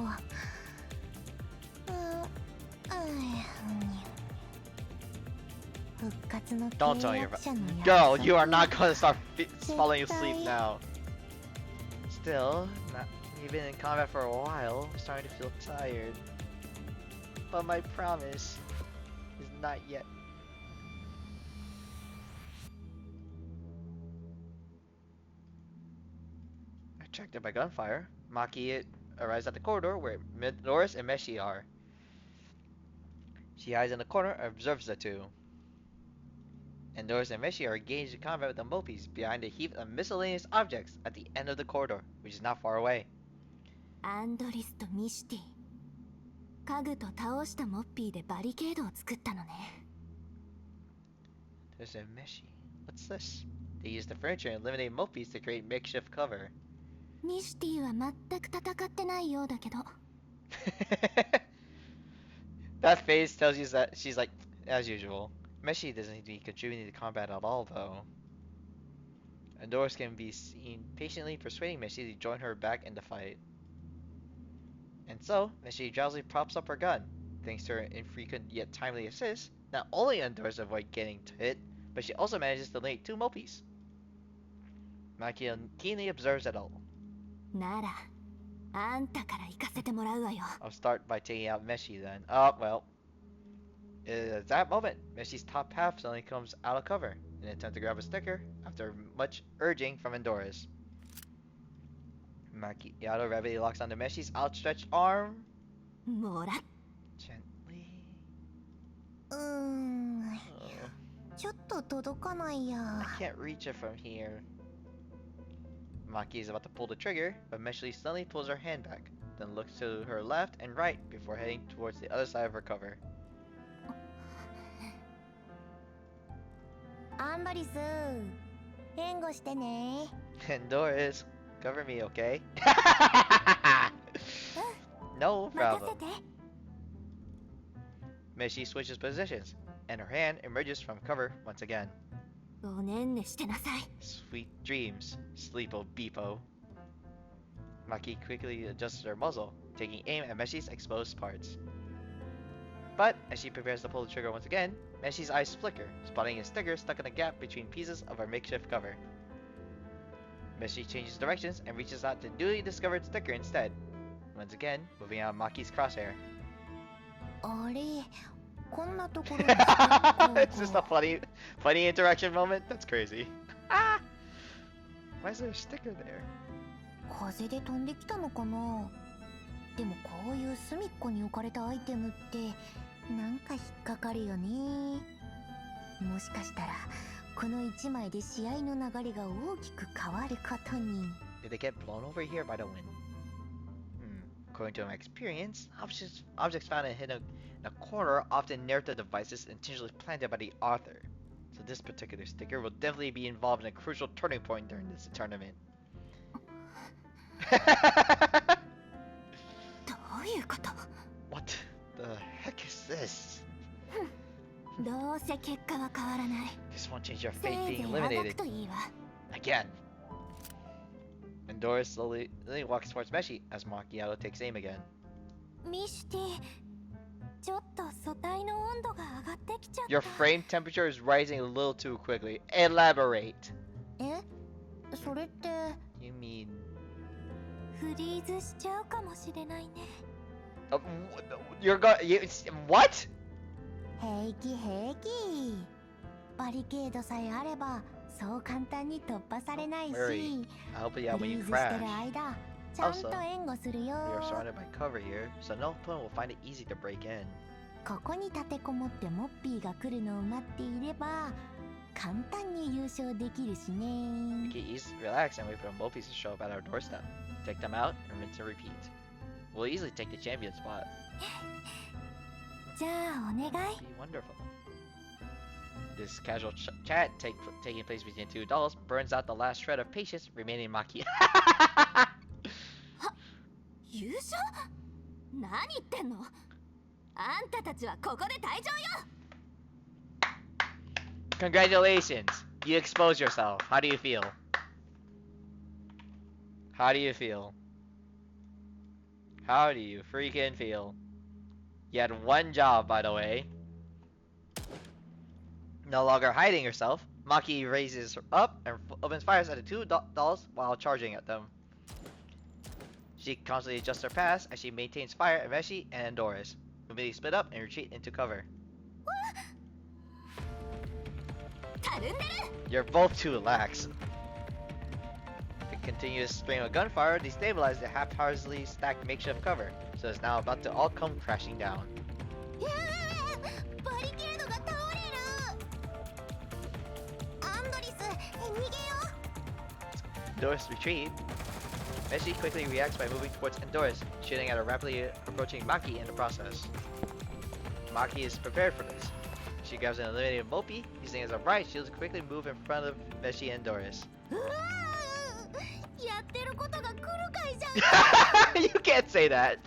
復活の Don't tell 契 your 約者の約 girl, 束 you are not gonna start falling asleep now. Still, you've been in combat for a while. I'm starting to feel tired. But my promise is not yet. Attracted by gunfire, Maki arrives at the corridor where Midorus and Meshi are. She hides in the corner and observes the two. Endorus and Meshi are engaged in combat with the Mopies behind a heap of miscellaneous objects at the end of the corridor, which is not far away. アンドリスとミシティ、家具と倒したモッピーでバリケードを作ったのね。There's a Meshi. What's this? They use the furniture and eliminate Mopies to create makeshift cover. ミシティは全く戦ってないようだけど。That face tells you that she's like, as usual. Meshi doesn't need to be contributing to combat at all, though. Endorus can be seen patiently persuading Meshi to join her back in the fight. And so, Meshi drowsily props up her gun. Thanks to her infrequent yet timely assist, not only Endorus avoid getting hit, but she also manages to eliminate 2 Mopies. Maki keenly observes it all. なら、あんたから行かせてもらうわよ。I'll start by taking out Meshi then. Oh, well. At that moment, Meshi's top half suddenly comes out of cover in an attempt to grab a sticker after much urging from Endorus. Macchiato rapidly locks onto Meshi's outstretched arm. もら Gently. ちょっと届かないや。 I can't reach it from here. Maki is about to pull the trigger, but Meshi suddenly pulls her hand back, then looks to her left and right before heading towards the other side of her cover. アンドリス、援護してね。Endorus, cover me, okay? No 任 problem. せて。 Meshi switches positions, and her hand emerges from cover once again. おねんねしてなさい。 Sweet dreams, Sleepo Beepo. Maki quickly adjusts her muzzle, taking aim at Meshi's exposed parts. But as she prepares to pull the trigger once again, Meshi's eyes flicker, spotting a sticker stuck in a gap between pieces of her makeshift cover. Meshi changes directions and reaches out the newly discovered sticker instead, once again moving out of Maki's crosshair. あれ、こんなところに It's just a funny interaction moment? That's crazy. Ah! Why is there a sticker there? 風で飛んできたのかな。でもこういう隅っこに置かれたアイテムってなんか引っかかるよね。もしかしたらこの1枚で試合の流れが大きく変わることに。 Did they get blown over here by the wind? According to my experience, objects found and hidden in a corner often narrative devices intentionally planted by the author. So this particular sticker will definitely be involved in a crucial turning point during this tournament. どういうこと？ What the heck is this? どうせ結果は変わらない。 This won't change your せ fate いぜ being いあがく eliminated といいわ。 again. And Doris slowly walks towards Meshi as Macchiato takes aim again. ミシティ、ちょっと素体の温度が上がってきちゃった。 Your frame temperature is rising a little too quickly. Elaborate. え、それって You mean? フリーズしちゃうかもしれないね。You're what? 平気平気。バリケードさえあればそう簡単に突破されないし、 Worry. I'll help you out フ when リ you ーズしてる crash. 間ちゃんと援護するよ。 We are surrounded by cover here, so no opponent will find it easy to break in. ここに立てこもってモッピーが来るのを待っていれば簡単に優勝できるしね。 Okay, ease, relax, and wait for the Mopis to show up at our doorstep. Take them out and rinse and repeat. We'll easily take the champion spot. じゃあお願い。 Be wonderful. This casual chat taking place between two dolls burns out the last shred of patience remaining in Maki. 優勝？何言ってんの？あんたたちはここで退場よ。 Congratulations! You exposed yourself. How do you feel? How do you feel? How do you freaking feel? You had one job, by the way. No longer hiding herself, Maki raises up and opens fires at the two dolls while charging at them. She constantly adjusts her pass as she maintains fire at Meshi and Doris, who immediately split up and retreat into cover. You're both too lax. The continuous stream of gunfire destabilized the haphazardly stacked makeshift cover, so it's now about to all come crashing down. バリケードが倒れる。アンドリス、逃げよう。 Doris retreat. Meshi quickly reacts by moving towards Doris, shooting at a rapidly approaching Maki in the process. Maki is prepared for this. She grabs an eliminated Mopi, using it as a riot shield to quickly move in front of Meshi and Doris. やってることが来るかいじゃん。 You can't say that!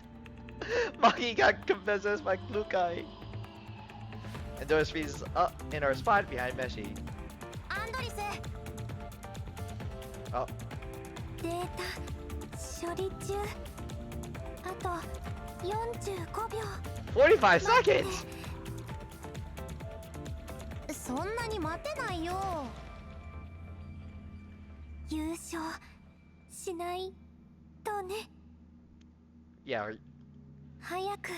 Maki got possessed by Klukai. And Doris freezes up in her spot behind Meshi. アンドリス。 Oh, データ処理中。あと45秒。 45 seconds! そんなに待てないよ。優勝しないとね。 Yeah, 早く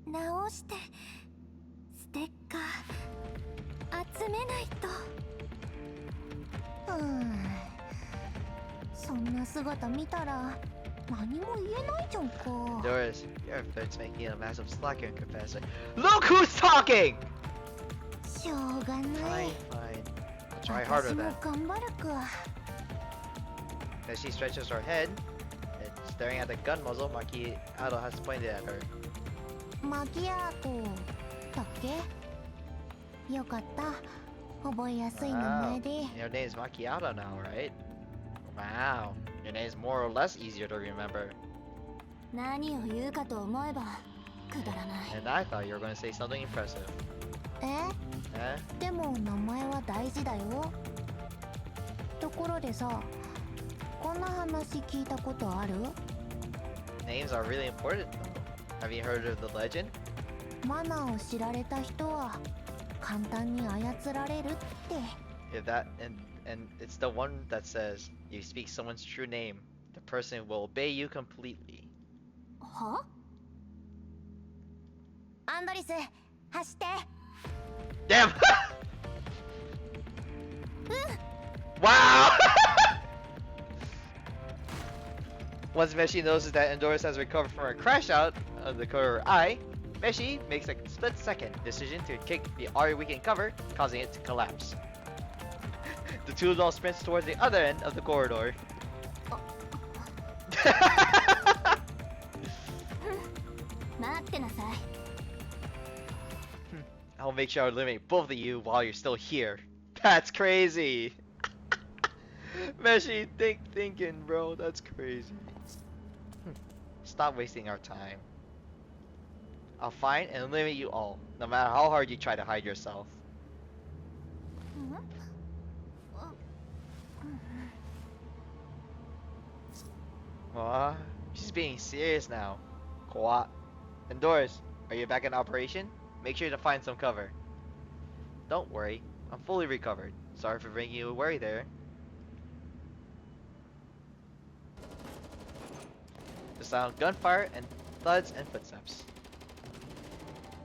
直してステッカー集めないと。そんな姿見たら何も言えないじゃんか。 Doris, your efforts make you a massive slacker and confessor. Look who's talking! しょうがない。 Fine, fine. I'll try harder 私も then. 頑張るか。 As she stretches her head, and staring at the gun muzzle Maki Ado has pointed at her. マキアートだっけ？よかった。覚えやすい名 Wow. 前で。 Your name is Macchiato now, right? Wow. Your name is more or less easier to remember. 何を言うかと思えばくだらない。 And I thought you were going to say something impressive. え？ Eh? でも名前は大事だよ。ところでさ、こんな話聞いたことある？ Names are really important though. Have you heard of the legend? マナーを知られた人は簡単に操られるって。 If that and it's the one that says you speak someone's true name, the person will obey you completely. は？アンドリス、走って。 Damn! Wow! Once Meshi notices that Endorus has recovered from her crash out of the corner of her eye, Meshi makes a split-second decision to kick the already weakened cover, causing it to collapse. The two of them sprints towards the other end of the corridor. I'll make sure I eliminate both of you while you're still here. That's crazy. Meshi, thinking, bro. That's crazy. Stop wasting our time. I'll find and eliminate you all, no matter how hard you try to hide yourself. Aw, she's being serious now. Kwa. And Doris, are you back in operation? Make sure to find some cover. Don't worry, I'm fully recovered. Sorry for bringing you a worry there. The sound of gunfire and thuds and footsteps.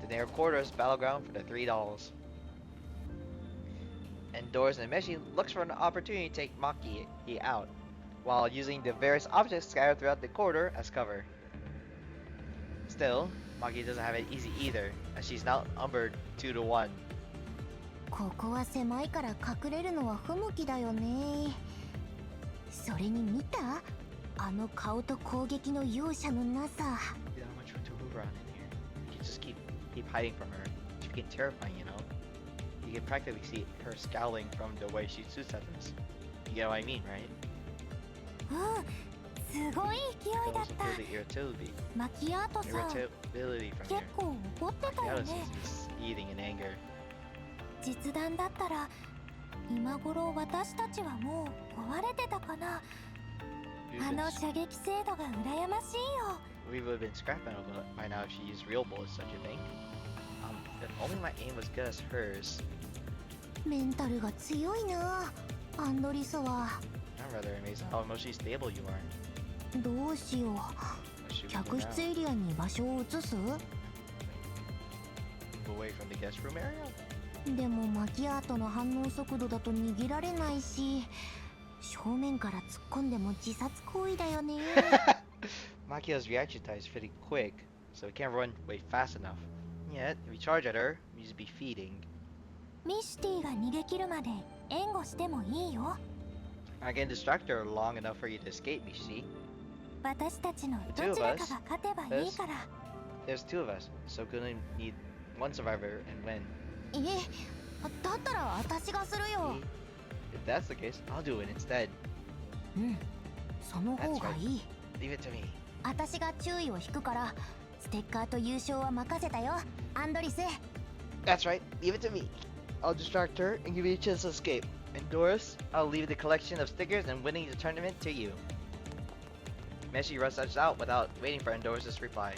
The nearest quarters battleground for the three dolls. And Doris and Meshi looks for an opportunity to take Maki out, while using the various objects scattered throughout the corridor as cover. Still, Maki doesn't have it easy either, as she's now outnumbered 2 to 1. ここは狭いから隠れるのは不向きだよね。それに見た？あの顔と攻撃の容赦のなさ。You don't have much room to move around in here. You just keep hiding from her. It's freaking terrifying, you know. You can practically see her scowling from the way she shoots at us. You get what I mean, right? すごい勢いだっ Also た。 feel the irritability, マキアートさん、 irritability from 結 here. 構怒ってた Makiato よ seems ね。 to be seething in anger. 実弾だったら今頃私たちはもう壊れてたかな。あの射撃精度が羨ましいよ。 We would have been scrap metal by now if she used real bullets, don't you think? If only my aim was good as hers. メンタルが強いな、アンドリスは。 I'm rather amazed at how emotionally stable you are. どうしよう。 What should we do 客 now? 室エリアに場所を移す？ Move away from the guest room area? でもマキアートの反応速度だと逃げられないし、正面から突っ込んでも自殺行為だよね。Makia's reaction time is pretty quick, so we can't run way fast enough. Yet, if we charge at her, we just be feeding. ミシティが逃げ切るまで援護してもいいよ。 I can distract her long enough for you to escape me, see? 私たちのどちらかが勝てばいいから。 There's two of us, so we only need one survivor and win. いえ、だったら私がするよ。 If that's the case, I'll do it instead. うん、その方がいい。Leave it to me. 私が注意を引くから、ステッカーと優勝は任せたよ、アンドリス。 That's right, leave it to me. I'll distract her and give you a chance to escape. And Doris, I'll leave the collection of stickers and winning the tournament to you. Meshi rushes out without waiting for Endoris' reply.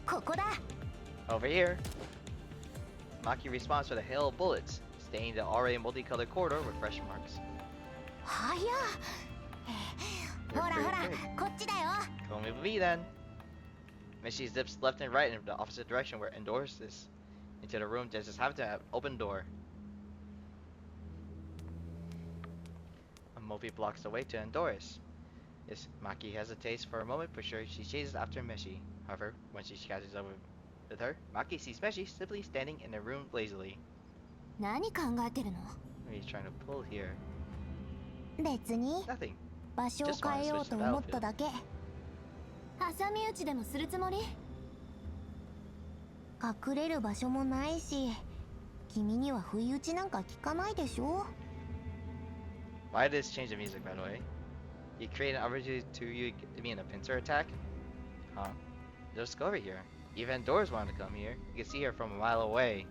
ここだ。 Over here. Maki responds with a hail of bullets, staining the already multicolored corridor with fresh marks. はや。ほらほら、こっちだよ。 Come with me then. Meshi zips left and right in the opposite direction where Endoris is. Into the room just happens to have an open door. A Mopi blocks the way to Endoris. Yes, Maki hesitates for a moment, but sure she chases after Meshi. However, when she catches up with her, Maki sees Meshi simply standing in the room lazily. 何考えてるの？ What are you trying to pull here? 別に Nothing. 場所を変えようと思っただけ。挟み撃ちでもするつもり？隠れる場所もないし、君には不意打ちなんか聞かないでしょ。 Why did this change the music, by the way? You create an opportunity to you me in a pincer attack? Huh. Just go over here. Even Doris wanted to come here. You can see her from a mile away.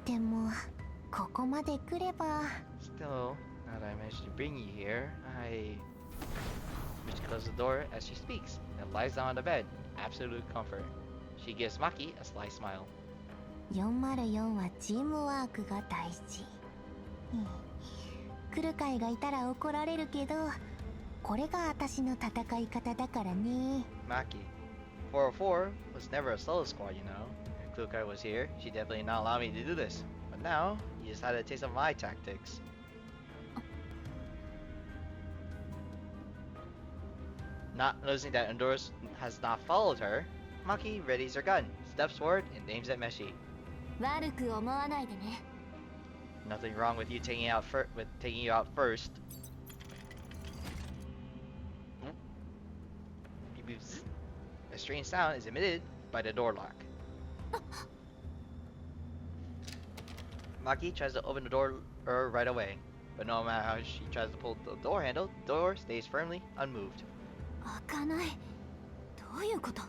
でも、ここまで来れば。 Still, now that I managed to bring you here, Michi closes the door as she speaks and lies down on the bed. Absolute comfort. She gives Maki a sly smile. 404はチームワークが大事。来る会がいたら怒られるけど、これが私の戦い方だからね。 Maki. 404 was never a solo squad, you know. If Klukai was here, she'd definitely not allow me to do this. But now, you just had a taste of my tactics. Not noticing that Honduras has not followed her, Maki readies her gun, steps forward, and aims at Meshi. 悪く思わないでね。 Nothing wrong with you taking you out first. Beep, beep, zzz. A strange sound is emitted by the door lock. Maki tries to open the door right away, but no matter how she tries to pull the door handle, the door stays firmly unmoved. 開かない。どういうこと？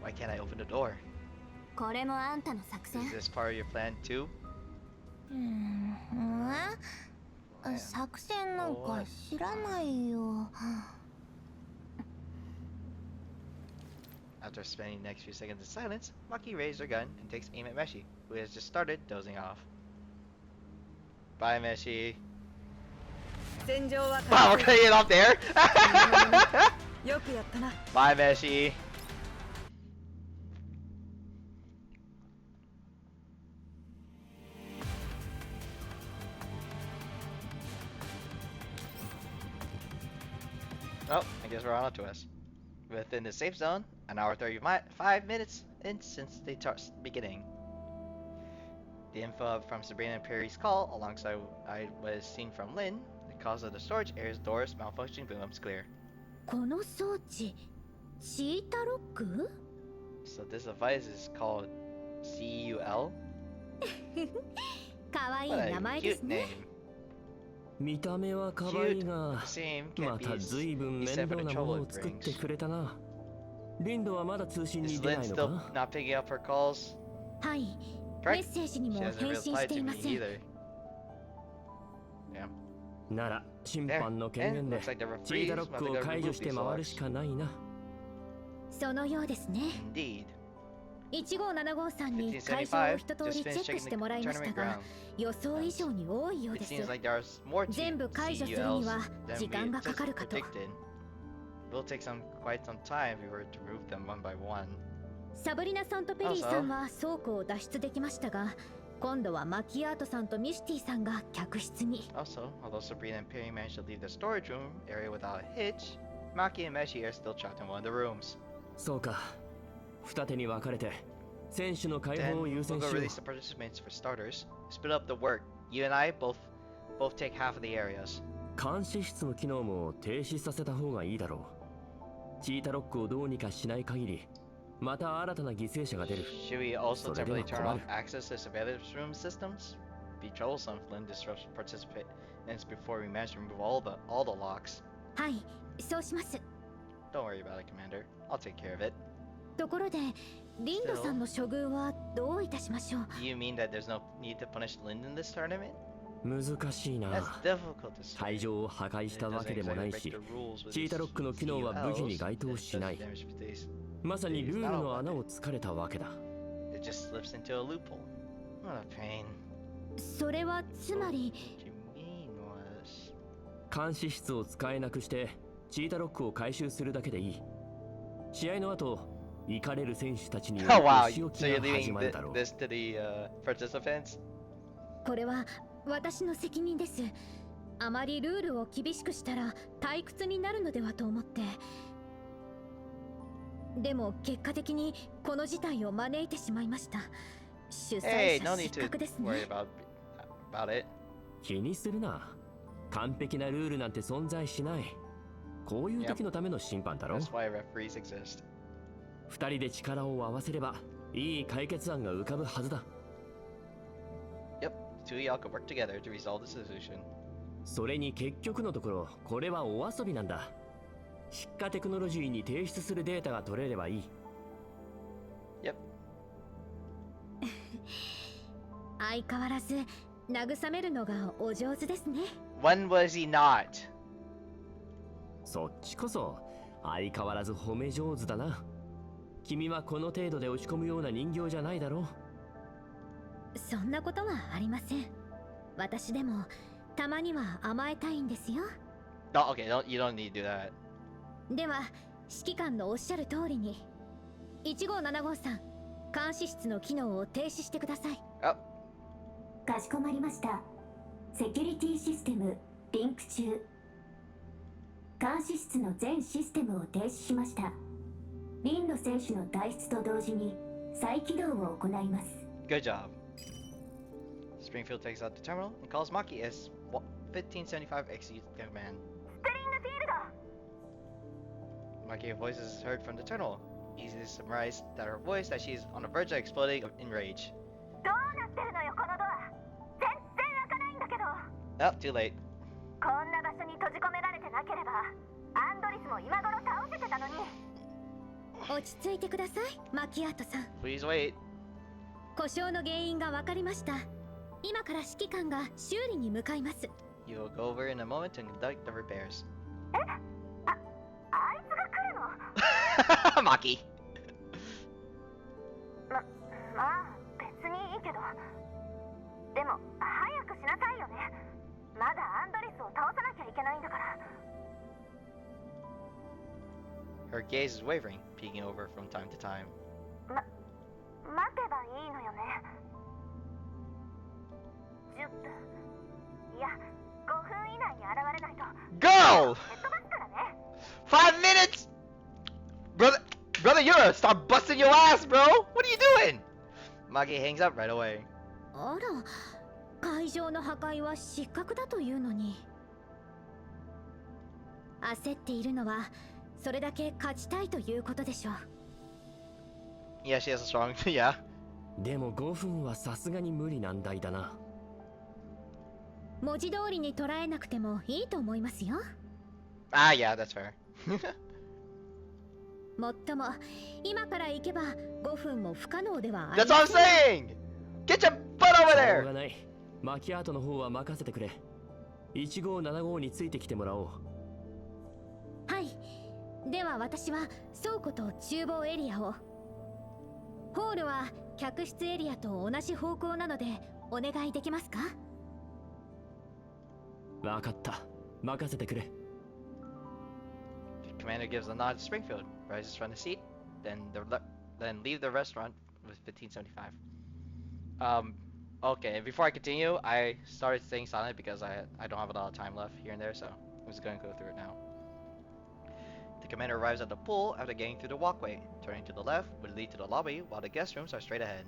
Why can't I open the door? これもあんたの作戦？ Is this part of your plan too? 作戦なんか知らないよ。 After spending the next few seconds in silence, Maki raises her gun and takes aim at Meshi, who has just started dozing off. Bye, Meshi. 戦場は Wow, we're cutting it off there. よくやったな。 Bye, Meshi. Oh, I guess we're on to us. Within the safe zone, an hour 35 minutes in since the beginning. The info from Sabrina and Perry's call, alongside what is seen from Lynn, the cause of the storage area's doors malfunctioning becomes clear. この装置チータロック？ So this device is called CUL. かわいい What 名 a 前です cute ね。 name. 見た目は可愛い Cute. が The same ま can't た be 随分 he 面 said 倒 for the なも trouble のを it 作って brings. くれたな。リンドはまだ通信 Is に出 Lynn ないの still か？ not picking up her calls? はい。メ Correct? ッセージに She も hasn't 返信し replied て to いま me せん。 either. Yeah. なら審 There. 判の権 And 限で looks like the チータ referees ロ must ック have を got 解除 removed して these 回る locks. しかないな。そのようですね。 Indeed. 1575さんに会場を1575一通 just りチェ finished ック checking して the もらいました tournament が、 ground. 予想以上に多いよう It です。 seems like there's more 全部解除するに CULs は than 時 we 間がかかるかと。 predicted. It will take quite some time if we were to remove them one by one. サブリナさんとペリーさんは倉庫を脱出できましたが、今度はマキアートさんとミシティさんが客室に。 Also, although Sabrina and Perry managed to leave the storage room area without a hitch, Maki and Meshi are still trapped in one of the rooms. そうか。二手に分かれて選手の解 Then 放を優 we'll 先 go しよう。 release the participants for starters. Split up the work. You and I both take half of the areas. 監視室の機能も停止させた方がいいだろう。チータロックをどうにかしない限り、また新たな犠牲者が出る。 Should we also それでは temporarily turn 困 off る。 access to surveillance room systems? Be troublesome if Lynn disrupts participants before we manage to remove all the locks. はい、そうします。 Don't worry about it, Commander. I'll take care of it. ところで、リンドさんの処遇はどういたしましょう？ You mean that there's no need to punish Lynn in this tournament? 難しい That's な。 difficult to say. 会場を破壊したわけでもないし、チータロックの機能は無事に該当しない。まさにルールの穴を突かれたわけだ。It just slips into a loophole. What a pain. それはつまり、 What you mean was... 監視室を使えなくしてチータロックを回収するだけでいい。試合の後、怒れる選手たちによる Oh wow, お仕置き so you're が始 leaving まるだろう。 this to the participants? これは私の責任です。あまりルールを厳しくしたら退屈になるのではと思って。でも結果的にこの事態を招いてしまいました。主 Hey, 催 no 者 need 失 to 格です worry ね。about it. 気にするな。完璧なルールなんて存在しない。こういう時のための審判だろ。 That's why referees exist. 二人で力を合わせればいい解決案が浮かぶはずだ。Yep, two of y'all could work together to resolve the solution. それに結局のところ、これはお遊びなんだ。失火テクノロジーに提出するデータが取れればいい。Yep. 相変わらず慰めるのがお上手ですね。 When was he not? そっちこそ相変わらず褒め上手だな。君はこの程度で落ち込むような人形じゃないだろう。そんなことはありません。私でもたまには甘えたいんですよ。 No, okay, you don't need to do that. では指揮官のおっしゃる通りに1575さん、監視室の機能を停止してください。 Oh, かしこまりました。セキュリティシステムリンク中。監視室の全システムを停止しました。リンド選手の退出と同時に再起動を行います。Good job. Springfield takes out the terminal and calls Maki as 1575 executes the command. Maki's voice is heard from the terminal. Easy to summarize that her voice that she's on the verge of exploding in rage. Oh, too late. こんな場所に閉じ込められてなければアンドリスも今頃倒せてたのに。落ち着いてください、マキアートさん。 Please wait. 故障の原因が分かりました。今から指揮官が修理に向かいます。 You will go over in a moment to conduct the repairs. あいつが来るの？ Maki. まあ別にいいけど。でも早くしなさいよね。まだアンドリスを倒さなきゃいけないんだから。 Her gaze is wavering, peeking over from time to time. 待てばいいのよね。10分。いや、5分以内に現れないと。 Go! 蹴っ飛ばすからね。 5 minutes! Brother, you gotta stop busting your ass, bro! What are you doing? Maki hangs up right away. あら、会場の破壊は失格だというのに。焦っているのはそれだけ勝ちたいということでしょう。 Yeah, she has a strong... yeah. でも5分はさすがに無理難題だな。文字通りに捉えなくてもいいと思いますよ。 Ah, yeah, that's fair. もっとも今から行けば5分も不可能ではあり That's ま what せ I'm ん。 saying! Get your butt over しょう there! がない。マキアートの方は任せてくれ。1575についてきてもらおう。はい。では私は倉庫と厨房エリアを。ホールは客室エリアと同じ方向なのでお願いできますか？わかった。任せてくれ。The commander gives a nod to Springfield, rises from the seat, then leave the restaurant with 1575. Okay, before I continue, I started staying silent because I don't have a lot of time left here and there, so I'm just going to go through it now. The commander arrives at the pool after getting through the walkway. Turning to the left would lead to the lobby, while the guest rooms are straight ahead.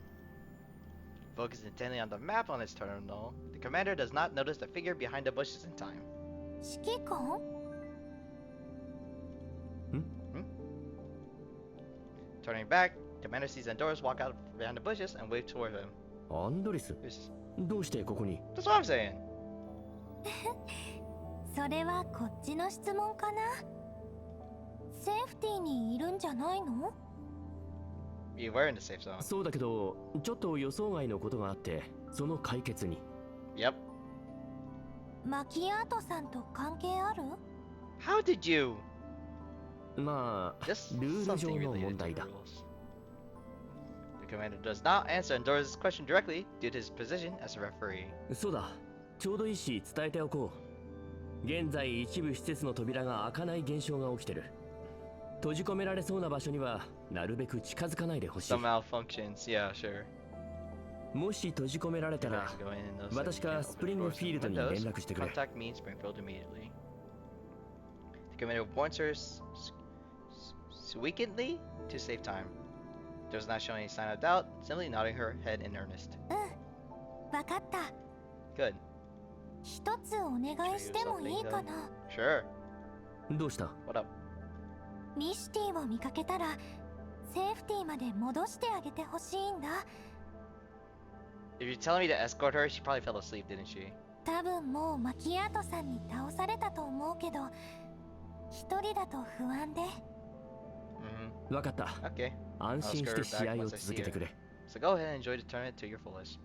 Focused intently on the map on its terminal, the commander does not notice the figure behind the bushes in time. 指揮官？ Turning back, commander sees Andorus walk out behind the bushes and wave toward him. アンドリス This- どうしてここに？ That's what I'm saying. それはこっちの質問かな。セーフティーにいるんじゃないの？ You were in the safe zone. そうだけど、ちょっと予想外のことがあって、その解決に。Yep. マキアートさんと関係ある？ How did you? まあ、 Just ルール上 something の related 問 to 題 the だ。 rules. The commander does not answer Andorus' question directly due to his position as a referee. そうだ、ちょうどいいし伝えておこう。現在一部施設の扉が開かない現象が起きてる。閉じ込められそうな場所にはなるべく近づかないでほしい。 Some malfunctions, yeah, sure. もし閉じ込められたら、 Go in and those 私かスプリングフィールドに連絡してくれ。 contact me in Springfield immediately. The commander warns her squeakingly to save time. Does not show any sign of doubt, simply nodding her head in earnest. わかった。 Good. 一つお願いしてもいいかな。 Sure. どうした？ What up? ミシティを見かけたらセーフティーまで戻してあげてほしいんだ。 If you're telling me to escort her, she probably fell asleep, didn't she? 多分もうマキアートさんに倒されたと思うけど、一人だと不安で。わかった。 Okay. 安心して試合を続けてくれ。 So go ahead and enjoy the tournament to your fullest.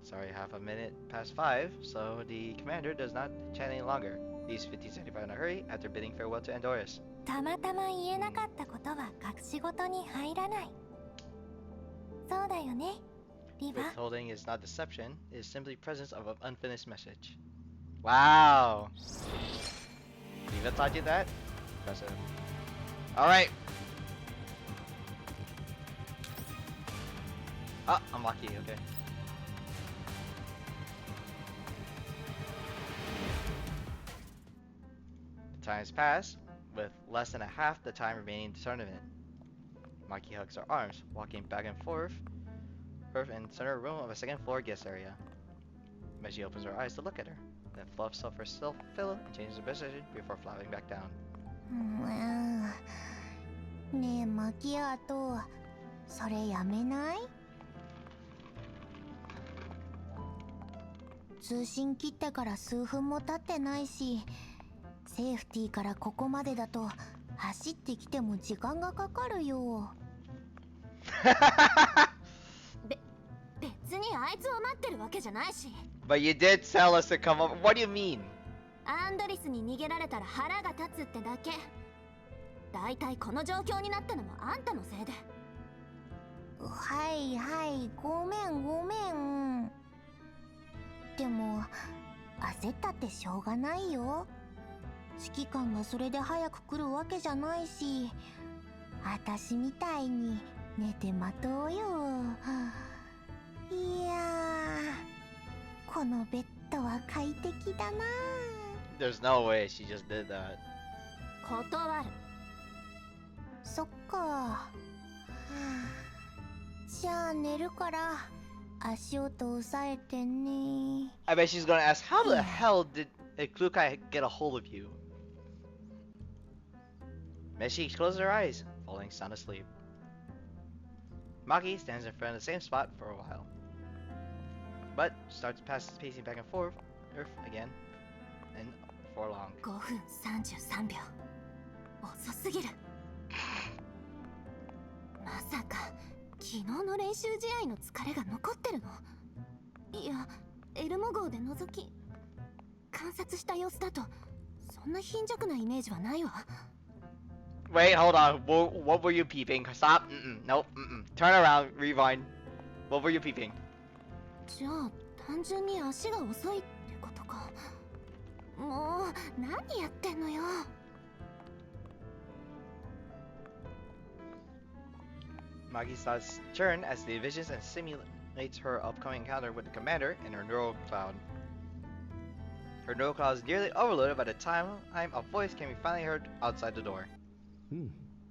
Sorry, half a minute past 5, so the commander does not chat any longer. Leaves 1575 in a hurry after bidding farewell to Andorus. たまたま言えなかったことは隠し事に入らない。そうだよね、リヴァ。 Withholding is not deception, it is simply presence of an unfinished message. Wow! Eva taught you that? Impressive. Alright! Ah, I'm lucky, okay. Times pass, with less than a half the time remaining in the tournament. Maki hugs her arms, walking back and forth in the center room of a second floor guest area. Meshi opens her eyes to look at her, then fluffs up her self pillow and changes her position before flapping back down. ねえマキアート、それやめない？通信切ってから数分も経ってないし、セーフティーからここまでだと走ってきても時間がかかるよ。別にあいつを待ってるわけじゃないし。 But you did tell us to come over. What do you mean? アンドリスに逃げられたら腹が立つってだけ。だいたいこの状況になったのもあんたのせいで。はいはい、ごめんごめん。でも焦ったってしょうがないよ。指揮官がそれで早く来るわけじゃないし、私みたいに寝て待とうよ。いやー、このベッドは快適だな。 There's no way she just did that. 断る。そっか。はあ、じゃあ寝るから足音押さえてね。 I bet she's gonna ask, how the hell did Klukai get a hold of you? Meshi closes her eyes, falling sound asleep. Maki stands in front of the same spot for a while, but starts pacing back and forth again, and for long. 5分33秒。遅すぎる。まさか昨日の練習試合の疲れが残ってるの？いや、エルモ号で覗き観察した様子だとそんな貧弱なイメージはないわ。 Wait, hold on. What were you peeping? Stop. Nope. Turn around. Rewind. What were you peeping? じゃあ単純に足が遅いってことか。もう何やってんのよ。 Magi's thoughts turn as she envisions and simulates her upcoming encounter with the commander and her neural cloud. Her neural cloud is nearly overloaded by the time a voice can be finally heard outside the door.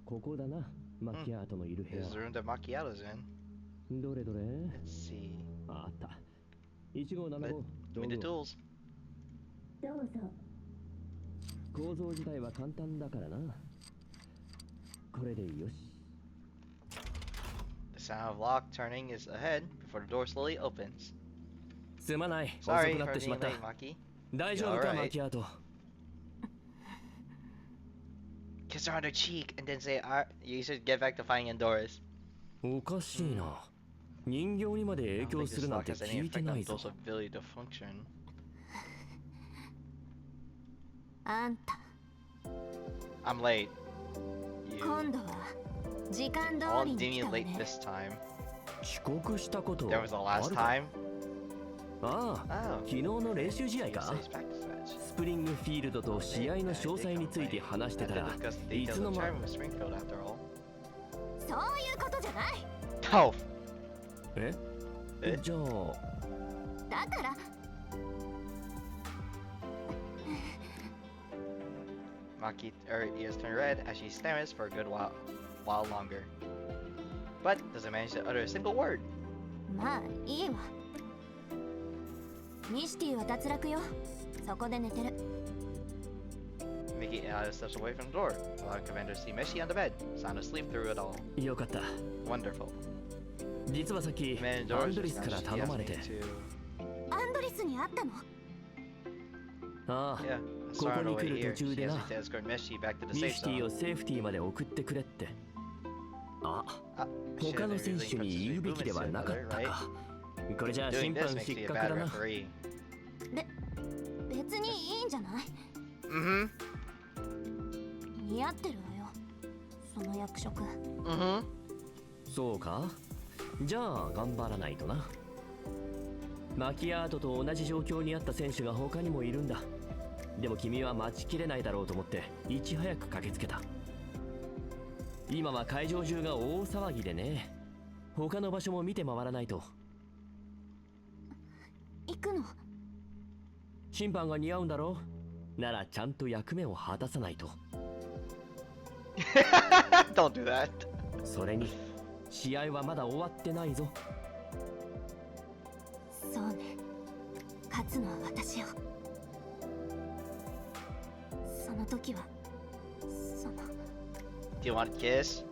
ここだな、マキアートのいる部屋。 This is the room that Macchiato's in. どれどれ？ Let's see. あった。1575。 Give me the tools. どうぞ。構造自体は簡単だからな。これでよし。 The sound of lock turning is ahead before the door slowly opens. すまない、遅 Sorry くなっ for てしま being った。 late, Maki. 大丈夫か、 Alright. マキアート。 Kiss her on her cheek and then say, you should get back to finding indoors. おかしいな。人形にまで I 影 don't 響 think す this るなん lock て has 聞 any いて effect な on いぞ。 Doll's ability to function. あんた I'm late. 今 You 度は時間通 all りに deem 来 me たわ late ね。 Oh. this time. 遅刻したこと There was the あ last るか？ time. ああ、 Oh. 昨日の練習試合 Yesterday's か？ practice match. スプリングフィールドと試合の詳細について話してたら、 discuss the い details つの of 間 the tournament with Springfield after all. そういうことじゃない。 Oh. え？えじゃあ、だから Her ears turn red as she stammers for a good while longer, but doesn't manage to utter a single word. まあいいわ。ミシティは脱落よ。そこで寝てる。 Mickey steps away from the door, allowing Commander to see Meshi on the bed, sound asleep through it all. よかった。 Wonderful. 実はさっき、 Commander アン Doris ドリ just ス now から she 頼 asked まれ me て。 to... アンドリスに会ったの？ああ、 Yeah, I こ saw こ her に on 来 the way る here. 途中 She で asked な、 me to escort Meshi back to the ミ safe シティを zone. セーフティーまで送ってくれって。あ、 She 他 had の been 選 really 手に言うべきではなかったか。これじゃあ Doing 審 this 判 makes 失 me a 格 bad だな。 referee. 別にいいんじゃない？ Mm-hmm. 似合ってるわよ。その役職。Mm-hmm. そうか？じゃあ頑張らないとな。マキアートと同じ状況にあった選手が他にもいるんだ。でも君は待ちきれないだろうと思っていち早く駆けつけた。今は会場中が大騒ぎでね。他の場所も見て回らないと。行くの？審判が似合うんだろ？ならちゃんと役目を果たさないと。Don't do that. それに試合はまだ終わってないぞ。そうね、勝つのは私よ。その時はその Do you want a kiss?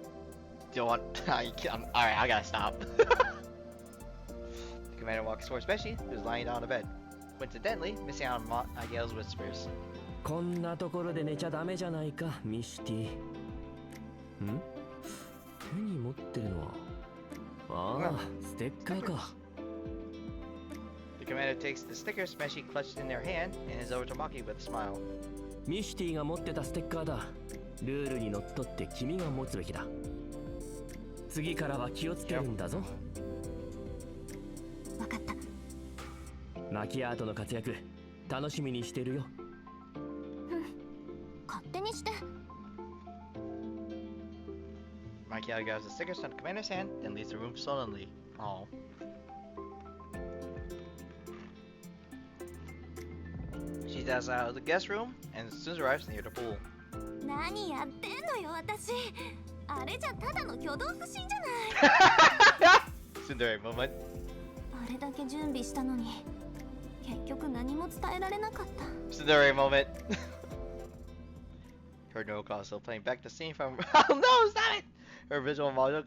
Do you want? You can't. All right, I gotta stop. The commander walks towards Beshi, who's lying down on the bed. Coincidentally, missing out on Agiel's whispers. こんなところで寝ちゃダメじゃないか、ミシティ。ん？手に持ってるのは、ああ、ステッカーか。The commander takes the stickers Meshi clutched in their hand and hands over to Maki with a smile. ミシティが持ってたステッカーだ。ルールにのっとって君が持つべきだ。次からは気をつけるんだぞ。分かった。マキアートの活躍楽しみにしてるよ。勝手にして。Makia grabs the stickers from the commander's hand and leaves the room sullenly. Oh. She dashes out of the guest room and soon arrives near the pool. 何やってんのよ私。あれじゃただの挙動不審じゃない。Tsundere moment. あれだけ準備したのに結局何も伝えられなかった。Tsundere moment. Her no call still playing back the scene from. Oh no! Stop it! Her visual model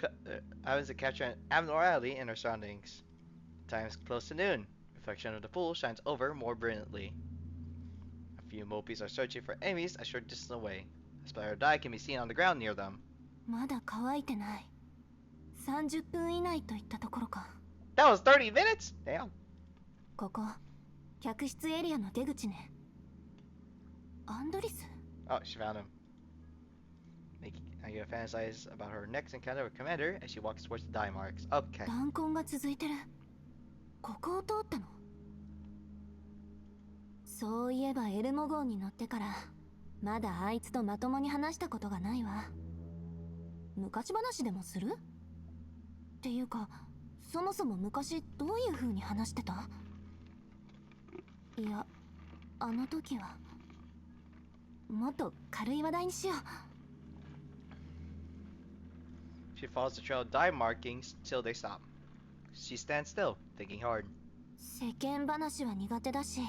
happens to capture an abnormality in her surroundings. Time is close to noon. Reflection of the pool shines over more brilliantly. A few mopies are searching for enemies a short distance away. A spider dye can be seen on the ground near them. まだ乾いてない。30分以内といったところか。That was 30 minutes? Damn. ここ、客室エリアの出口ね。アンドリス？ Oh, she found him. Nagia fantasizes about her next encounter with Commander as she walks towards the dye marks. Okay. 弾痕が続いてる。ここを通ったの？そういえばエルモ号に乗ってからまだあいつとまともに話したことがないわ。昔話でもする？っていうか、そもそも昔どういう風に話してた？いや、あの時はもっと軽い話題にしよう。She follows the trail of dye markings till they stop. She stands still, thinking hard. 世間話は苦手だし、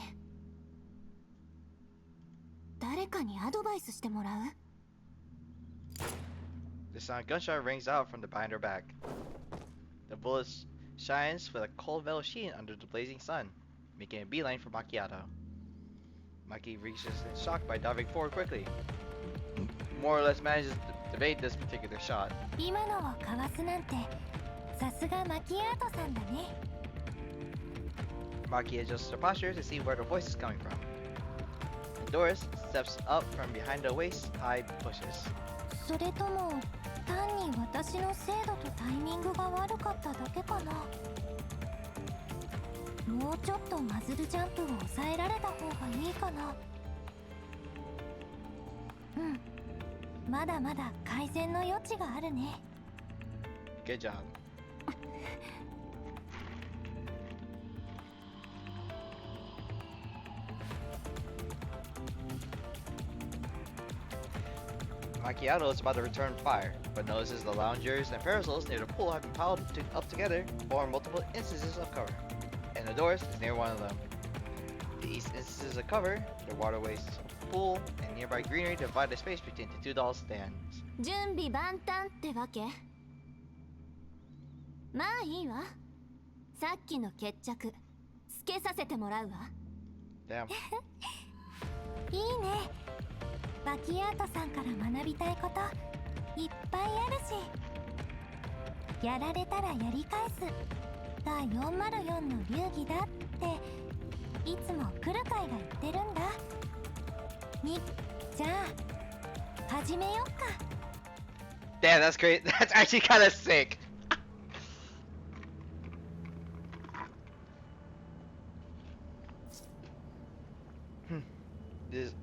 誰かにアドバイスしてもらう？ The sound gunshot rings out from behind her back. The bullet shines with a cold metal sheen under the blazing sun, making a beeline for Macchiato. Maki reaches in shock by diving forward quickly. More or less manages to evade this particular shot. 今のをかわすなんて、さすがマキアートさんだね。Maki adjusts her posture to see where the voice is coming from. Doris steps up from behind the waist-high bushes. それとも単に私の精度とタイミングが悪かっただけかな。もうちょっとマズルジャンプを抑えられた方がいいかな。うん、まだまだ改善の余地があるね。Good job. Macchiato is about to return fire, but notices the loungers and parasols near the pool have been piled up together for multiple instances of cover, and the doors is near one of them. These instances of cover, the waterways of the pool, and nearby greenery divide the space between the two doll stands. 準備万端ってわけ？まあいいわ。さっきの決着つけさせてもらうわ。Damn. いいね。マキアートさんから学びたいこといっぱいあるし、やられたらやり返すが404の流儀だっていつも来る会が言ってるんだ。じゃあ始めよっか。Damn, that's great. That's actually kind of sick.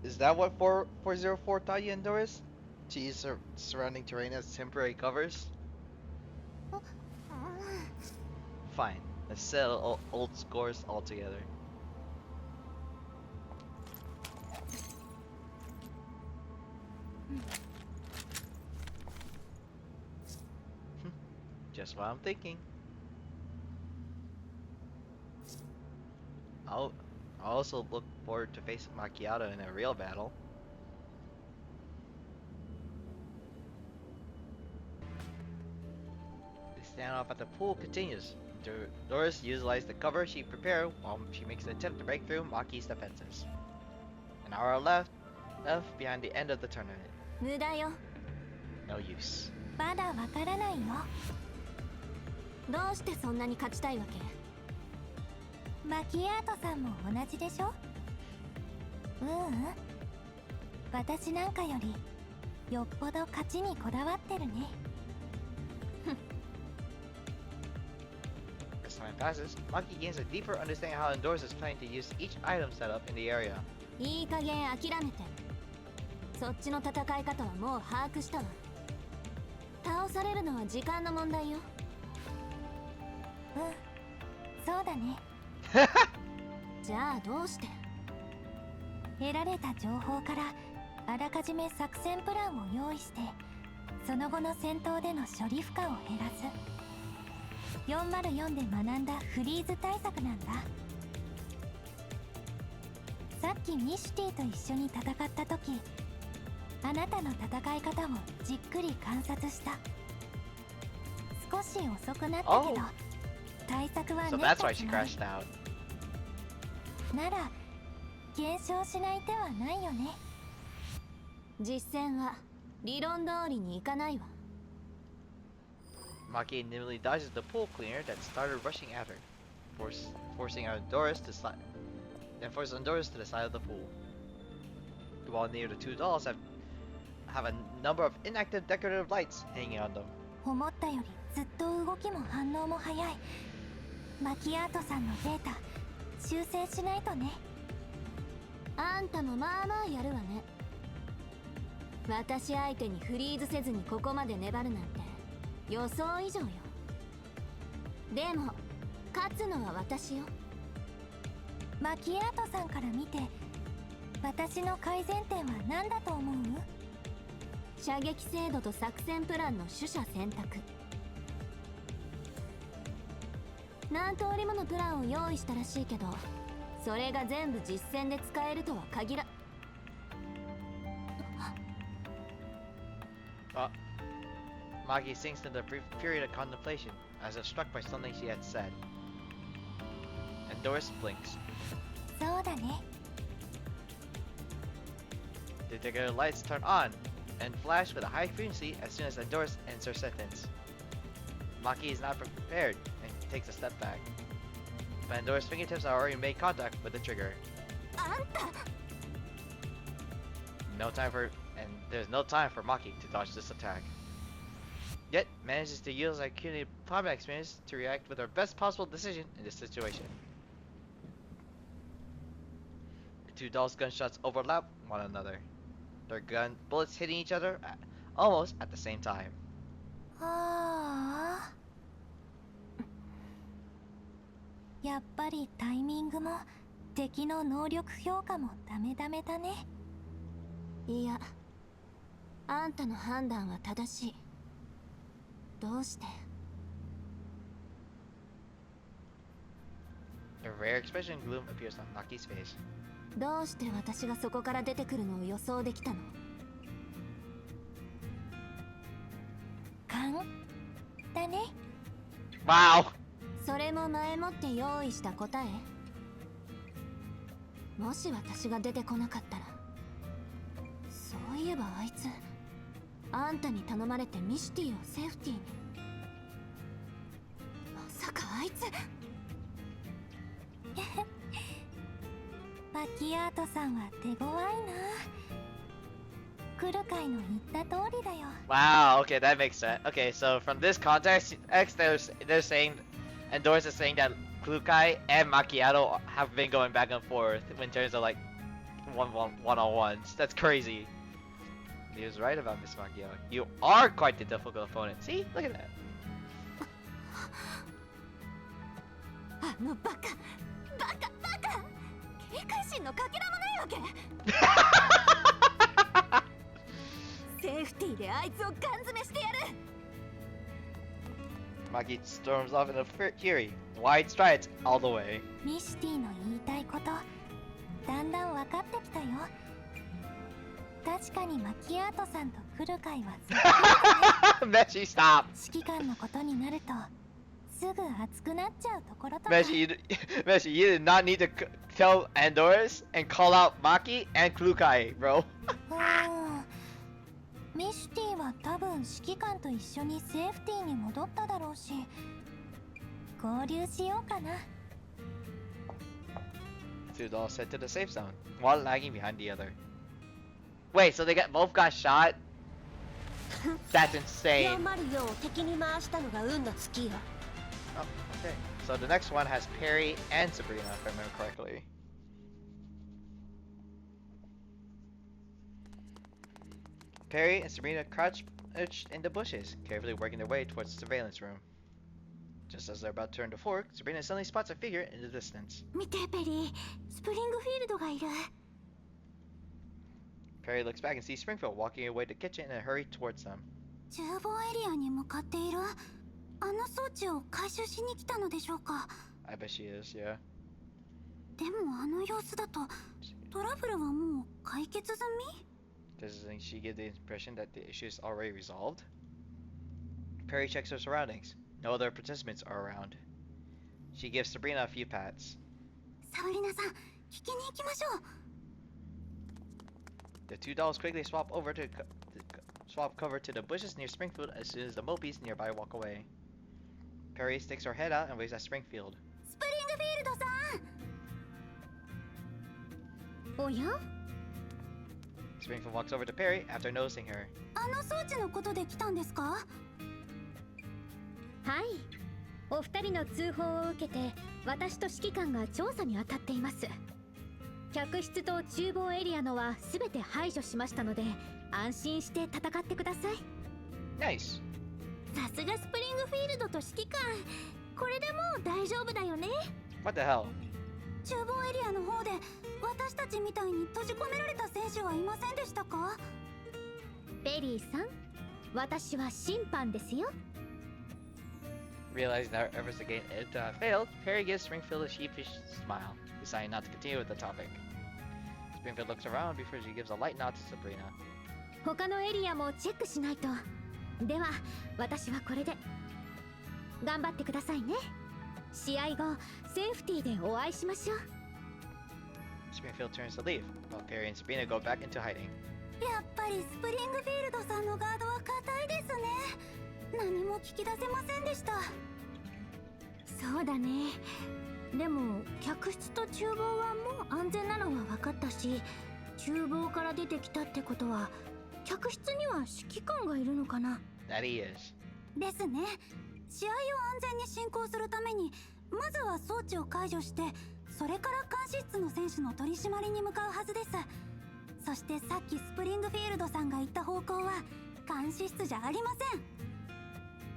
Is that what 404 taught you in Doris? To use surrounding terrain as temporary covers? Fine, let's settle old scores altogether. Just what I'm thinking. I'll also look forward to facing Macchiato in a real battle. The standoff at the pool continues. Doris utilizes the cover she prepared while she makes an attempt to break through Maki's defenses. An hour left behind the end of the tournament. 無駄よ。 No use. まだわからないよ。どうしてそんなに勝ちたいわけ？マキアートさんも同じでしょ？私なんかよりよっぽど勝ちにこだわってるね。As time passes, Maki gains a deeper understanding how Endorse is planning to use each item setup in the area. いい加減諦めて。そっちの戦い方はもう把握したわ。倒されるのは時間の問題よ。そうだね。じゃあどうして？得られた情報からあらかじめ作戦プランを用意して、その後の戦闘での処理負荷を減らす。404で学んだフリーズ対策なんだ。さっきミシュティと一緒に戦った時、あなたの戦い方をじっくり観察した。少し遅くなったけど、対策は So 練 that's った why つ she もり。 crashed out. なら検証しない手はないよね。実践は理論通りにいかないわ。Maki nimbly dodges the pool cleaner that started rushing at her, forcing Endorse to forces Endorse to the side of the pool. While near the two dolls have a number of inactive decorative lights hanging on them. 思ったよりずっと動きも反応も早い。マキアートさんのデータ修正しないとね。あんたもまあまあやるわね。私相手にフリーズせずにここまで粘るなんて予想以上よ。でも勝つのは私よ。マキアートさんから見て私の改善点は何だと思う？射撃精度と作戦プランの取捨選択。何通りものプランを用意したらしいけど、それが全部実戦で使えるとは限ら。Maki sinks into a brief period of contemplation, as if struck by something she had said. Endorse blinks. そうだね。 The decorative lights turn on and flash with a high frequency as soon as Endorse ends her sentence. Maki is not prepared and takes a step back. But Endorse's fingertips have already made contact with the trigger. あんた。 There's no time for Maki to dodge this attack. Yet manages to use her accumulated combat experience to react with her best possible decision in this situation. The two dolls' gunshots overlap one another, their bullets hitting each other almost at the same time. ああ。やっぱりタイミングも敵の能力評価もダメだね。いや、あんたの判断は正しい。どうして？ A rare expression of gloom appears on Maki's face. どうして私がそこから出てくるのを予想できたの？勘だね。 Wow! それも前もって用意した答え？もし私が出てこなかったら、そういえばあいつあんたに頼まれてミシティをセーフティーに。まさかあいつ。マキアートさんは手強いな。来る会の言った通りだよ。 Wow, okay, that makes sense. Okay, so from this context, they're saying, Endorse is saying that Klukai and Macchiato have been going back and forth in terms of like one-on-ones. That's crazy. He was right about Miss Macchiato. You are quite the difficult opponent. See? Look at that. あのバカ警戒心のかけらもないわけ。ティーであいつをガン詰めしてやる。 Maki storms off in a fury. Wide strides all the way. ミシティの言いたいことだんだん分かってきたよ。確かにマキアートさんと来る会はずっと Meshi, stop. 指揮官のことになるとすぐ熱くなっちゃうところとか。 Meshi, Meshi, you did not need to tell Andorus and call out Maki and Klukai, bro. ミシティは多分指揮官と一緒にセーフティーに戻っただろうし合流しようかな。 Two dolls head to the safe zone while lagging behind the other. Wait, so they both got shot? That's insane. マリオを敵に回したのが運の尽きよ。 Oh, okay. So the next one has Perry and Sabrina, if I remember correctly. Perry and Sabrina crouched in the bushes, carefully working their way towards the surveillance room. Just as they're about to turn the fork, Sabrina suddenly spots a figure in the distance. 見てペリー、スプリングフィールドがいる。 Perry looks back and sees Springfield walking away to the kitchen in a hurry towards them. 厨房エリアに向かっている。あの装置を回収しに来たのでしょうか。 I bet she is, yeah. でもあの様子だとトラブルはもう解決済み？ Doesn't she give the impression that the issue is already resolved? Perry checks her surroundings. No other participants are around. She gives Sabrina a few pats. サブリナさん、聞きに行きましょう。 The two dolls quickly swap cover to the bushes near Springfield as soon as the Mopies nearby walk away. Perry sticks her head out and waves at Springfield. スプリングフィールドさん。おや？ Springfield walks over to Perry after noticing her. あの装置のことで来たんですか？はい。お二人の通報を受けて、私と指揮官が調査に当たっています。客室と厨房エリアのは全て排除しましたので、安心して戦ってください。Nice. さすがスプリングフィールドと指揮官。これでもう大丈夫だよね。What the hell? 厨房エリアの方で私たちみたいに閉じ込められた選手はいませんでしたか？ベリーさん、私は審判ですよ。 Realizing that her efforts against it failed, Perry gives Springfield a sheepish smile, deciding not to continue with the topic. Springfield looks around before she gives a light nod to Sabrina. 他のエリアもチェックしないと。では、私はこれで。頑張ってくださいね。試合後、セーフティーでお会いしましょう。 Springfield turns to leave, while Perry and Sabrina go back into hiding. やっぱりスプリングフィールドさんのガードは硬いですね。何も聞き出せませんでした。そうだね。でも客室と厨房はもう安全なのは分かったし、厨房から出てきたってことは客室には指揮官がいるのかな。 That he is. ですね。試合を安全に進行するためにまずは装置を解除して、それから監視室の選手の取り締まりに向かうはずです。そしてさっきスプリングフィールドさんが言った方向は監視室じゃありません。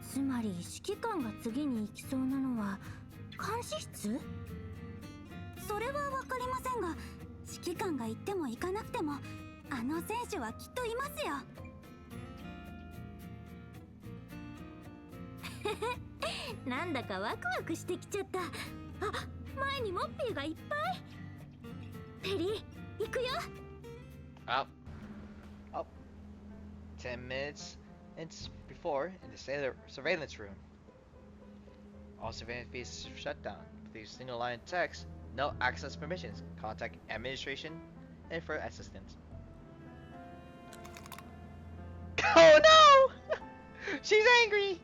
つまり指揮官が次に行きそうなのは監視室？それは分かりませんが、指揮官が行っても行かなくてもあの選手はきっといますよ。なんだかワクワクしてきちゃった。あ、前にモッピーがいっぱい。ペリー、行くよ。Up. 10 minutes before in the surveillance room. All surveillance feeds shut down. Please single line text, no access permissions. Contact administration and for assistance. Oh no! She's angry!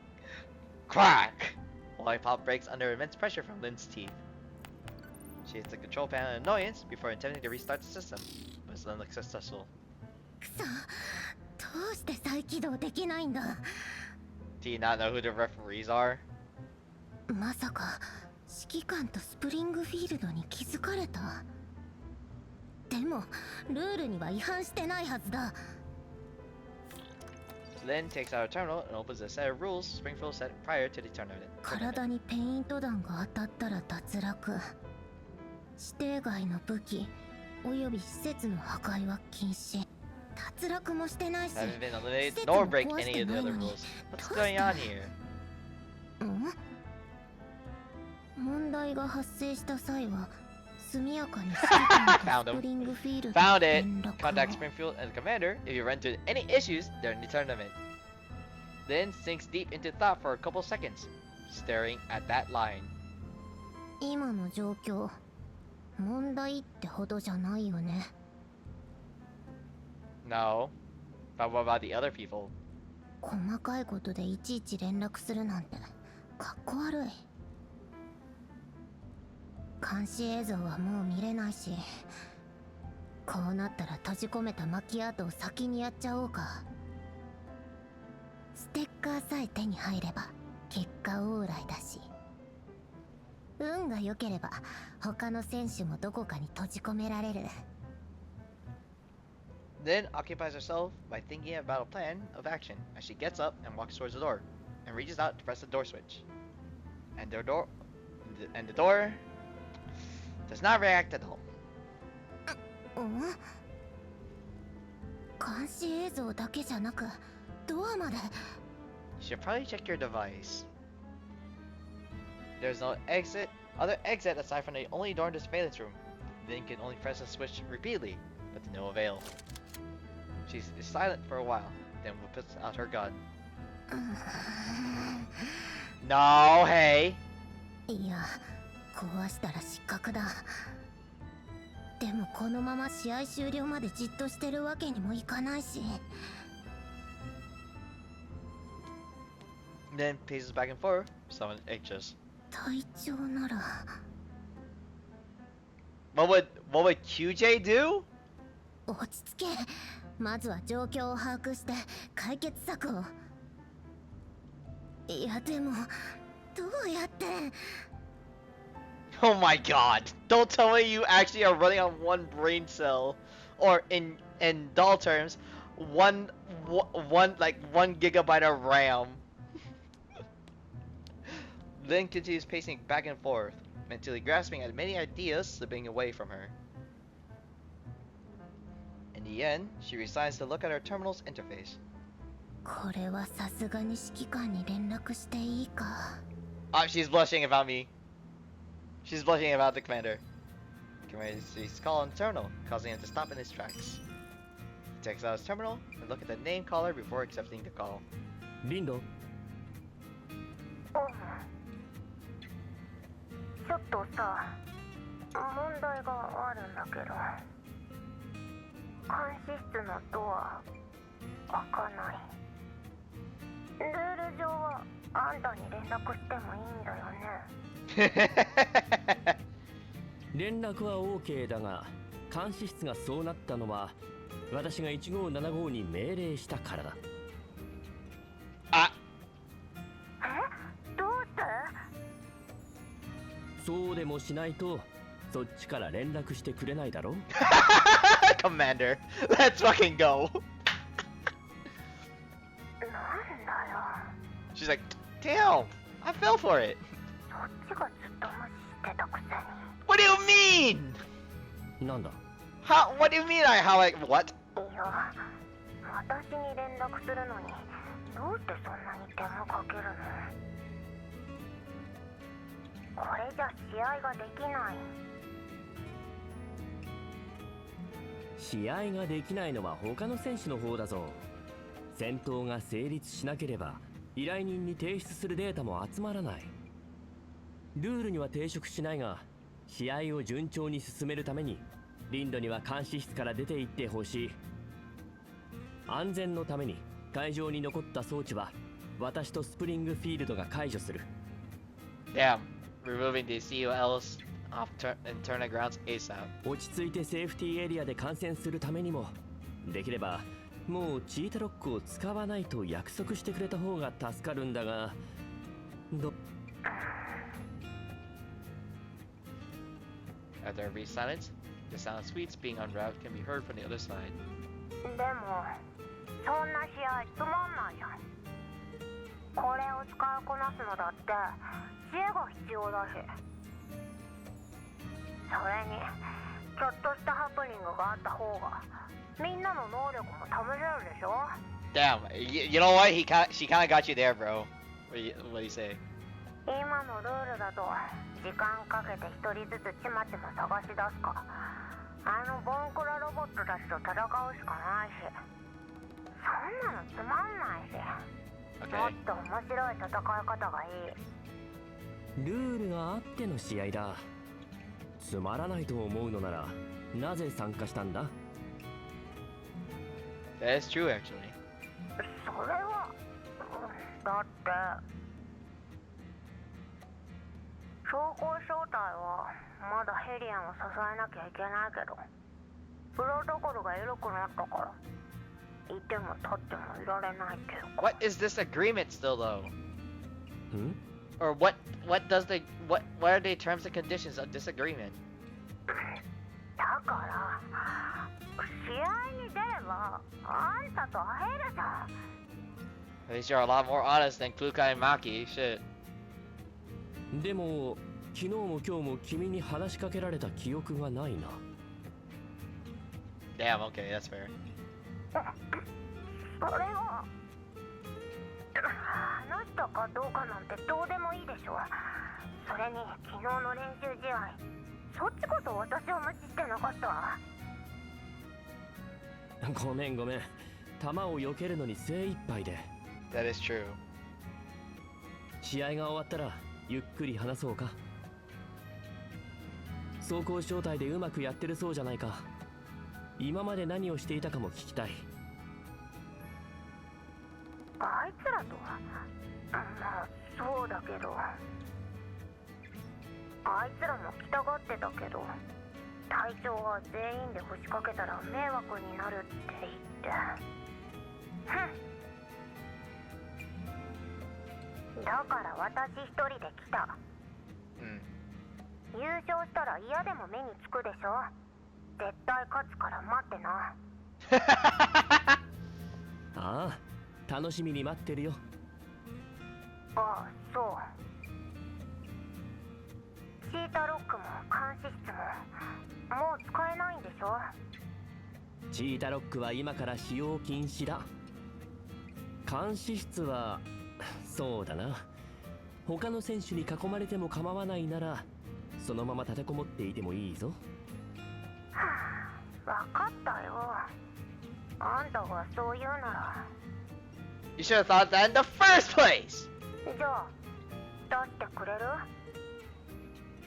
Crack! Lollipop breaks under immense pressure from Lynn's teeth. She hits the control panel in annoyance before attempting to restart the system, but is unsuccessful. くそ、どうして再起動できないんだ。 Do you not know who the referees are? まさか指揮官とスプリングフィールドに気づかれた？でもルールには違反してないはずだ。 Lynn takes out a terminal and opens a set of rules Springfield set prior to the tournament. 体にペイント弾が当たったら脱落。指定外の武器および施設の破壊は禁止。脱落もしてないし、 Haven't been eliminated nor break any of the other rules. What's going on here? 問題が発生した際は速やかに指揮官とスプリングフィールド Found に it! 連絡 Contact を。 Springfield and the commander if you run into any issues during the tournament. Then sinks deep into thought for a couple seconds, staring at that line. 今の状況、問題ってほどじゃないよね。 No. But what about the other people? 細かいことでいちいち連絡するなんてかっこ悪い。監視映像はもう見れないし、こうなったら閉じ込めたマキアートを先にやっちゃおうか。ステッカーさえ手に入れば結果オーライだし、運が良ければ他の選手もどこかに閉じ込められる。 Then occupies herself by thinking about a plan of action as she gets up and walks towards the door and reaches out to press the door switch. And the door does not react at all. 監視映像だけじゃなくドアまで。 You should probably check your device. There's no other exit aside from the only door in the surveillance room. Then you can only press the switch repeatedly, but to no avail. She's silent for a while, then puts out her gun. No, hey! いや、壊したら失格だ。でもこのまま試合終了までじっとしてるわけにもいかないし。 Then paces back and forth, somewhat anxious. 隊長なら。 What would QJ do? 落ち着け。まずは状況を把握して解決策を。いやでもどうやって。 Oh my god! Don't tell me you actually are running on one brain cell, or in doll terms, one gigabyte of RAM. Lynn continues pacing back and forth, mentally grasping at many ideas slipping away from her. In the end, she resigns to look at her terminal's interface. これはさすがに指揮官に連絡していいか。 Oh, she's blushing about me. She's blushing about the commander. Commander sees call on the terminal, causing him to stop in his tracks. He takes out his terminal and look at the name caller before accepting the call. リンド、ちょっとさ、問題があるんだけど、監視室のドア開かない。ルール上はあんたに連絡してもいいんだよね。連絡は OK だが、監視室がそうなったのは私が1575に命令したからだ。あ、どうして？そうでもしないとそっちから連絡してくれないだろ。Commander, let's fucking go. なんだよ。 She's like, damn, I fell for it. そっちがずっと無視してたくせに。What do you mean? なんだ。 How? What do you mean? Like what? いや、私に連絡するのにどうしてそんなに手間かけるの？これじゃ試合ができない。試合ができないのは他の選手の方だぞ。戦闘が成立しなければ依頼人に提出するデータも集まらない。ルールには抵触しないが、試合を順調に進めるためにリンドには監視室から出て行ってほしい。安全のために会場に残った装置は私とスプリングフィールドが解除する。 Damn, removing the COLs off internal grounds ASAP. 落ち着いてセーフティーエリアで観戦するためにも、できればもうチートロックを使わないと約束してくれた方が助かるんだが、After a brief silence, the sound of sweets being unwrapped can be heard from the other side. でもそんな試合つまんないじゃん。これを使いこなすのだって知恵が必要だし、それにちょっとしたハプニングがあった方がみんなの能力も試せるでしょ。 Damn, you know what? She kind of got you there, bro. What do you say? 今のルールだと時間かけて一人ずつちまちま探し出すか、あのボンクラロボットたちと戦うしかないし、そんなのつまんないし、もっと面白い戦い方がいい。ルールがあっての試合だ。つまらないと思うのならなぜ参加したんだ？ That is true, actually. それは、だって装甲正体はまだヘリアンを支えなきゃいけないけど、プロトコルが緩くなったから、いても立ってもいられないっていうか。 What is this agreement still, though? Hmm? Or what are the terms and conditions of this agreement? だから試合に出ればあんたと会えるじゃん。 At least you're a lot more honest than Kluka and Maki. Shit. でも昨日も今日も君に話しかけられた記憶がないな。 Damn, okay, that's fair. それは話したかどうかなんてどうでもいいでしょ。それに昨日の練習試合、そっちこそ私を無視してなかったわ。ごめんごめん、球を避けるのに精一杯で。 That is true. 試合が終わったらゆっくり話そうか。走行招待でうまくやってるそうじゃないか。今まで何をしていたかも聞きたい。あいつらとは、まあそうだけど、あいつらも来たがってたけど、隊長は全員で押しかけたら迷惑になるって言って、だから私一人で来た。優勝したら嫌でも目につくでしょ。絶対勝つから待ってな。ああ、楽しみに待ってるよ。ああ、そう。チータロックも監視室ももう使えないんでしょ。チータロックは今から使用禁止だ。監視室はそうだな。他の選手に囲まれても構わないならそのまま立てこもっていてもいいぞ。分かったよ。あんたがそう言うなら。 You should have thought that in the first place! じゃあ出してくれる？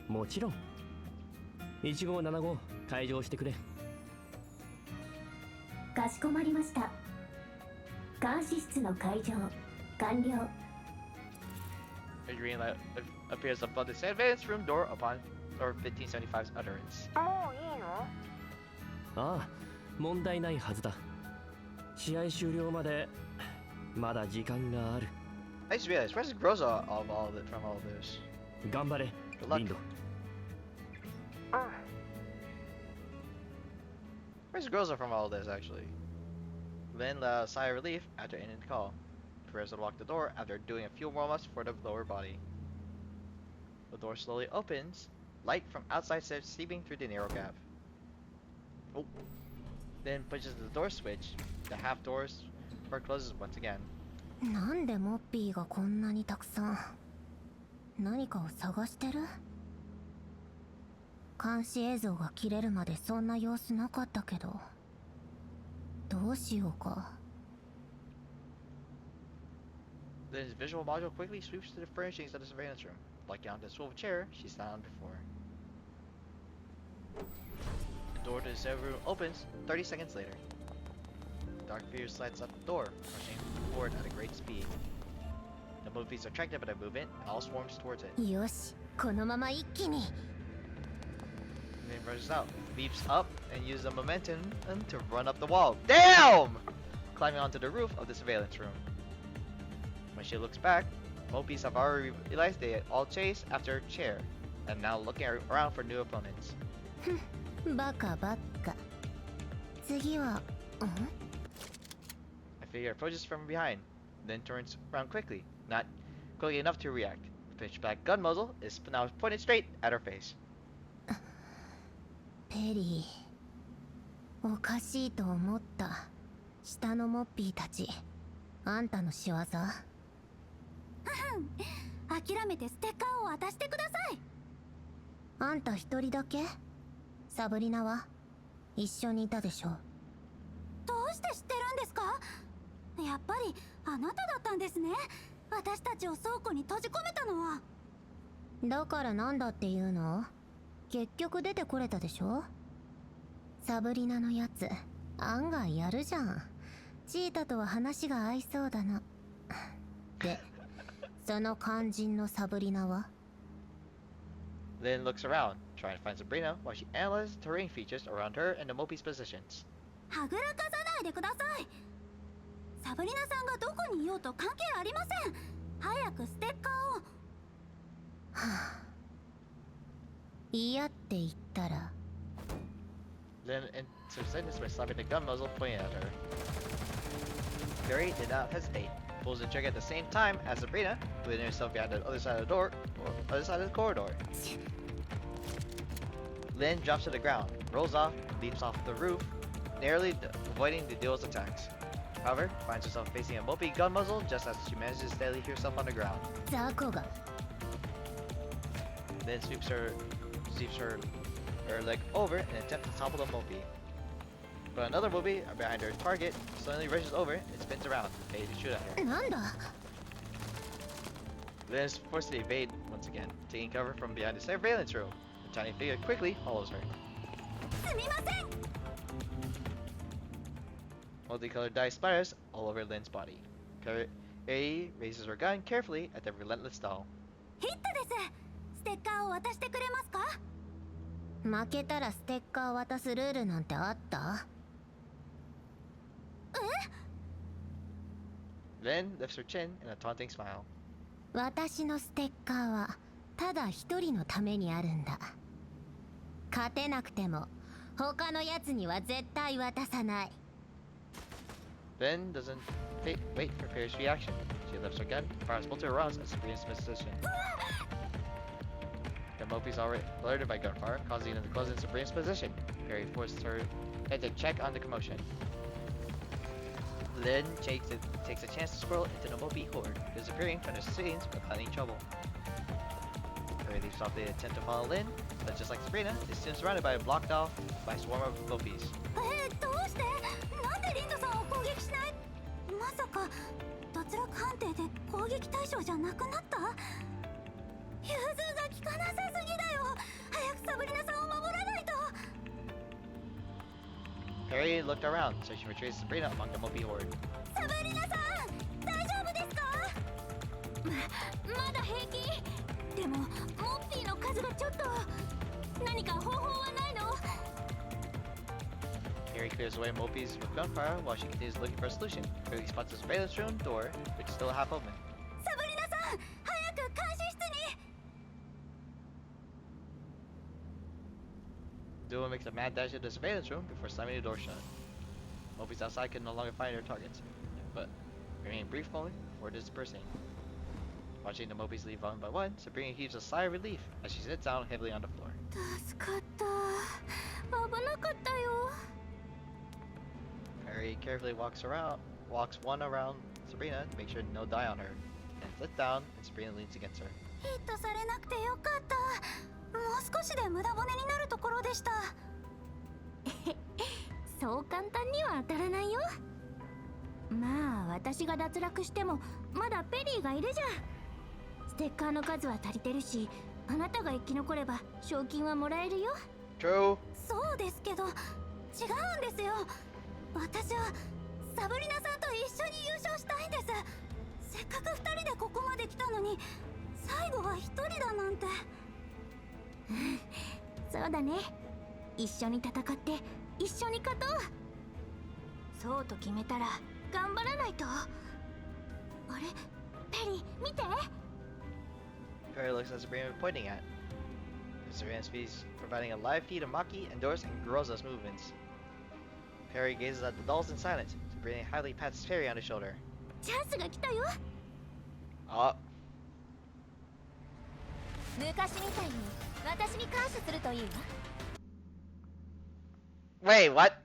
もちろん。1575開場してくれ。かしこまりました。監視室の開場完了。 A green light appears above the surveillance room door upon or 1575's utterance. もういいの？ああ、問題ないはずだ。試合終了までまだ時間がある。I just realized, where's Groza from all this? 頑張れ、 Good luck. リンド。Where's Groza from all this, actually? Lynn let a sigh of relief after ending the call. Prepares to lock the door after doing a few warm-ups for the lower body. The door slowly opens, light from outside starts seeping through the narrow gap. Oh. Then pushes the door switch. The half doors closes once again. なんでモッピーがこんなにたくさん何かを探してる？監視映像が切れるまでそんな様子なかったけど、どうしようか。 Then his visual module quickly sweeps through the furnishings of the surveillance room, locking onto the swivel chair she sat on before. The door to the server room opens 30 seconds later. The dark figure slides out the door, rushing forward at a great speed. The movie is attracted by the movement and all swarms towards it. よし、このまま一気に。 And then rushes out, leaps up, and uses the momentum to run up the wall. Damn! Climbing onto the roof of the surveillance room. When she looks back, Mopies have already realized they had all chased after a chair, and now looking around for new opponents. バカばっか。次は、A figure approaches from behind, then turns around quickly, not quickly enough to react. The pitch black gun muzzle is now pointed straight at her face. ペリおかしいと思った。下のモッピーたち、あんたの仕業？諦めてステッカーを渡してください。あんた一人だけ？サブリナは一緒にいたでしょ？どうして知ってるんですか？やっぱりあなただったんですね。私たちを倉庫に閉じ込めたのは。だからなんだっていうの？結局出てこれたでしょ？サブリナのやつ案外やるじゃん。チータとは話が合いそうだな。で、その肝心のサブリナは？ Lynn looks around, trying to find Sabrina while she analyzes terrain features around her and the Mopi's positions. はぐらかさないでください。サブリナさんがどこにいようと関係ありません。早くステッカーを。はぁ。嫌って言ったら？ Lynn intercepts by slapping the gun muzzle pointing at her. Perry did not hesitate, pulls the trigger at the same time as Sabrina, putting herself behind the other side of the door, or other side of the corridor. Lynn drops to the ground, rolls off, leaps off the roof, narrowly avoiding the duo's attacks. However, finds herself facing a Mopi gun muzzle just as she manages to steadily herself on the ground. 雑魚が。 Lynn sweeps her leg over in an attempt to topple the Mopi. But another Mopi behind her target suddenly rushes over and spins around, ready to shoot at her. なんだ？ Lynn is forced to evade once again, taking cover from behind the surveillance room. The tiny figure quickly follows her. すみません。 Multicolored dye splatters all over Lynn's body. Perry raises her gun carefully at the relentless doll. ヒットです。ステッカーを渡してくれますか？負けたらステッカー渡すルールなんてあった？ Lynn lifts her chin in a taunting smile. 私のステッカーはただ一人のためにあるんだ。勝てなくても他のやつには絶対渡さない。 Lynn doesn't wait for Perry's reaction. She lifts her gun, fires multiple rounds at Sabrina's position. The Mopi's already alerted by gunfire, causing them to close in Sabrina's position. Perry forces her head to check on the commotion. Lynn takes a chance to squirrel into the Mopi horde, disappearing from the scenes without any trouble. Perry leaps off the attempt to follow Lynn, but just like Sabrina, is soon surrounded by a blocked off by a swarm of Mopis. どうして？なんでリンドさんを攻撃しない？まさか脱落判定で攻撃対象じゃなくなった？融通が効かなさすぎだよ。早くサブリナさんを守らないと。 Perry looked around, searching for traces of Sabrina among the Mopi horde. サブリナさん、大丈夫ですか？まだ平気。でもモッピーの数がちょっと。何か方法はないの？Perry clears away Mopis with gunfire while she continues looking for a solution. Perry spots the surveillance room door, which is still half open. サブリナさん、早く監視室に。 Duo makes a mad dash into the surveillance room before slamming the door shut. Mopis outside can no longer find their targets, but remain brief moment before dispersing. Watching the Mopis leave one by one, Sabrina heaves a sigh of relief as she sits down heavily on the floor. 助かった。危なかったよ。 Perry carefully walks one around Sabrina to make sure no die on her, and sits down and Sabrina leans against her. ヒットされなくてよかった。もう少しで無駄骨になるところでした。そう簡単には当たらないよ。まあ私が脱落してもまだペリーがいるじゃん。ステッカーの数は足りてるし、あなたが生き残れば賞金はもらえるよ。 True. そうですけど違うんですよ。私はサブリナさんと一緒に優勝したいんです。せっかく2人でここまで来たのに最後は1人だなんて。そうだね。一緒に戦って一緒に勝とう。そうと決めたら頑張らないと。あれ、ペリー見て。 Perry looks at Sabrina pointing at. Sabrina's face providing a live feed of Maki, Endorse, and Groza's movements. Perry gazes at the dolls in silence. Sabrina highly pats Perry on the shoulder. チャンスが来たよ。 Oh. 昔みたいに私に感謝するといいわ。 Wait, what?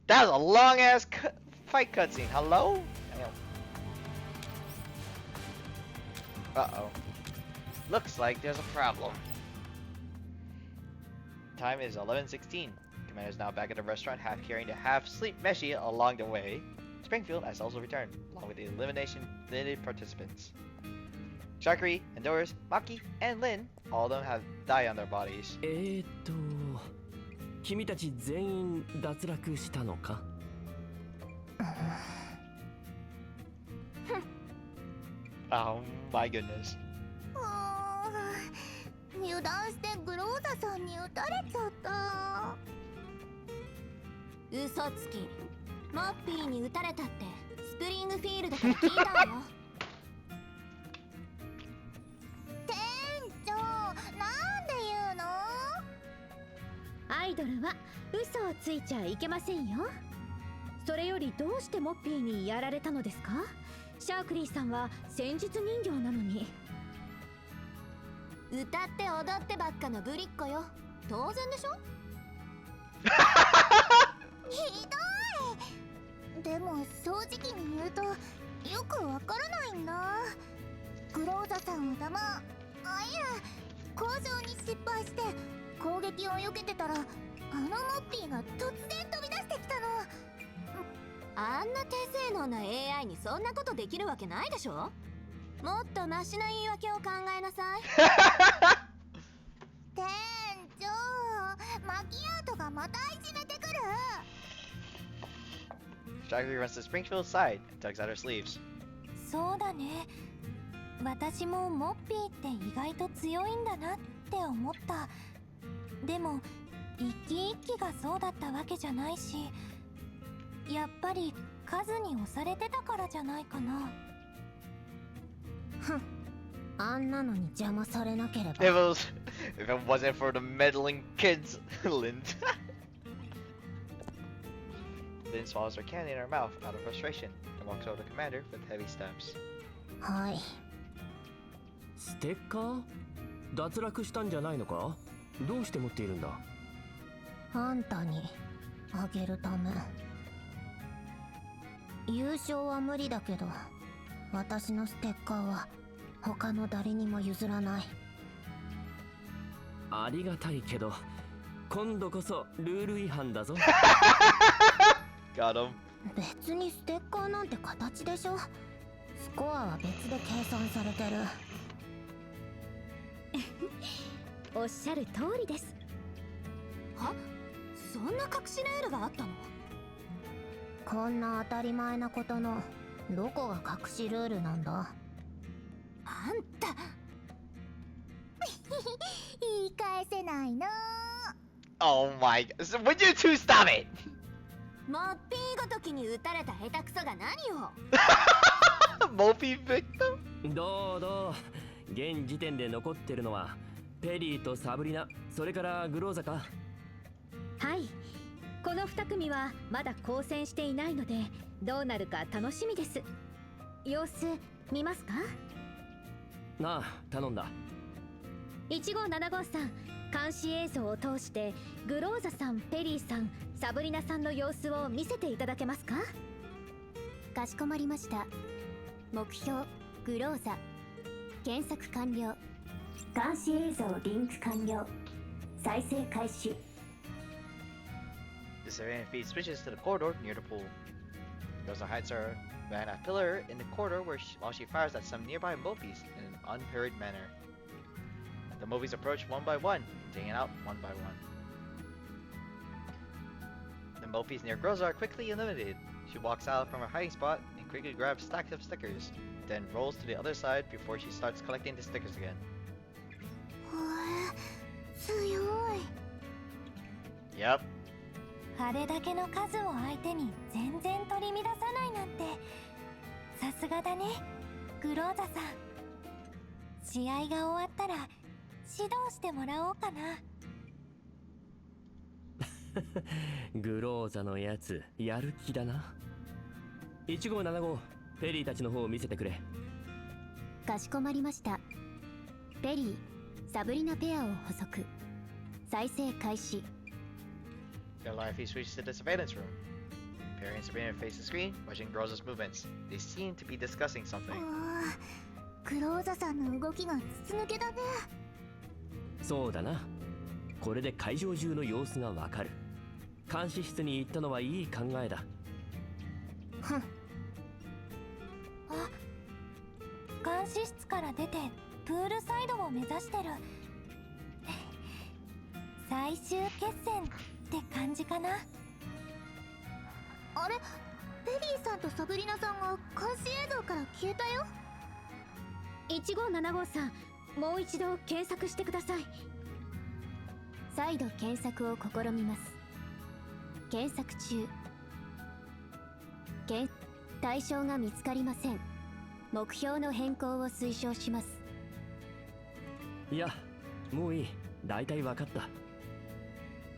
That was a long ass fight cutscene. Hello? Uh-oh. Looks like there's a problem. Time is 11:16. Commander is now back at the restaurant, half carrying the half-sleep Meshi along the way. Springfield has also returned, along with the elimination limited participants. Shakri, Endoris, Maki, and Lin, all of them have dye on their bodies. 君たち全員脱落したのか? Oh my goodness. 油断してグローザさんに撃たれちゃった。嘘つき。モッピーに撃たれたってスプリングフィールドから聞いたわよ。店長、なんで言うの？アイドルは嘘をついちゃいけませんよ。それよりどうしてモッピーにやられたのですか？シャークリーさんは戦術人形なのに。歌って踊ってばっかのぶりっ子よ。当然でしょ？ひどい。でも正直に言うとよくわからないんだ。グローザさんは弾、いや交渉に失敗して攻撃を避けてたら、あのモッピーが突然飛び出してきたの。あんな低性能な AI にそんなことできるわけないでしょ。もっとマシな言い訳を考えなさい。店長、マキアートがまたいじめてくる。Shakri runs to Springfield's side and tugs at her sleeves. そうだね。私もモッピーって意外と強いんだなって思った。でも一機一機がそうだったわけじゃないし、やっぱり数に押されてたからじゃないかな。ふん、あんなのに邪魔されなければ。If it wasn't for the meddling kids, Lin. Lin swallows her candy in her mouth out of frustration and walks over to the commander with heavy steps. はい。ステッカー？脱落したんじゃないのか？どうして持っているんだ？あんたにあげるため。優勝は無理だけど、私のステッカーは他の誰にも譲らない。ありがたいけど、今度こそルール違反だぞ。Got him. 別にステッカーなんて形でしょ。スコアは別で計算されてる。おっしゃる通りです。は？そんな隠しルールがあったの？こんな当たり前なことのどこが隠しルールなんだ？あんた言い返せないの。 Oh my god. So, would you two stop it? モッピーごときに撃たれた下手くそが何を。Mopey victim? どう現時点で残ってるのはペリーとサブリナ、それからグローザか。はい、この2組はまだ交戦していないのでどうなるか楽しみです。様子見ますか？なあ、頼んだ。1575さん、監視映像を通してグローザさん、ペリーさん、サブリナさんの様子を見せていただけますか？かしこまりました。目標グローザ、検索完了。監視映像リンク完了。再生開始。 The civilian feed switches to the corridor near the pool. Rosa hides her behind a pillar in the corridor while she fires at some nearby Mopies in an unhurried manner. The Mopies approach one by one, taking out one by one. The Mopies near Groza are quickly eliminated. She walks out from her hiding spot and quickly grabs stacks of stickers, then rolls to the other side before she starts collecting the stickers again. 強い。 Yep. あれだけの数を相手に全然取り乱さないなんてさすがだね、グローザさん。試合が終わったら指導してもらおうかな。グローザのやつやる気だな。1575、ペリーたちの方を見せてくれ。かしこまりました。ペリー、サブリナペアを捕捉。再生開始。Their life he switches to the surveillance room. Perry and Sabrina face the screen, watching Rosa's movements. They seem to be discussing something. クローザさんの動きが筒抜けだね。そうだな。これで会場中の様子がわかる。監視室に行ったのはいい考えだ。ふん。あ、監視室から出てプールサイドを目指してる。最終決戦って感じかな。あれ、ペリーさんとサブリナさんが監視映像から消えたよ。1575さん、もう一度検索してください。再度検索を試みます。検索中。対象が見つかりません。目標の変更を推奨します。いや、もういい。大体わかった。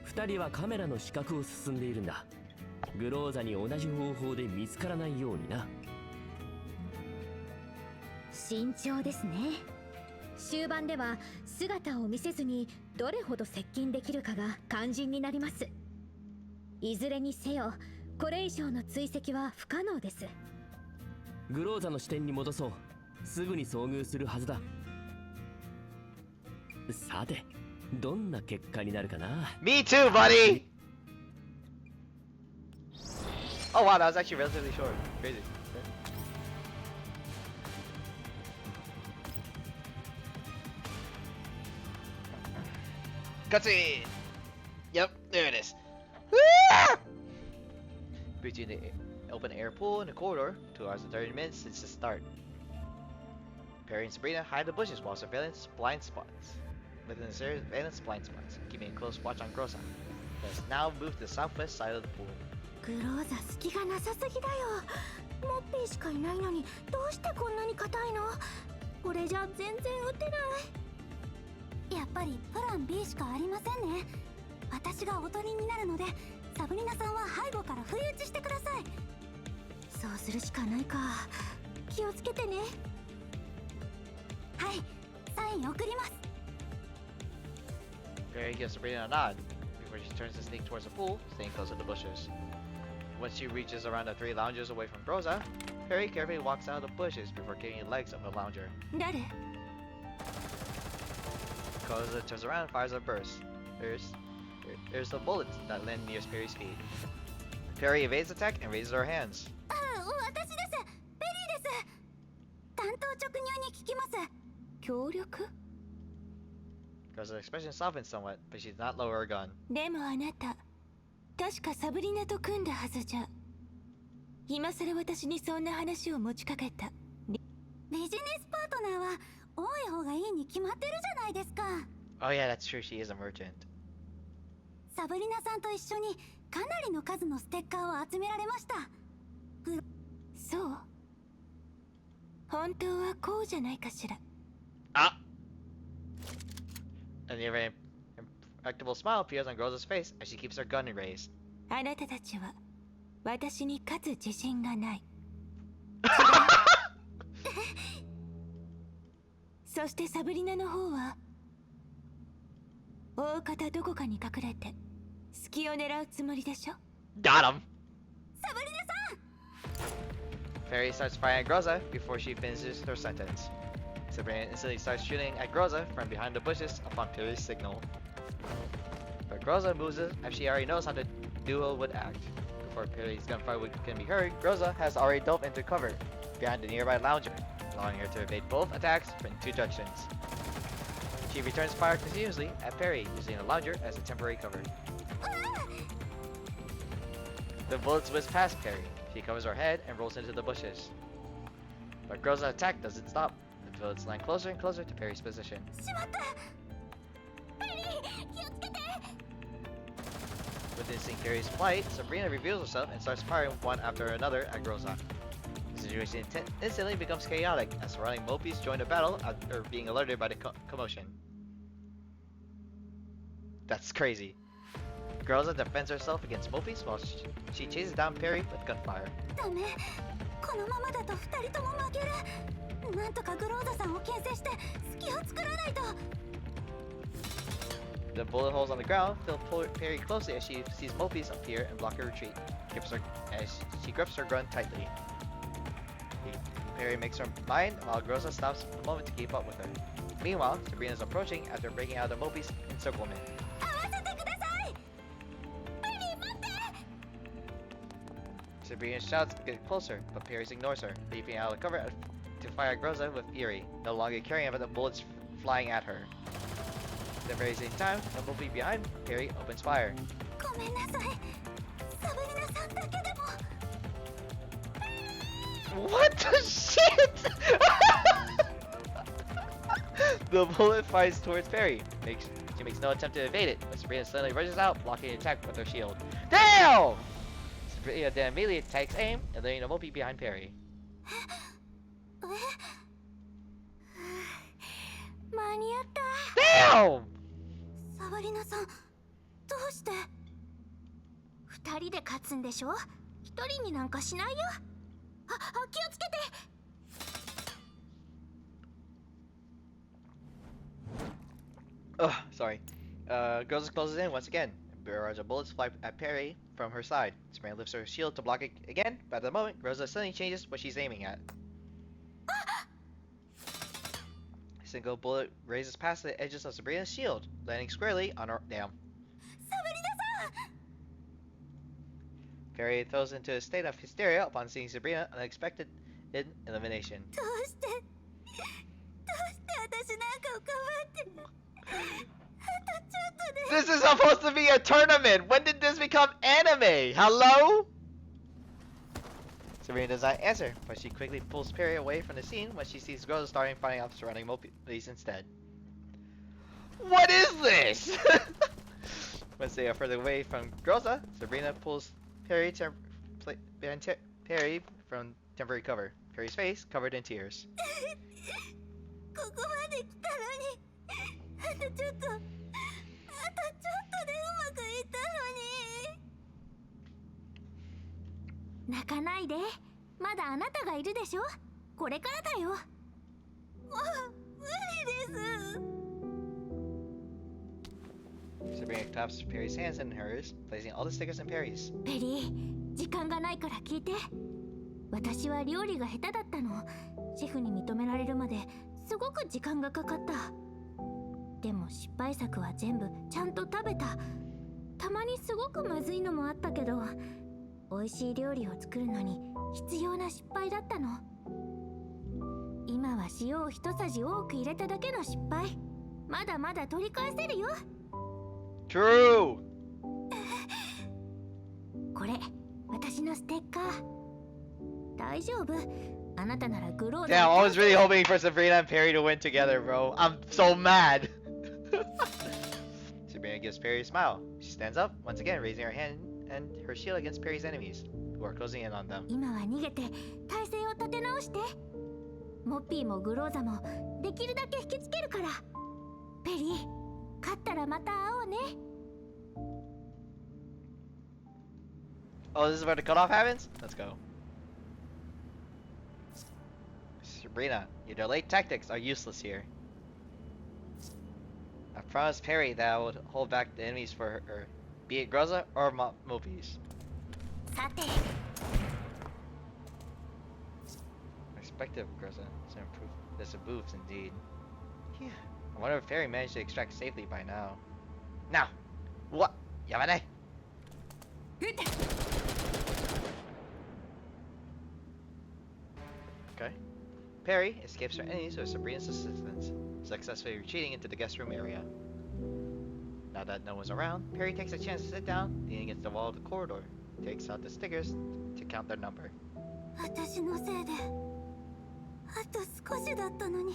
2人はカメラの死角を進んでいるんだ。グローザに同じ方法で見つからないようにな。慎重ですね。終盤では姿を見せずにどれほど接近できるかが肝心になります。いずれにせよ、これ以上の追跡は不可能です。グローザの視点に戻そう。すぐに遭遇するはずだ。さて、どんな結果になるかな。 Me too, buddy! Oh wow, that was actually relatively short. Crazy. Cutscene! Yep, there it is. Between the open air pool and the corridor, 2 hours and 30 minutes since the start. Perry and Sabrina hide in the bushes while surveillance blind spots. Within the surveillance blind spots, keeping a close watch on Groza. Let us now move to the southwest side of the pool. グローザ隙がなさすぎだよ。モッピーしかいないのにどうしてこんなに硬いの。これじゃ全然打てない。やっぱりプラン B しかありませんね。私がおとりになるので、サブリナさんは背後から不意打ちしてください。そうするしかないか。気をつけてね。はい、サイン送ります。Perry gives Sabrina a nod before she turns to sneak towards the pool, staying close to the bushes. Once she reaches around the 3 loungers away from Groza, Perry carefully walks out of the bushes before getting the legs of a lounger. 誰？ Groza turns around and fires a burst. There's the bullets that land near Perry's feet. Perry evades attack and raises her hands. 私です。ペリーです。単刀直入に聞きます。協力？ Groza's expression softens somewhat, but she does not lower her gun. でもあなた、確かサブリナと組んだはずじゃ。今さら私にそんな話を持ちかけた。ビジネスパートナーは多い方がいいに決まってるじゃないですか。Oh yeah, that's true, she is a merchant. サブリナさんと一緒にかなりの数のステッカーを集められました。そう。本当はこうじゃないかしら。Ah! And the impractical smile appears on Groza's face as she keeps her gun raised. あなたたちは私に勝つ自信がない。そしてサブリナの方は大方どこかに隠れて隙を狙うつもりでしょ。 Got him! サブリナさん。 Perry starts firing at Groza before she finishes her sentence. Sabrina instantly starts shooting at Groza from behind the bushes upon Perry's signal. But Groza moves as she already knows how the duo would act. Before Perry's gunfire can be heard, Groza has already dove into cover behind the nearby lounger, allowing her to evade both attacks from 2 directions. She returns fire continuously at Perry, using the lounger as a temporary cover. The bullets whiz past Perry. She covers her head and rolls into the bushes. But Groza's attack doesn't stop. The bullets land closer and closer to Perry's position. しまった。ペリー、気をつけて。 Witnessing Perry's plight, Sabrina reveals herself and starts firing one after another at Groza. The situation instantly becomes chaotic as surrounding Mopies join the battle after being alerted by the commotion. That's crazy. Groza defends herself against Mopies while she chases down Perry with gunfire. ダメ。このままだと2人とも負ける。なんとかグローザさんを牽制して隙を作らないと。 The bullet holes on the ground fill Perry closely as she sees Mopies appear and block her retreat, as she grips her gun tightly. Perry makes her mind while Groza stops for a moment to keep up with her. Meanwhile, Sabrina is approaching after breaking out of Mopi's encirclement. Sabrina shouts to get closer, but Perry ignores her, leaping out of the cover to fire at Groza with fury, no longer caring about the bullets flying at her. At the very same time, the Mopi behind Perry opens fire. What the shit? The bullet flies towards Perry. She makes no attempt to evade it, but Sabrina suddenly rushes out, blocking the attack with her shield. Damn! Sabrina then immediately takes aim and leaving the Mopi behind Perry. Damn! サバリナさん、どうして二人で勝つんでしょ一人になんかしないよ気をつけて Ugh, sorry. Groza closes in once again. A barrage of bullets fly at Perry from her side. Sabrina lifts her shield to block it again, but at the moment, Groza suddenly changes what she's aiming at. A single bullet raises past the edges of Sabrina's shield, landing squarely on her. Damn. Perry throws into a state of hysteria upon seeing Sabrina's unexpected elimination. This is supposed to be a tournament! When did this become anime? Hello? Sabrina does not answer, but she quickly pulls Perry away from the scene when she sees Groza starting fighting off surrounding Mopies instead. What is this? Once they are further away from Groza, Sabrina pulls Perry behind Perry from temporary cover. Perry's face covered in tears. ここまで来たのにあとちょっとでうまくいったのに泣かないでまだあなたがいるでしょこれからだよ無理です Sabrina claps Perry's hands in hers, placing all the stickers in Perry's. ペリー時間がないから聞いて私は料理が下手だったのシェフに認められるまですごく時間がかかったでも失敗作は全部ちゃんと食べたたまにすごくまずいのもあったけど美味しい料理を作るのに必要な失敗だったの今は塩を一さじ多く入れただけの失敗まだまだ取り返せるよ True! これ私のステッカー大丈夫あなたならグロー Damn, I was really hoping for Sabrina and Perry to win together, bro. I'm so mad. Sabrina gives Perry a smile. She stands up, once again raising her hand and her shield against Perry's enemies, who are closing in on them. 今は逃げて体勢を立て直してモッピーもグローザもできるだけ引きつけるからペリー勝ったらまた会おうね Oh, this is where the cutoff happens? Let's go. Sabrina, your delayed tactics are useless here. I promised Perry that I would hold back the enemies for her, be it Groza or Mopies. さて Perspective of Groza is improved. This improves indeed. Phew. I wonder if Perry managed to extract safely by now. Now! What? Yamane! Okay. Perry escapes her enemies with Sabrina's assistance, successfully retreating into the guest room area. Now that no one's around, Perry takes a chance to sit down, leaning against the wall of the corridor, takes out the stickers to count their number. 私のせいであと少しだったのに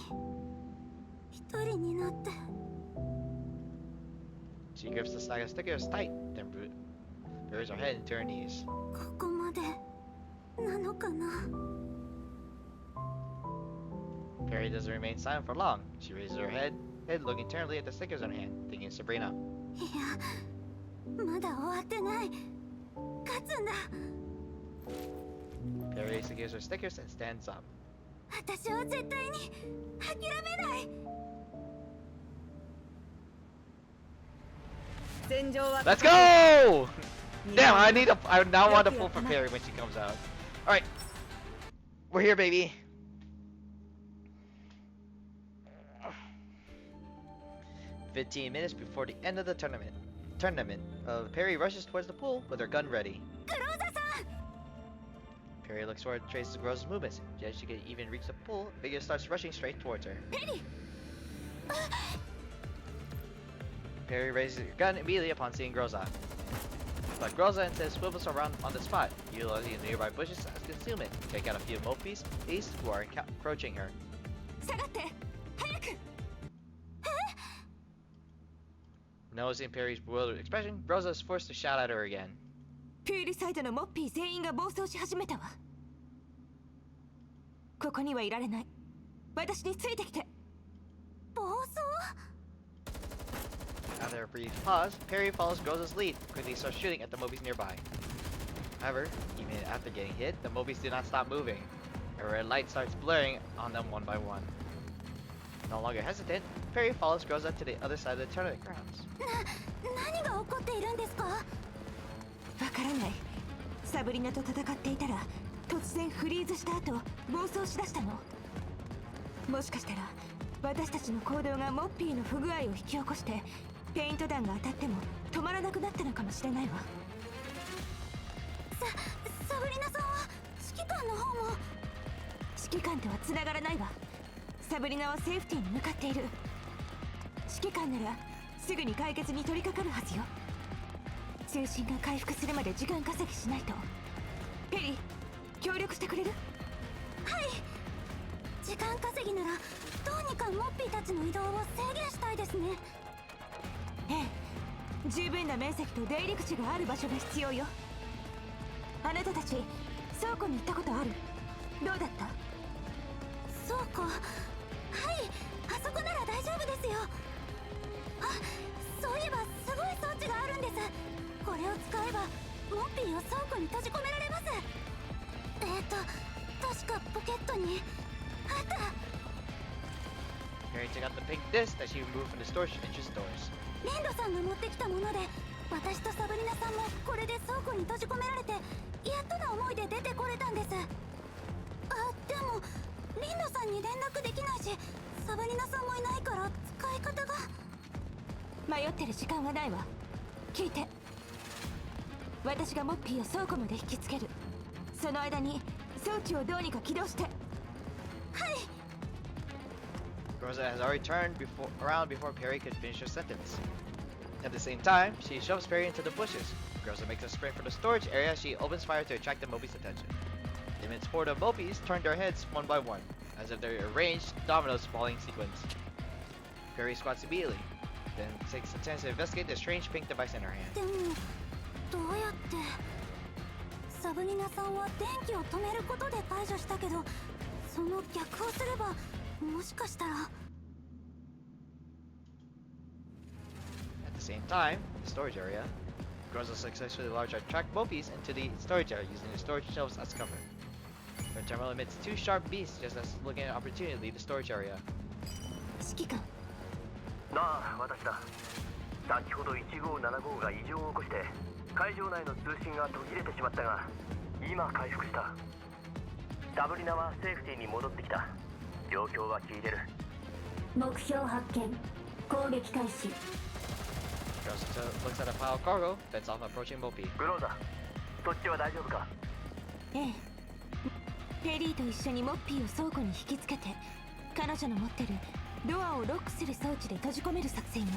一人になって She grips the stack of stickers tight, then buries her head into her knees. ここまでなのかな Perry doesn't remain silent for long. She raises her head, looking internally at the stickers in her hand, thinking of Sabrina. いやまだ終わってない勝つんだ Perry secures her stickers and stands up. 私は絶対に諦めない戦場は Let's go! Damn, I now want to pull for Perry when she comes out. Alright. We're here, baby. "15 minutes before the end of the tournament. Perry rushes towards the pool with her gun ready. Perry looks forward and traces Groza's movements. As she can even reach the pool, the figure starts rushing straight towards her. Perry raises her gun immediately upon seeing Groza. But Groza instead swivels around on the spot, utilizing the nearby bushes as concealment to take out a few Mopies who are approaching her. Noticing Perry's bewildered expression, Groza is forced to shout at her again. プールサイドのモッピー全員が暴走し始めたわ。ここにはいられない。私についてきて。暴走 After a brief pause, Perry follows Groza's lead, quickly starts shooting at the Mobies nearby. However, even after getting hit, the Mobies do not stop moving. A red light starts blaring on them one by one. No longer hesitant, Perry follows Groza to the other side of the tournament grounds. 何が起こっているんですか？わからない。サブリナと戦っていたら突然フリーズした後暴走しだしたの。もしかしたら私たちの行動がモッピーの不具合を引き起こしてペイント弾が当たっても止まらなくなったのかもしれないわ。サブリナさんは指揮官の方も。指揮官とは繋がらないわ。サブリナはセーフティーに向かっている。指揮官ならすぐに解決に取り掛かるはずよ。通信が回復するまで時間稼ぎしないと。ペリー、協力してくれる？はい。時間稼ぎならどうにかモッピーたちの移動を制限したいですね。ええ、十分な面積と出入り口がある場所が必要よ。あなたたち倉庫に行ったことある？どうだった？倉庫？はい、あそこなら大丈夫ですよ。あ、そういえばすごい装置があるんです。これを使えばモッピーを倉庫に閉じ込められます。確かポケットにあった。Perry took out the pink disc that she removed from the storage entrance doors. レンドさんが持ってきたもので、私とサブリナさんもこれで倉庫に閉じ込められて、やっとの思いで出てこれたんです。あ、でもリンドさんに連絡できないし、サブリナさんもいないから使い方が。迷ってる時間はないわ。聞いて。私がモッピーを倉庫まで引きつける。その間に装置をどうにか起動して。はい。Groza has already turned around before Perry could finish her sentence. At the same time, she shoves Perry into the bushes. Groza makes a sprint for the storage area as she opens fire to attract the Mobi's attention. The immense horde of Mobies turn their heads one by one, as if they're arranged dominoes falling sequence. Perry squats immediately, then takes a chance to investigate the strange pink device in her hand. でもどうやって？サブリナさんは電気を止めることで解除したけど、その逆をすればもしかしたら。At the same time, in the storage area, Groza successfully large attract Mobies into the storage area using the storage shelves as cover. Her terminal emits two sharp beasts just as looking at an opportunity to leave the storage area. 指揮官。なあ、私だ。先ほど1575が異常を起こして会場内の通信が途切れてしまったが、今回復した。サブリナはセーフティーに戻ってきた。状況は聞いてる。目標発見、攻撃開始。Groza looks at a pile of cargo, fends off an approaching Mopi. グローザ、そっちは大丈夫か？ええ。ペリーと一緒にモッピーを倉庫に引きつけて、彼女の持ってるドアをロックする装置で閉じ込める作戦よ。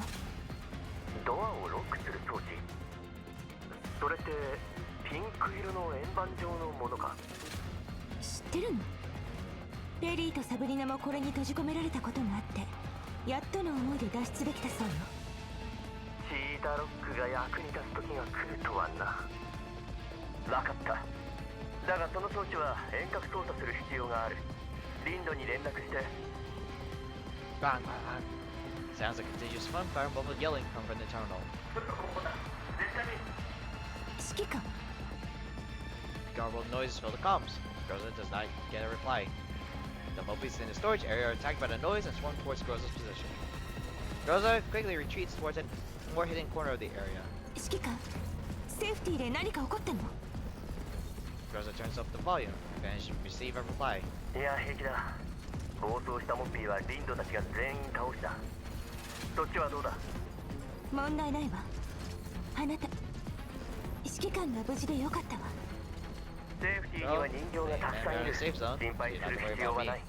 ドアをロックする装置？それってピンク色の円盤状のものか？知ってるの？ペリーとサブリナもこれに閉じ込められたことがあって、やっとの思いで脱出できたそうよ。チーターロックが役に立つ時が来るとはな。わかった。だがその装置は遠隔操作する必要がある。リンドに連絡して。Bang, bang, bang. Sounds like continuous gunfire and muffled yelling come from the terminal. 指揮官。Garbled noises fill the comms. Groza does not get a reply. The Mobies in the storage area are attacked by the noise and swarm towards Groza's position. Groza quickly retreats towards a more hidden corner of the area. 指揮官、セーフティーで何か起こったの？ Groza turns up the volume. Finish receive a reply. いや平気だ。暴走したモッピーはリンドたちが全員倒した。そっちはどうだ？問題ないわ。あなた指揮官が無事でよかったわ。セーフティーには人形がたくさんいる。心配する必要はない。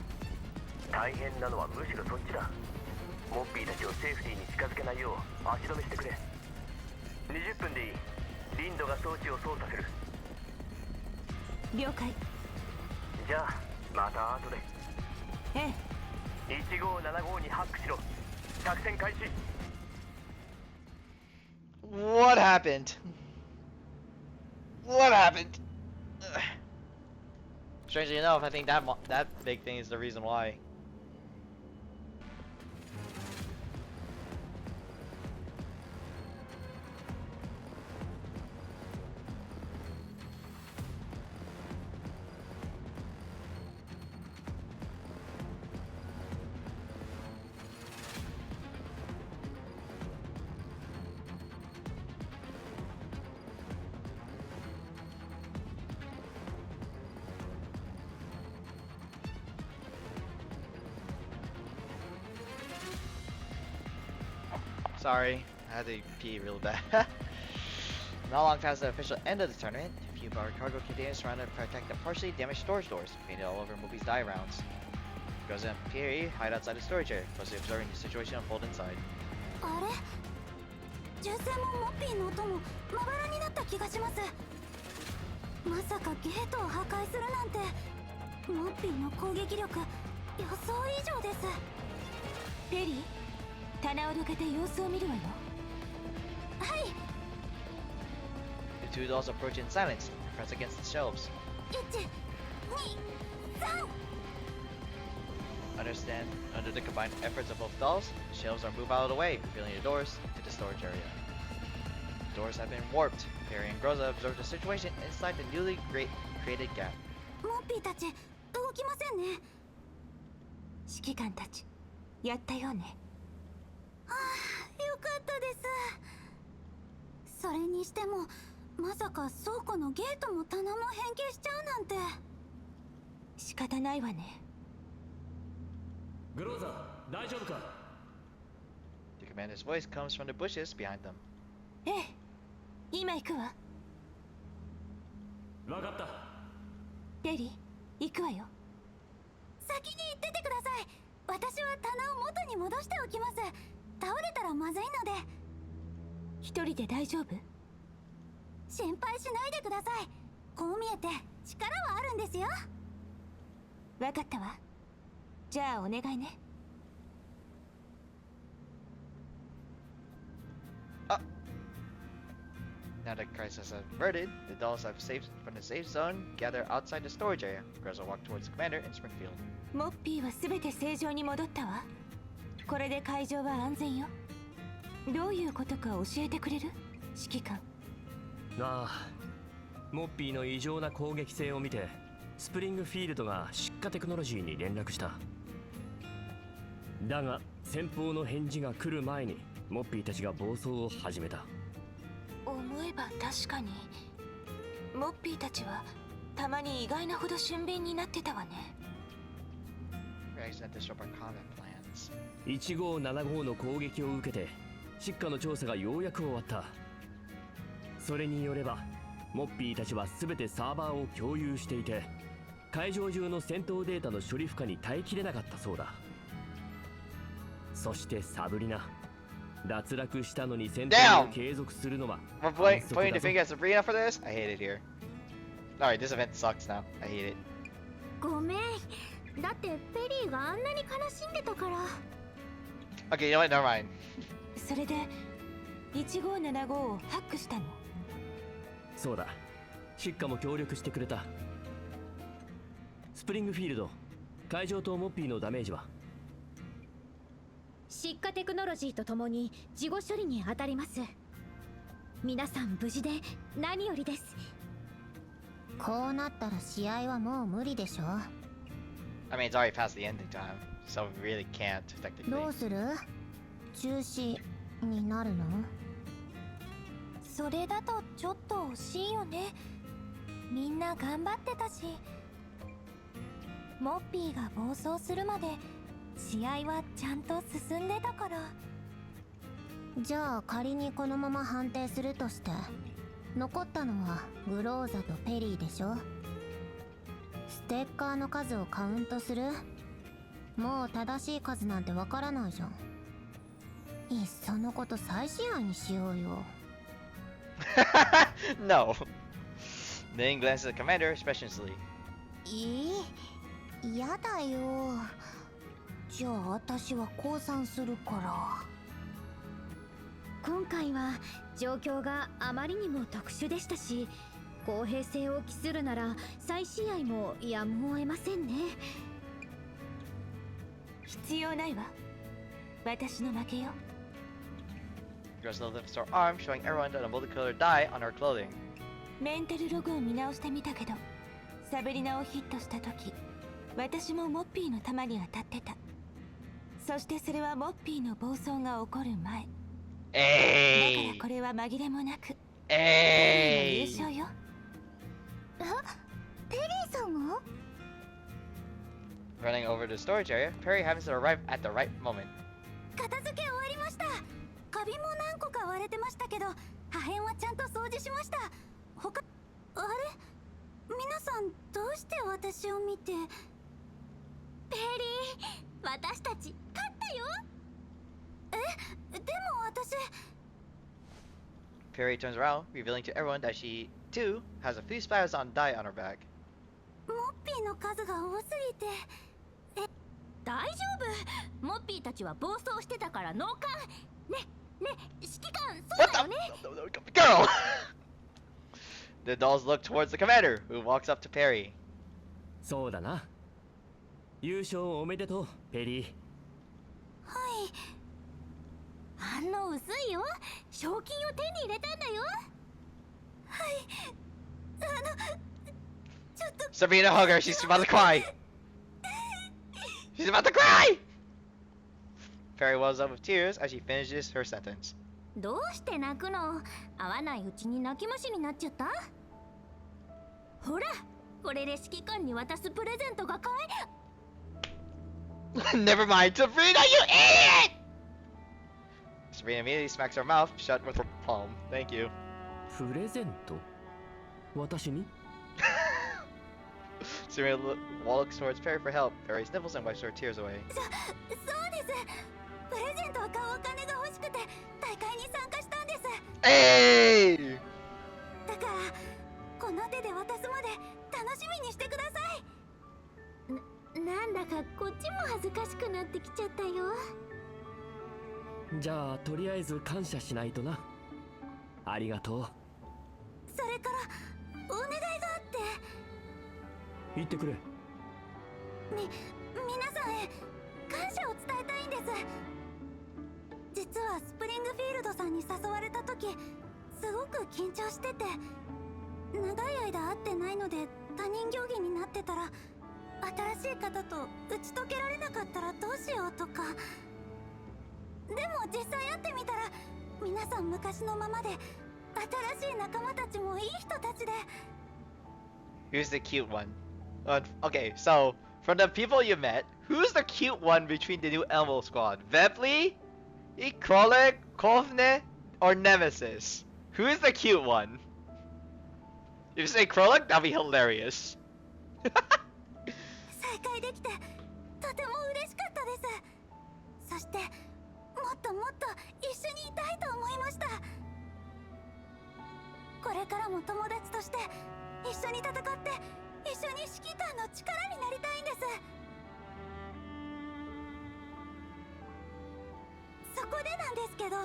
大変なのはむしろそっちだ。モッピーたちをセーフティーに近づけないよう足止めしてくれ。20分でいい。リンドが装置を操作する。了解。じゃあまた後で。ええ。1575にハックしろ。作戦開始。 What happened? What happened? Ugh. Strangely enough, I think that big thing is the reason why. Sorry, I had to pee real bad. Not long past the official end of the tournament, a few of our cargo containers surrounded to protect the partially damaged storage doors, painted all over Movie's die rounds. Groza and Pierre hide outside the storage area, closely observing the situation unfold inside. あれ？銃声もモッピーの音もまばらになった気がします。まさかゲートを破壊するなんて、モッピーの攻撃力予想以上です。ペリー、棚を抜けて様子を見るわよ。はい。 The two dolls approach in silence, press against the shelves. 1、2、3。 Understand, under the combined efforts of both dolls, the shelves are moved out of the way, revealing the doors to the storage area. The doors have been warped. Perry and Groza observe the situation inside the newly created gap. モッピーたち動きませんね。指揮官たちやったようね。はあ、よかったです。それにしてもまさか倉庫のゲートも棚も変形しちゃうなんて。仕方ないわね。グローザ、大丈夫か？ The commander's voice comes from the bushes behind them. ええ、今行くわ。わかった。ペリー、行くわよ。先に行っててください。私は棚を元に戻しておきます。倒れたらまずいので。一人で大丈夫？心配しないでください。こう見えて力はあるんですよ。わかったわ。じゃあお願いね。Now that crisis is averted, the dolls have saved from the safe zone, gather outside the storage area. Groza walk towards the commander in Springfield. モッピーは全て正常に戻ったわ。これで会場は安全よ。どういうことか教えてくれる？指揮官。ああ、モッピーの異常な攻撃性を見て、スプリングフィールドが失火テクノロジーに連絡した。だが先方の返事が来る前にモッピーたちが暴走を始めた。思えば確かにモッピーたちはたまに意外なほど俊敏になってたわね。Reaction to disrupt our combat plans. 1575の攻撃を受けて失火の調査がようやく終わった。それによればモッピーたちは全てサーバーを共有していて、会場中の戦闘データの処理負荷に耐えきれなかったそうだ。そしてサブリナ、脱落したのに戦闘を継続するのは We're pointing the finger at Sabrina for this? I hate it here. Alright, this event sucks now. I hate it. ごめん。だってペリーがあんなに悲しんでたから。Okay, you know what? Never mind. それで1575をハックしたの？そうだ、シッカも協力してくれた。スプリングフィールド、会場とモッピーのダメージは？失火テクノロジーとともに事後処理に当たります。皆さん無事で何よりです。こうなったら試合はもう無理でしょ。I mean, it's already past the ending time, so we really can't technically. どうする？中止になるの？それだとちょっと。惜しいよね。みんな頑張ってたし。モッピーが暴走するまで試合はちゃんと進んでたから。じゃあ仮にこのまま判定するとして、残ったのはグローザとペリーでしょ。ステッカーの数をカウントする？もう正しい数なんてわからないじゃん。いっそのこと再試合にしようよ。No. Then glances at the commander suspiciously. やだよ。じゃあ私は降参するから。今回は状況があまりにも特殊でしたし、公平性を期するなら再試合もやむを得ませんね。必要ないわ。私の負けよ。Grosno lifts her arm, showing everyone that a multicolored dye on her clothing. メンタルログを見直してみたけど、サブリナをヒットした時、私もモッピーの弾に当たってた。そしてそれはモッピーの暴走が起こる前。だからこれは紛れもなくペリーの優勝よ。ペリーさんが？ Running over to the storage area, Perry happens to arrive at the right moment. 片付け終わりました。カビも何個か割れてましたけど、破片はちゃんと掃除しました。あれ、皆さんどうして私を見て。ペリー、私たち勝ったよ。でも私。Perry turns around, revealing to everyone that she, too, has a few splatters on dye on her back. モッピーの数が多すぎて。大丈夫。モッピーたちは暴走してたから脳幹。ね、指揮官、そうだよね。Girl! The dolls look towards the commander, who walks up to Perry. そうだな。優勝おめでとう、ペリー。はい。反応薄いよ。賞金を手に入れたんだよ。はい。ちょっと。Sabrina, hug her. She's about to cry. She's about to cry! Perry wells up with tears as she finishes her sentence. どうして泣くの？会わないうちに泣き虫になっちゃった？ほら、これで指揮官に渡すプレゼントが買え。Never mind, Sabrina, you idiot! Sabrina immediately smacks her mouth shut with her palm. Thank you. プレゼント？私に？ Sabrina walks towards Perry for help. Perry sniffles and wipes her tears away. そうです。プレゼントを買うお金が欲しくて大会に参加したんです。Hey! だからこの手で渡すまで楽しみにしてください。なんだかこっちも恥ずかしくなってきちゃったよ。じゃあとりあえず感謝しないとな。ありがとう。それからお願いがあって。言ってくれ。皆さんへ感謝を伝えたいんです。実はスプリングフィールドさんに誘われた時すごく緊張してて、長い間会ってないので他人行儀になってたら、新しい方と打ち解けられなかったらどうしようとか。でも実際会ってみたら皆さん昔のままで、新しい仲間たちもいい人たちで。 Who's the cute one? Okay, so from the people you met, who's the cute one between the new Elmo squad? Vepley, Krolek, Kovne, or Nemesis? Who is the cute one? If you say Krolek, that'd be hilarious. 再会できてとても嬉しかったです。そしてもっともっと一緒にいたいと思いました。これからも友達として一緒に戦って一緒に指揮官の力になりたいんです。そこでなんですけど、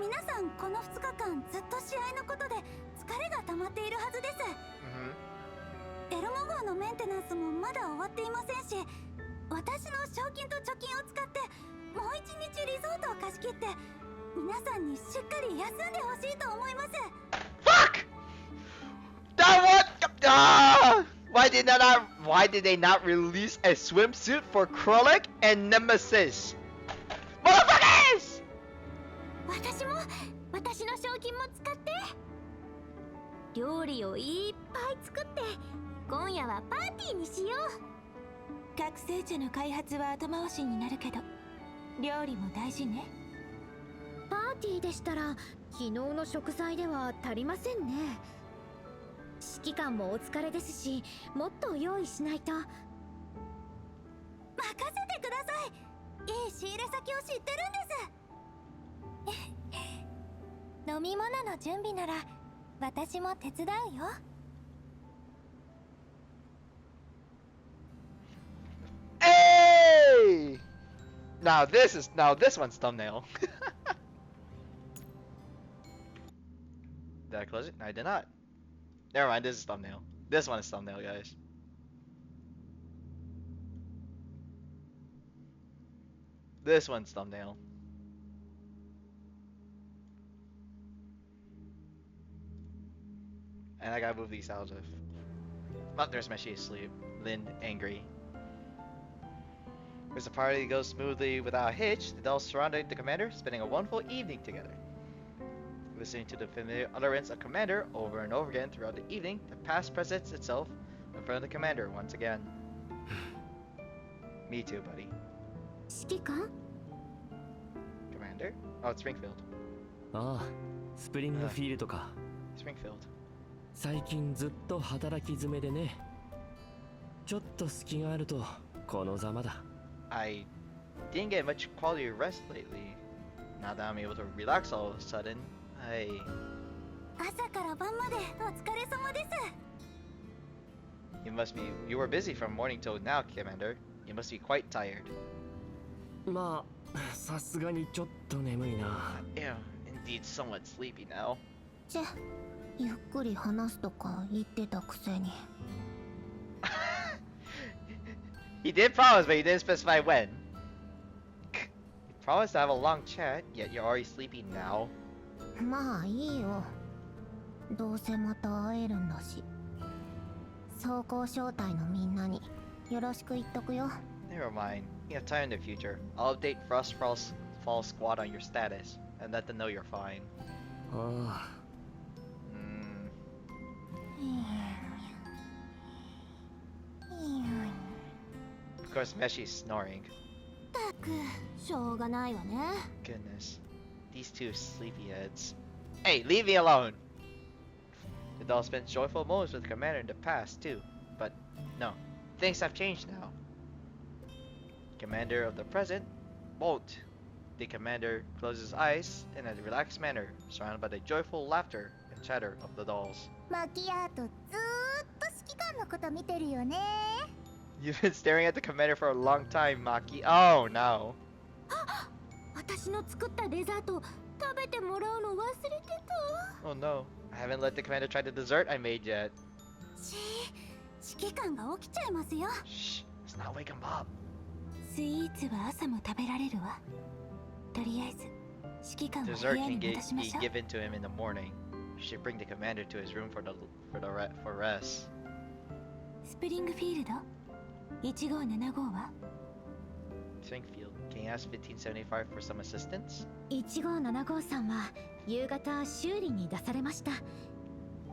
皆さんこの2日間ずっと試合のことで疲れが溜まっているはずです。エルモ号のメンテナンスもまだ終わっていませんし、私の賞金と貯金を使ってもう1日リゾートを貸し切って皆さんにしっかり休んでほしいと思います。 Fuck! That what? Why did they not release a swimsuit for Krolek and Nemesis? Motherfuckers! 私の賞金も使って。料理をいっぱい作って今夜はパーティーにしよう。覚醒茶の開発は後回しになるけど料理も大事ね。パーティーでしたら昨日の食材では足りませんね。指揮官もお疲れですし、もっと用意しないと。任せてください。いい仕入れ先を知ってるんです。飲み物の準備なら私も手伝うよ。Hey! Now this one's thumbnail. Did I close it? No, I did not. Never mind, this is thumbnail. This one is thumbnail, guys. This one's thumbnail. And I gotta move these out of. Oh, there's Meshi asleep. Lynn angry. As the party goes smoothly without a hitch, the dolls surrounded the commander, spending a wonderful evening together. Listening to the familiar utterance of Commander over and over again throughout the evening, the past presents itself in front of the commander once again. Me too, buddy. 指揮官 Commander? Oh, it's Springfield. ああ、スプリングフィールドか。Springfield. 最近ずっと働き詰めでね。ちょっと隙があるとこのざまだ。I didn't get much quality rest lately. Now that I'm able to relax all of a sudden,朝から晩までお疲れ様です。You were busy from morning till now, Commander. You must be quite tired. まあ、さすがにちょっと眠いな。Ew, indeed somewhat sleepy now. ちゃ、ゆっくり話すとか言ってたくせに。He did promise, but he didn't specify when. He promised to have a long chat, yet you're already sleepy now. まあいいよ。どうせまた会えるんだし。装甲招待のみんなによろしく言っとくよ。Never mind. You have time in the future. I'll update Frost Fall Squad on your status and let them know you're fine. ああ。Of course, Meshi's snoring. たく、しょうがないわね。 Goodness. These two sleepyheads. Hey, leave me alone! The doll spent joyful moments with the commander in the past, too. But, no. Things have changed now. Commander of the present won't. The commander closes his eyes in a relaxed manner, surrounded by the joyful laughter and chatter of the dolls. マキアートずーっと指揮官のこと見てるよね。 You've been staring at the commander for a long time, Maki. Oh, no. 私の作ったデザート食べてもらうの忘れてた。 Oh, no. I haven't let the commander try the dessert I made yet. 指揮官が起きちゃいますよ。 Shh. Let's not wake him up. スイーツは朝も食べられるわ。とりあえず指揮官を部 Dessert 屋 can に戻しま be しょう。 given to him in the morning. You should bring the commander to his room for rest. スプリングフィールド1575は Springfield, can you ask 1575 for some assistance? 1575さんは夕方修理に出されました。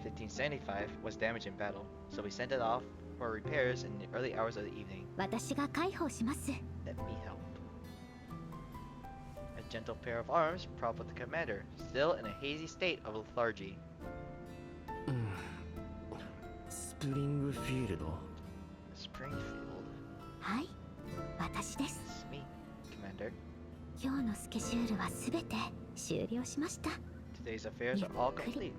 1575 was damaged in battle, so we sent it off for repairs in the early hours of the evening. 私が介抱します。 Let me help. A gentle pair of arms prop up the commander, still in a hazy state of lethargy. スプリングフィールド。Springfield. はい、私です。 It's me, Commander. 今日のスケジュールはすべて終了しました。 Today's affairs are all complete.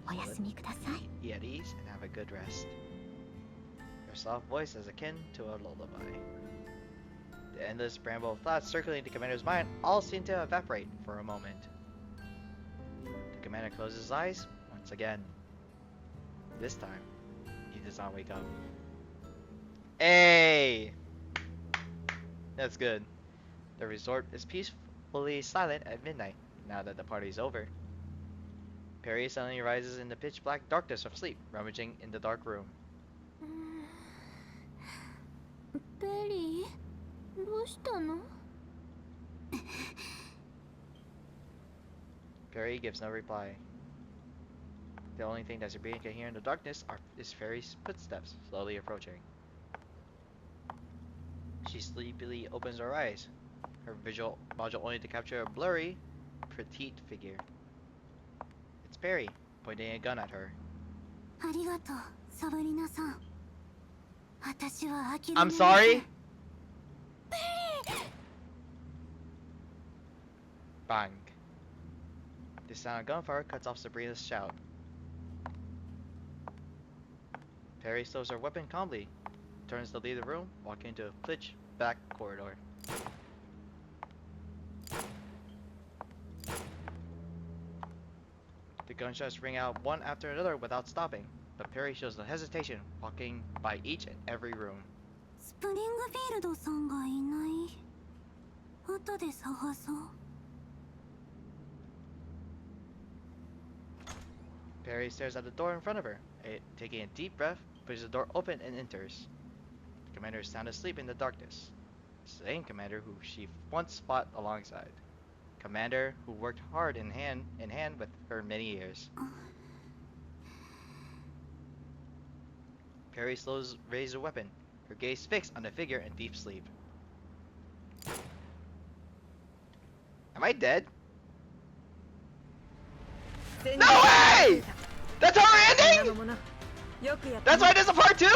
お休みください。 Be at ease and have a good rest. Your soft voice is akin to a lullaby. The endless bramble of thoughts circulating the commander's mind all seem to evaporate for a moment. The commander closes his eyes once again. This time, he does not wake up. Hey! That's good. The resort is peacefully silent at midnight, now that the party is over. Perry suddenly rises in the pitch black darkness of sleep, rummaging in the dark room. ペリー、どうしたの？ Perry gives no reply. The only thing that Sabrina can hear in the darkness is Fairy's footsteps slowly approaching. She sleepily opens her eyes, her visual module only to capture a blurry, petite figure. It's Perry, pointing a gun at her. ありがとう、サブリナさん。私は諦め I'm sorry? Bang. The sound of gunfire cuts off Sabrina's shout. Perry stows her weapon calmly, turns to leave the room, walking into a pitch back corridor. The gunshots ring out one after another without stopping, but Perry shows no hesitation, walking by each and every room. スプリングフィールドさんがいない。後で探そう。 Perry stares at the door in front of her, taking a deep breath, pushes the door open and enters. The commander is sound asleep in the darkness. The same commander who she once fought alongside. Commander who worked hard in hand with her many years. Perry slows raises a weapon, her gaze fixed on the figure in deep sleep. Am I dead? No way! That's our ending? That's why there's a part 2?